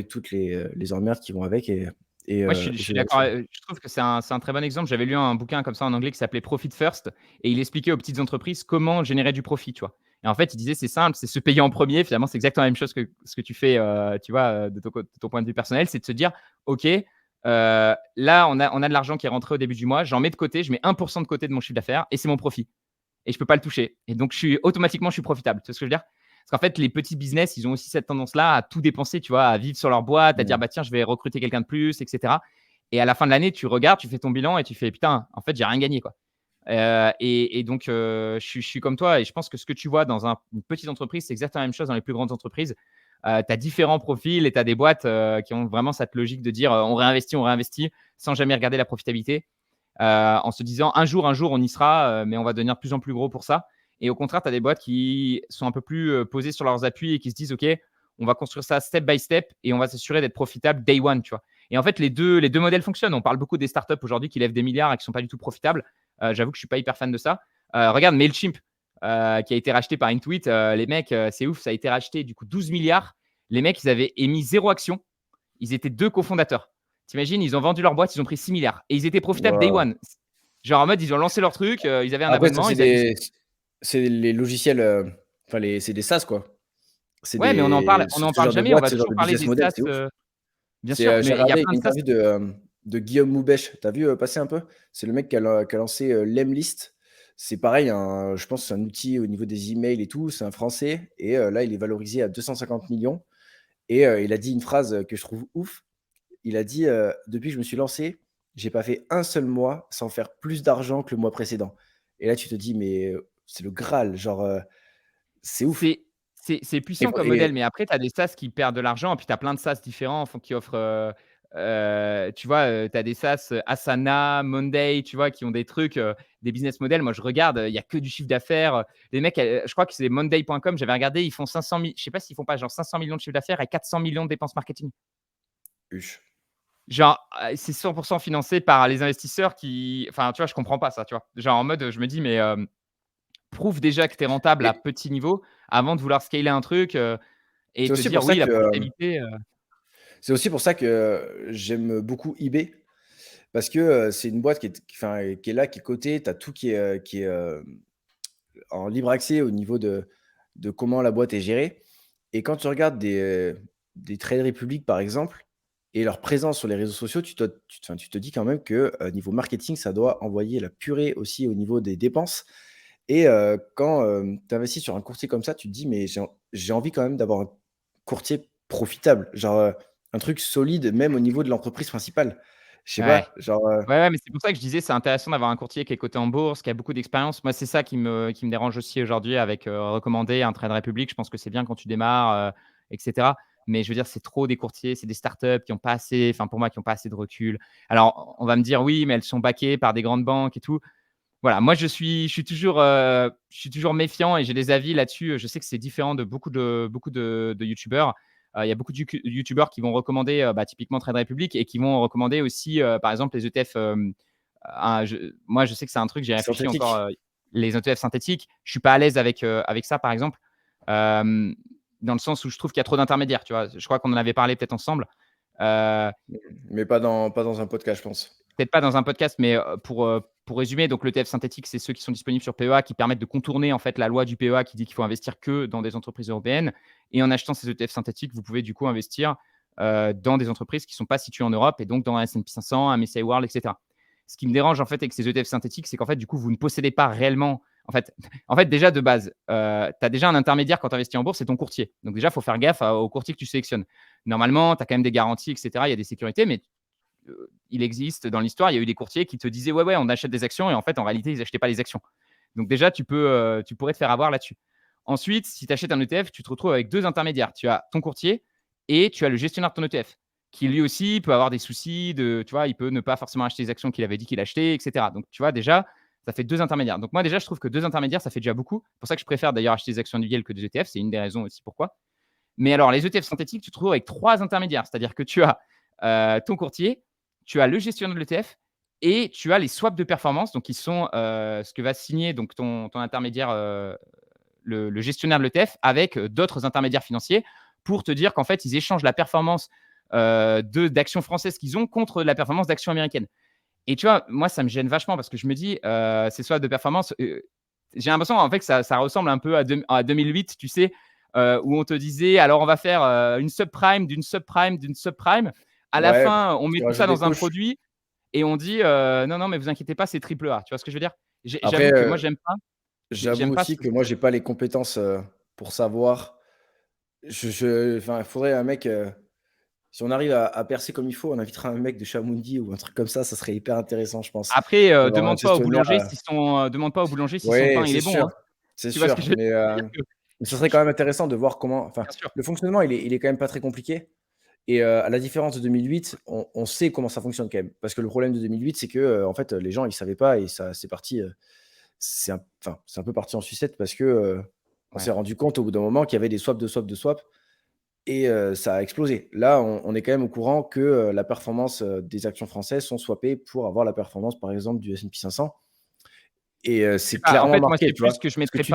toutes les emmerdes qui vont avec Moi, je et suis c'est d'accord, là-dessus. je trouve que c'est un très bon exemple. J'avais lu un bouquin comme ça en anglais qui s'appelait Profit First et il expliquait aux petites entreprises comment générer du profit, tu vois? Et en fait, il disait: «C'est simple, c'est se payer en premier. Finalement, c'est exactement la même chose que ce que tu fais, tu vois, de ton point de vue personnel. C'est de se dire: «OK, là, on a de l'argent qui est rentré au début du mois, j'en mets de côté, je mets 1 de côté de mon chiffre d'affaires et c'est mon profit et je peux pas le toucher et donc automatiquement, je suis profitable». Tu vois ce que je veux dire? Parce qu'en fait, les petits business, ils ont aussi cette tendance-là à tout dépenser, tu vois? À vivre sur leur boîte, à dire: Mmh. «Bah, tiens, je vais recruter quelqu'un de plus» et cetera et à la fin de l'année, tu regardes, tu fais ton bilan et tu fais: «Putain, en fait, j'ai rien gagné, quoi». Et donc je suis comme toi et je pense que ce que tu vois dans une petite entreprise, c'est exactement la même chose dans les plus grandes entreprises. Tu as différents profils et tu as des boîtes, qui ont vraiment cette logique de dire, on réinvestit sans jamais regarder la profitabilité, en se disant: un jour, on y sera, mais on va devenir de plus en plus gros pour ça». Et au contraire, tu as des boîtes qui sont un peu plus, posées sur leurs appuis et qui se disent: «OK, on va construire ça step by step et on va s'assurer d'être profitable day one», tu vois? Et en fait, les deux modèles fonctionnent. On parle beaucoup des startups aujourd'hui qui lèvent des milliards et qui sont pas du tout profitables. J'avoue que je suis pas hyper fan de ça. Regarde Mailchimp, qui a été racheté par Intuit, les mecs, c'est ouf, ça a été racheté du coup 12 milliards. Les mecs, ils avaient émis 0 action. Ils étaient 2 cofondateurs. T'imagines, ils ont vendu leur boîte, ils ont pris 6 milliards et ils étaient profitables day Waouh! one. Genre en mode, ils ont lancé leur truc, ils avaient un Après ça, abonnement, c'est les logiciels, enfin c'est des SaaS, quoi. ouais, mais on en parle on Ce en ce parle genre de jamais, on boîte, va ce genre toujours de parler business des model, stats, c'est ouf. bien sûr, J'ai mais il y a regardé plein de une stats. interview de Guillaume Moubèche. Tu as vu, passer un peu? C'est le mec qui a lancé, Lemlist. C'est pareil, je pense que c'est un outil au niveau des emails et tout. C'est un Français et là, il est valorisé à 250 millions et il a dit une phrase, que je trouve ouf. Il a dit, «Depuis que je me suis lancé, j'ai pas fait un seul mois sans faire plus d'argent que le mois précédent» et là, tu te dis: «Mais, c'est le graal», genre, c'est ouf C'est et puissant pour comme modèle, mais après tu as des SaaS qui perdent de l'argent et puis tu as plein de SaaS différents qui offrent, tu vois, tu as des SaaS, Asana, Monday, tu vois, qui ont des trucs, des business models. Moi, je regarde, il y a que du chiffre d'affaires, les mecs, je crois que c'est monday.com, j'avais regardé, ils font 500 000, je sais pas s'ils font pas genre 500 millions de chiffre d'affaires et 400 millions de dépenses marketing. huche. Genre, c'est 100 financé par les investisseurs qui enfin, tu vois, je comprends pas ça, tu vois? Genre en mode, je me dis: «Mais, prouve déjà que tu es rentable à Mais petit niveau avant de vouloir scaler un truc, et c'est te aussi pour dire: ça «Oui, la que, profitabilité», c'est aussi pour ça que, j'aime beaucoup eBay parce que, c'est une boîte qui est là, qui est cotée. Tu as tout qui est en libre accès au niveau de comment la boîte est gérée et quand tu regardes des Trade Republic, par exemple et leur présence sur les réseaux sociaux, tu te dis quand même que, niveau marketing, ça doit envoyer la purée aussi au niveau des dépenses et quand, tu investis sur un courtier comme ça, tu te dis: «Mais j'ai envie quand même d'avoir un courtier profitable», genre, un truc solide même au niveau de l'entreprise principale. Je sais ouais. pas, genre, Ouais, ouais, mais c'est pour ça que je disais, c'est intéressant d'avoir un courtier qui est coté en bourse, qui a beaucoup d'expérience. Moi, c'est ça qui me dérange aussi aujourd'hui avec, recommander un Trade Republic. Je pense que c'est bien quand tu démarres, et cetera. Mais je veux dire, c'est trop des courtiers, c'est des startups qui ont pas assez enfin, pour moi, qui ont pas assez de recul. Alors, on va me dire: «Oui, mais elles sont backées par des grandes banques et tout». Voilà, moi je suis toujours méfiant et j'ai des avis là-dessus. Je sais que c'est différent de beaucoup de youtubeurs. Il y a beaucoup de youtubeurs qui vont recommander, bah, typiquement Trade Republic et qui vont recommander aussi, par exemple les ETF, moi je sais que c'est un truc, j'ai réfléchi encore, synthétique. les ETF synthétiques. Je suis pas à l'aise avec ça par exemple, hem, dans le sens où je trouve qu'il y a trop d'intermédiaires, tu vois? Je crois qu'on en avait parlé peut-être ensemble. Heu Mais pas dans un podcast, je pense. Peut-être pas dans un podcast, mais pour résumer, donc l'ETF synthétique, c'est ceux qui sont disponibles sur PEA, qui permettent de contourner en fait la loi du PEA qui dit qu'il faut investir que dans des entreprises européennes. Et en achetant ces ETF synthétiques, vous pouvez du coup investir dans des entreprises qui ne sont pas situées en Europe et donc dans un S&P 500, un MSCI World, etc. Ce qui me dérange en fait avec ces ETF synthétiques, c'est qu'en fait, du coup, vous ne possédez pas réellement. En fait, déjà de base, tu as déjà un intermédiaire quand tu investis en bourse, c'est ton courtier. Donc déjà, il faut faire gaffe au courtier que tu sélectionnes. Normalement, tu as quand même des garanties, etc. Il y a des sécurités, mais il existe dans l'histoire, il y a eu des courtiers qui te disaient: «Ouais, ouais, on achète des actions» et en fait, en réalité, ils achetaient pas les actions. Donc déjà, tu pourrais te faire avoir là-dessus. Ensuite, si tu achètes un ETF, tu te retrouves avec 2 intermédiaires. Tu as ton courtier et tu as le gestionnaire de ton ETF, qui lui aussi peut avoir des soucis tu vois, il peut ne pas forcément acheter les actions qu'il avait dit qu'il achetait et cetera. Donc tu vois, déjà, ça fait 2 intermédiaires. Donc moi, déjà, je trouve que 2 intermédiaires, ça fait déjà beaucoup. C'est pour ça que je préfère d'ailleurs acheter des actions individuelles que des ETF, c'est une des raisons aussi pourquoi. Mais alors, les ETF synthétiques, tu te retrouves avec 3 intermédiaires. C'est-à-dire que tu as, ton courtier, tu as le gestionnaire de l'ETF Et tu as les swaps de performance, donc qui sont ce que va signer donc ton intermédiaire, le gestionnaire de l'ETF avec d'autres intermédiaires financiers pour te dire qu'en fait, ils échangent la performance d'actions françaises qu'ils ont contre la performance d'actions américaines. Et tu vois, moi, ça me gêne vachement parce que je me dis, ces swaps de performance, j'ai l'impression en fait que ça ressemble un peu à 2008, tu sais, où on te disait, alors on va faire une subprime, d'une subprime, d'une subprime. À la Ouais, fin, on met tu tout ça rajoutes des dans un couches. produit et on dit non, non, mais vous inquiétez pas, c'est triple A. Tu vois ce que je veux dire? Après, J'avoue que moi, j'aime pas. j'avoue J'aime pas aussi ce. que moi, j'ai pas les compétences, pour savoir. Enfin, il faudrait un mec, si on arrive à percer comme il faut, on invitera un mec de Chamundi ou un truc comme ça serait hyper intéressant, je pense, Après, d'avoir un gestionnaire, demande pas aux boulangers si son ouais, pain il est bon, hein. c'est Tu vois ce que sûr, je veux dire? mais ça Je serait je quand même intéressant de voir comment enfin, Bien sûr. le fonctionnement, il est quand même pas très compliqué et à la différence de 2008, on sait comment ça fonctionne quand même. Parce que le problème de 2008, c'est que, en fait, les gens, ils savaient pas et ça c'est parti, c'est un peu parti en sucette parce que, on s'est Ouais. rendu compte au bout d'un moment qu'il y avait des swaps, de swaps, de swaps et ça a explosé. Là, on est quand même au courant que, la performance, des actions françaises sont swappées pour avoir la performance, par exemple, du S&P 500 et Je sais c'est pas, en clairement fait, moi, marqué, c'est tu vois? plus que Parce que tu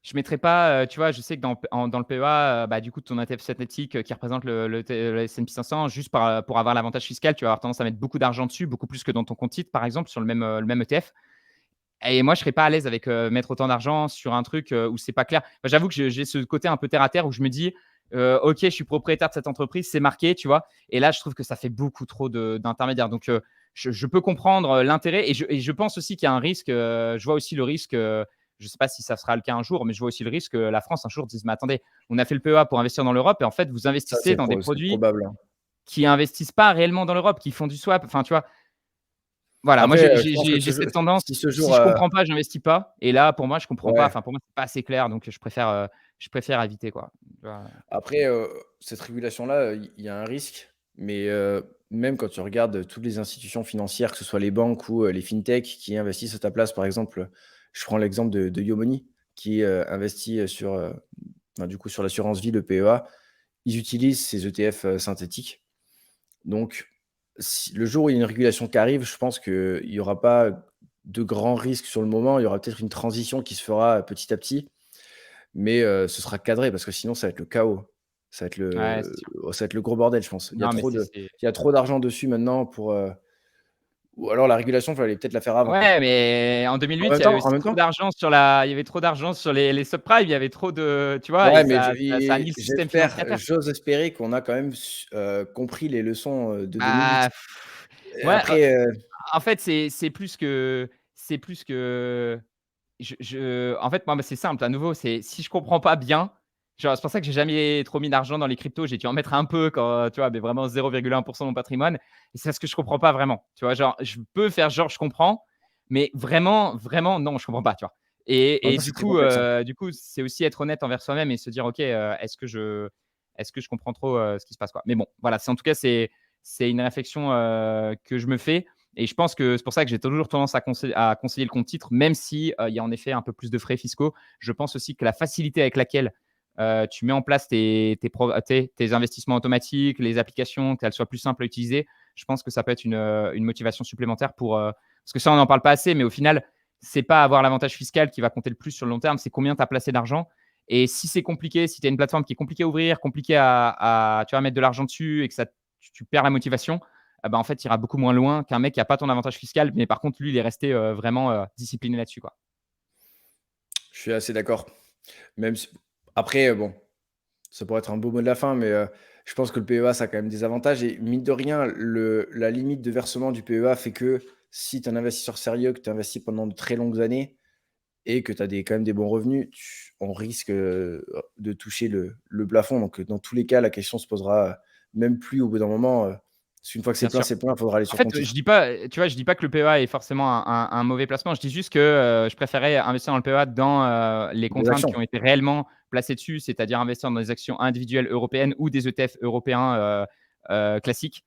je mettrais pas, tu vois, je sais que dans le PEA, bah, du coup, ton ETF synthétique qui représente le S&P 500, juste pour avoir l'avantage fiscal, tu vas avoir tendance à mettre beaucoup d'argent dessus, beaucoup plus que dans ton compte titre, par exemple, sur le même ETF. Et moi, je serais pas à l'aise avec mettre autant d'argent sur un truc où c'est pas clair. Enfin, j'avoue que j'ai ce côté un peu terre à terre où je me dis, ok, je suis propriétaire de cette entreprise, c'est marqué, tu vois. Et là, je trouve que ça fait beaucoup trop d'intermédiaires. Donc, je peux comprendre l'intérêt et je pense aussi qu'il y a un risque. Je vois aussi le risque. Je ne sais pas si ça sera le cas un jour, mais je vois aussi le risque que la France un jour dise, mais attendez, on a fait le PEA pour investir dans l'Europe et en fait, vous ça, investissez dans des c'est produits probable, hein. qui investissent pas réellement dans l'Europe, qui font du swap. Enfin, tu vois, voilà, moi Après, je pense que j'ai ce jeu cette tendance, si ce si jour, je comprends pas, j'investis pas et là, pour moi, je comprends pas, ouais, enfin, pour moi, c'est pas assez clair donc je préfère éviter, quoi. Tu vois? après, cette régulation-là, il y a un risque, mais même quand tu regardes toutes les institutions financières, que ce soit les banques ou les fintechs qui investissent à ta place, par exemple, je prends l'exemple de Yomoni qui, investit, sur, enfin, du coup, sur l'assurance vie, le PEA. Ils utilisent ces ETF, synthétiques. Donc si le jour où il y a une régulation qui arrive, je pense qu'il y aura pas de grands risques sur le moment. Il y aura peut-être une transition qui se fera petit à petit, mais ce sera cadré parce que sinon ça va être le chaos. Ouais, c'est sûr. Ça va être le gros bordel, je pense. Non, mais c'est Il y a trop d'argent dessus maintenant pour, ou alors la régulation, il fallait peut-être la faire avant, quoi. ouais, mais en En 2008, même temps en même temps il y avait trop d'argent sur les subprimes, il y avait trop de tu vois? Et ouais, mais ça a mis le système financier à terre. j'ose espérer qu'on a quand même compris les leçons, de 2008. Bah, Et ouais, après, en fait, c'est plus que en fait, moi, bah, c'est simple, à nouveau, c'est si je comprends pas bien, genre, c'est pour ça que j'ai jamais trop mis d'argent dans les cryptos. J'ai dû en mettre un peu quand, tu vois, mais vraiment 0,1 de mon patrimoine et c'est parce que je comprends pas vraiment, tu vois? Genre, je peux faire genre je comprends, mais vraiment, vraiment, non, je comprends pas, tu vois? en même Et temps, c'est très complexe, hein. du coup, c'est aussi être honnête envers soi-même et se dire: «OK, est-ce que je comprends trop, ce qui se passe, quoi?» Mais bon, voilà, c'est en tout cas, c'est une réflexion, que je me fais et je pense que c'est pour ça que j'ai toujours tendance à conseiller le compte titre, même si, il y a en effet un peu plus de frais fiscaux. Je pense aussi que la facilité avec laquelle, tu mets en place tes investissements automatiques, les applications, qu'elles soient plus simples à utiliser, je pense que ça peut être une motivation supplémentaire parce que ça, on n'en parle pas assez, mais au final, c'est pas avoir l'avantage fiscal qui va compter le plus sur le long terme, c'est combien tu as placé d'argent et si c'est compliqué, si tu as une plateforme qui est compliquée à ouvrir, compliquée tu vois, mettre de l'argent dessus et que ça tu perds la motivation, ah bah, en fait, tu iras beaucoup moins loin qu'un mec qui a pas ton avantage fiscal, mais par contre, lui, il est resté, vraiment, discipliné là-dessus, quoi. Je suis assez d'accord. Même si après, bon, ça pourrait être un beau mot de la fin, mais je pense que le PEA, ça a quand même des avantages et mine de rien, la limite de versement du PEA fait que si tu es un investisseur sérieux, que tu investis pendant de très longues années et que tu as quand même des bons revenus, on risque, de toucher le plafond. Donc, dans tous les cas, la question se posera, même plus au bout d'un moment, parce qu'une fois que Bien sûr. c'est plein, il faudra aller En sur fait, compte je titre. dis pas, tu vois, je dis pas que le PEA est forcément un mauvais placement. Je dis juste que, je préférais investir dans le PEA dans, les Des contraintes actions. qui ont été réellement placées dessus, c'est-à-dire investir dans des actions individuelles européennes ou des ETF européens, classiques.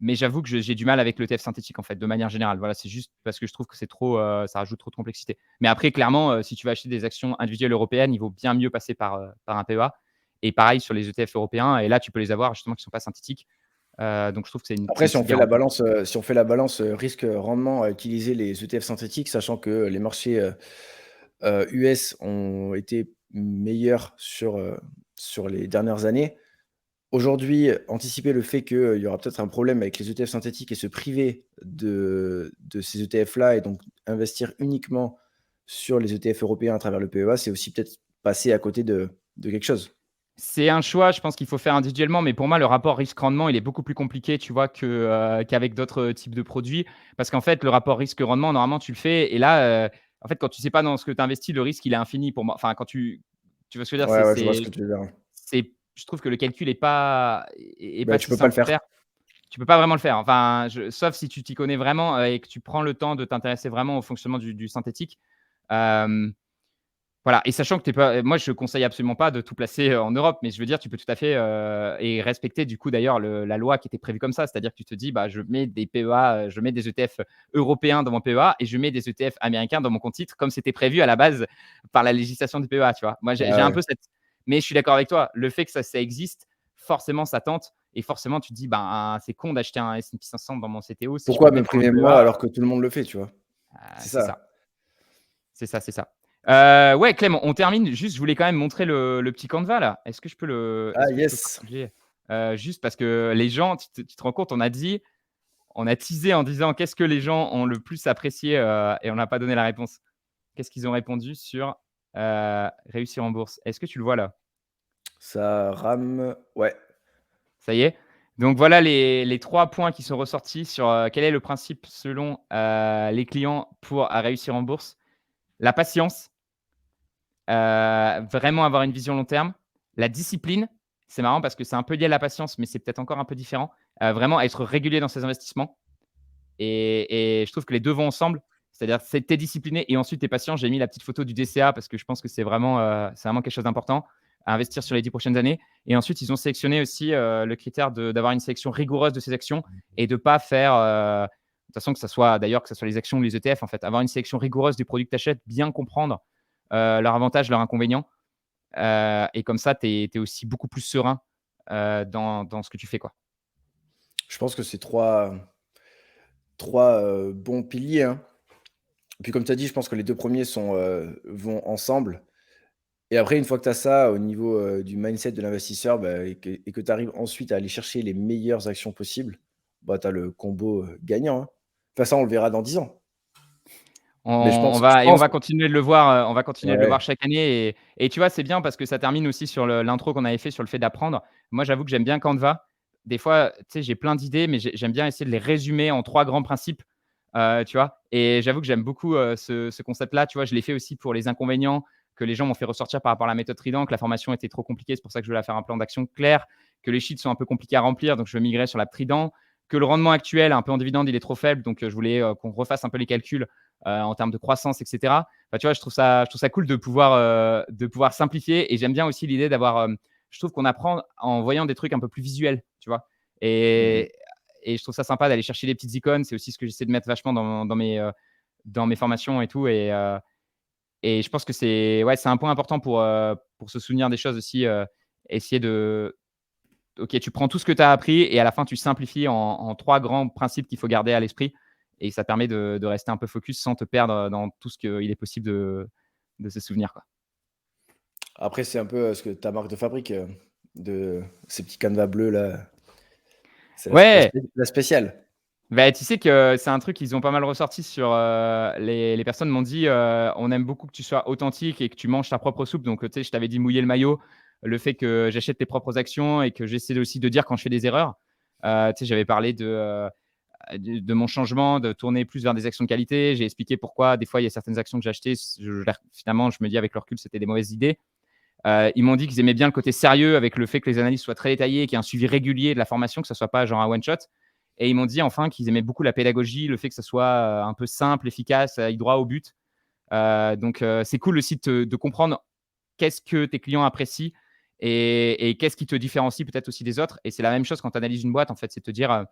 Mais j'avoue que j'ai du mal avec l'ETF synthétique, en fait, de manière générale. Voilà, c'est juste parce que je trouve que c'est trop, ça rajoute trop de complexité. Mais après, clairement, si tu veux acheter des actions individuelles européennes, il vaut bien mieux passer par un PEA et pareil sur les ETF européens et là, tu peux les avoir justement qui sont pas synthétiques. Donc je trouve que c'est une Après, si on petite fait la garantie. balance, risque-rendement à utiliser les ETF synthétiques, sachant que les marchés US ont été meilleurs sur les dernières années. Aujourd'hui, anticiper le fait qu'il y aura peut-être un problème avec les ETF synthétiques et se priver de ces ETF-là et donc investir uniquement sur les ETF européens à travers le PEA, c'est aussi peut-être passer à côté de quelque chose. C'est un choix, je pense qu'il faut faire individuellement, mais pour moi, le rapport risque-rendement, il est beaucoup plus compliqué, tu vois, qu'avec d'autres types de produits. Parce qu'en fait, le rapport risque-rendement, normalement, tu le fais et là, en fait, quand tu sais pas dans ce que tu investis, le risque, il est infini pour moi. Enfin, quand tu vois ce que je veux dire? Ouais, ouais, je vois ce que tu veux dire. Je trouve que le calcul est pas Bah, tu si peux pas le simple à faire. faire. Tu peux pas vraiment le faire. Enfin, sauf si tu t'y connais vraiment, et que tu prends le temps de t'intéresser vraiment au fonctionnement du synthétique. Hem Voilà, et sachant que tu pas moi je conseille absolument pas de tout placer, en Europe, mais je veux dire, tu peux tout à fait, et respecter du coup d'ailleurs la loi qui était prévue comme ça. C'est-à-dire que tu te dis: «Bah, je mets des PEA, je mets des ETF européens dans mon PEA et je mets des ETF américains dans mon compte titre», comme c'était prévu à la base par la législation du PEA, tu vois? Moi, j'ai Ouais, un ouais. peu cette mais je suis d'accord avec toi, le fait que ça existe, forcément ça tente et forcément tu te dis: «Ben, c'est con d'acheter un S&P 500 dans mon CTO si je peux Pourquoi le me mettre dans le priver moi PEA». alors que tout le monde le fait, tu vois? C'est C'est ça. ça. C'est ça, c'est ça. Ouais, Clem, on termine. Juste, je voulais quand même montrer le petit Canva là. Ah Est-ce que je peux yes! partager? Juste parce que les gens, tu te rends compte, on a teasé en disant: «Qu'est-ce que les gens ont le plus apprécié?» Et on n'a pas donné la réponse. Qu'est-ce qu'ils ont répondu sur, réussir en bourse? Est-ce que tu le vois là? Ça rame, ouais. Ça y est? Donc voilà les 3 points qui sont ressortis sur, quel est le principe selon, les clients pour, réussir en bourse. La patience. Vraiment avoir une vision long terme. La discipline, c'est marrant parce que c'est un peu lié à la patience, mais c'est peut-être encore un peu différent. Vraiment être régulier dans ses investissements et je trouve que les 2 vont ensemble. C'est-à-dire, c'est tu discipliné et ensuite tu es patient. J'ai mis la petite photo du DCA parce que je pense que c'est vraiment quelque chose d'important à investir sur les 10 prochaines années et ensuite ils ont sélectionné aussi, le critère d'avoir une sélection rigoureuse de ses actions et de pas faire, de toute façon que ça soit les actions ou les ETF en fait, avoir une sélection rigoureuse des produits que tu achètes, bien comprendre, leurs avantages, leurs inconvénients. Et comme ça, tu es aussi beaucoup plus serein, dans ce que tu fais, quoi. Je pense que c'est trois bons piliers, hein. Puis comme tu as dit, je pense que les 2 premiers vont ensemble et après une fois que tu as ça au niveau, du mindset de l'investisseur, bah et que tu arrives ensuite à aller chercher les meilleures actions possibles, bah, tu as le combo, gagnant, hein. Enfin ça, on le verra dans 10 ans. Mais On va continuer de le voir, on va continuer de le voir ouais, chaque année et tu vois, c'est bien parce que ça termine aussi sur l'intro qu'on avait fait sur le fait d'apprendre. Moi, j'avoue que j'aime bien Canva. Des fois, tu sais, j'ai plein d'idées, mais j'aime bien essayer de les résumer en 3 grands principes, tu vois? Et j'avoue que j'aime beaucoup, ce concept-là, tu vois? Je l'ai fait aussi pour les inconvénients que les gens m'ont fait ressortir par rapport à la méthode Trident, que la formation était trop compliquée, c'est pour ça que je voulais faire un plan d'action clair, que les sheets sont un peu compliqués à remplir, donc je veux migrer sur la Trident, que le rendement actuel, un peu en dividende, il est trop faible, donc je voulais, qu'on refasse un peu les calculs en termes de croissance, et cetera. Enfin, tu vois, je trouve ça cool de pouvoir simplifier et j'aime bien aussi l'idée d'avoir, je trouve qu'on apprend en voyant des trucs un peu plus visuels, tu vois? mmh mh. Et et je trouve ça sympa d'aller chercher des petites icônes. C'est aussi ce que j'essaie de mettre vachement dans mes formations et tout et je pense que c'est un point important pour se souvenir des choses aussi, essayer de OK, tu prends tout ce que tu as appris et à la fin, tu simplifies en 3 grands principes qu'il faut garder à l'esprit et ça permet de rester un peu focus sans te perdre dans tout ce qu'il est possible de se souvenir, quoi. Après c'est un peu, ce que ta marque de fabrique, de ces petits canevas bleus là, c'est Ouais, la spéciale. bah, tu sais que c'est un truc qu'ils ont pas mal ressorti sur, les personnes m'ont dit, «On aime beaucoup que tu sois authentique et que tu manges ta propre soupe». Donc, tu sais, je t'avais dit mouiller le maillot, le fait que j'achète tes propres actions et que j'essaie aussi de dire quand je fais des erreurs. Tu sais, j'avais parlé de mon changement, de tourner plus vers des actions de qualité. J'ai expliqué pourquoi des fois il y a certaines actions que j'ai achetées, finalement, je me dis avec le recul, c'était des mauvaises idées. Ils m'ont dit qu'ils aimaient bien le côté sérieux avec le fait que les analyses soient très détaillées, qu'il y ait un suivi régulier de la formation, que ça soit pas genre un one shot. Et ils m'ont dit enfin qu'ils aimaient beaucoup la pédagogie, le fait que ça soit un peu simple, efficace, aille droit au but. Donc c'est cool aussi de comprendre qu'est-ce que tes clients apprécient et qu'est-ce qui te différencie peut-être aussi des autres. Et c'est la même chose quand tu analyses une boîte, en fait, c'est de te dire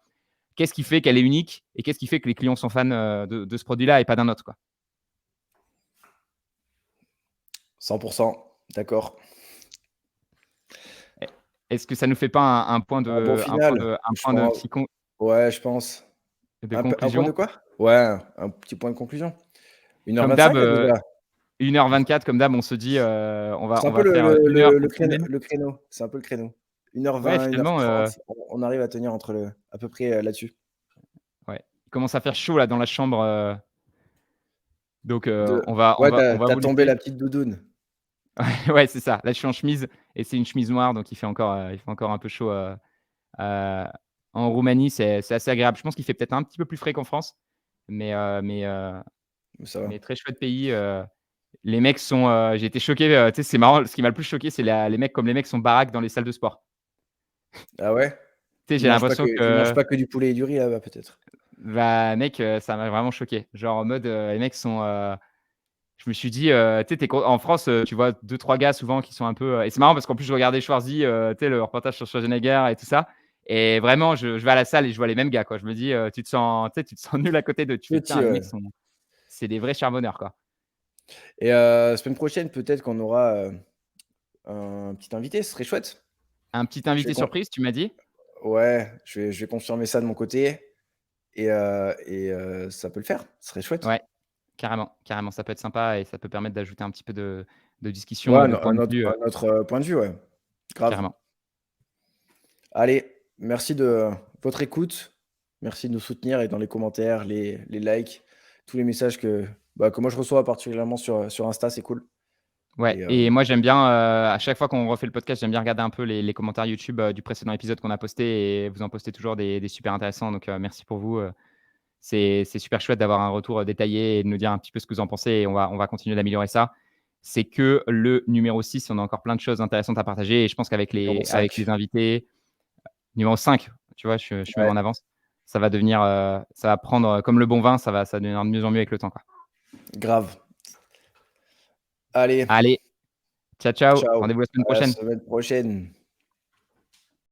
qu'est-ce qui fait qu'elle est unique et qu'est-ce qui fait que les clients sont fans de ce produit-là et pas d'un autre, quoi. 100 d'accord. est-ce que ça nous fait pas un point Un bon de final, je pense. Ouais, je pense. de Un point de conclusion? quoi? Ouais, un petit point de conclusion. Une heure Comme d'hab, vingt-cinq là déjà. 1h24 comme d'hab, on se dit, on va C'est on un peu va faire, 1 heure cette semaine. le créneau. C'est un peu le créneau. Ouais, 1h20, finalement, 1h30, on arrive à tenir entre à peu près, là-dessus. ouais, il commence à faire chaud là dans la chambre, donc De on va on Ouais, va on va tu as vous tombé laisser. la petite doudoune. Ouais, c'est ça. Là, je suis en chemise et c'est une chemise noire, donc il fait encore un peu chaud, heu, en Roumanie. C'est assez agréable. Je pense qu'il fait peut-être un petit peu plus frais qu'en France, mais heu mais heu Mais ça va. mais très chouette pays. Les mecs sont, j'ai été choqué, tu sais, c'est marrant, ce qui m'a le plus choqué, c'est la les mecs comme les mecs sont baraques dans les salles de sport. Ah ouais? Tu sais, j'ai l'impression Ils mangent que, pas que du poulet et du riz là-bas peut-être? bah, mec, ça m'a vraiment choqué. Genre en mode, les mecs sont, je me suis dit, tu sais, en France, tu vois deux trois gars souvent qui sont un peu, et c'est marrant parce qu'en plus je regardais Schwarzy, tu sais, le reportage sur Schwarzenegger et tout ça, et vraiment je vais à la salle et je vois les mêmes gars, quoi. Je me dis, tu te sens, tu sais, tu te sens nul à côté d'eux. Tu fais: Petit, «Putain, les ouais. mecs sont c'est des vrais charbonneurs, quoi». Et semaine prochaine, peut-être qu'on aura, un petit invité, ce serait chouette. Un petit Je vais invité con surprise, tu m'as dit? Ouais, je vais confirmer ça de mon côté ça peut le faire, ce serait chouette. Ouais, carrément, carrément, ça peut être sympa et ça peut permettre d'ajouter un petit peu de discussion Ouais, et de point de vue, un autre, point de vue, ouais. Grave. carrément. Allez, merci de votre écoute. Merci de nous soutenir et dans les commentaires, les likes, tous les messages que moi je reçois particulièrement sur Insta, c'est cool Ouais, et et moi j'aime bien, à chaque fois qu'on refait le podcast, j'aime bien regarder un peu les commentaires YouTube, du précédent épisode qu'on a posté, et vous en postez toujours des super intéressants, donc merci pour vous. C'est super chouette d'avoir un retour, détaillé et de nous dire un petit peu ce que vous en pensez, et on va continuer d'améliorer ça. C'est que le numéro 6, on a encore plein de choses intéressantes à partager, et je pense qu'avec numéro avec les 5. invités, numéro 5, tu vois? Je suis même Ouais, en avance. Ça va devenir, ça va prendre, comme le bon vin, ça va devenir de mieux en mieux avec le temps, quoi. grave. Allez, Allez, ciao, ciao, ciao, rendez-vous la semaine à la prochaine. semaine prochaine.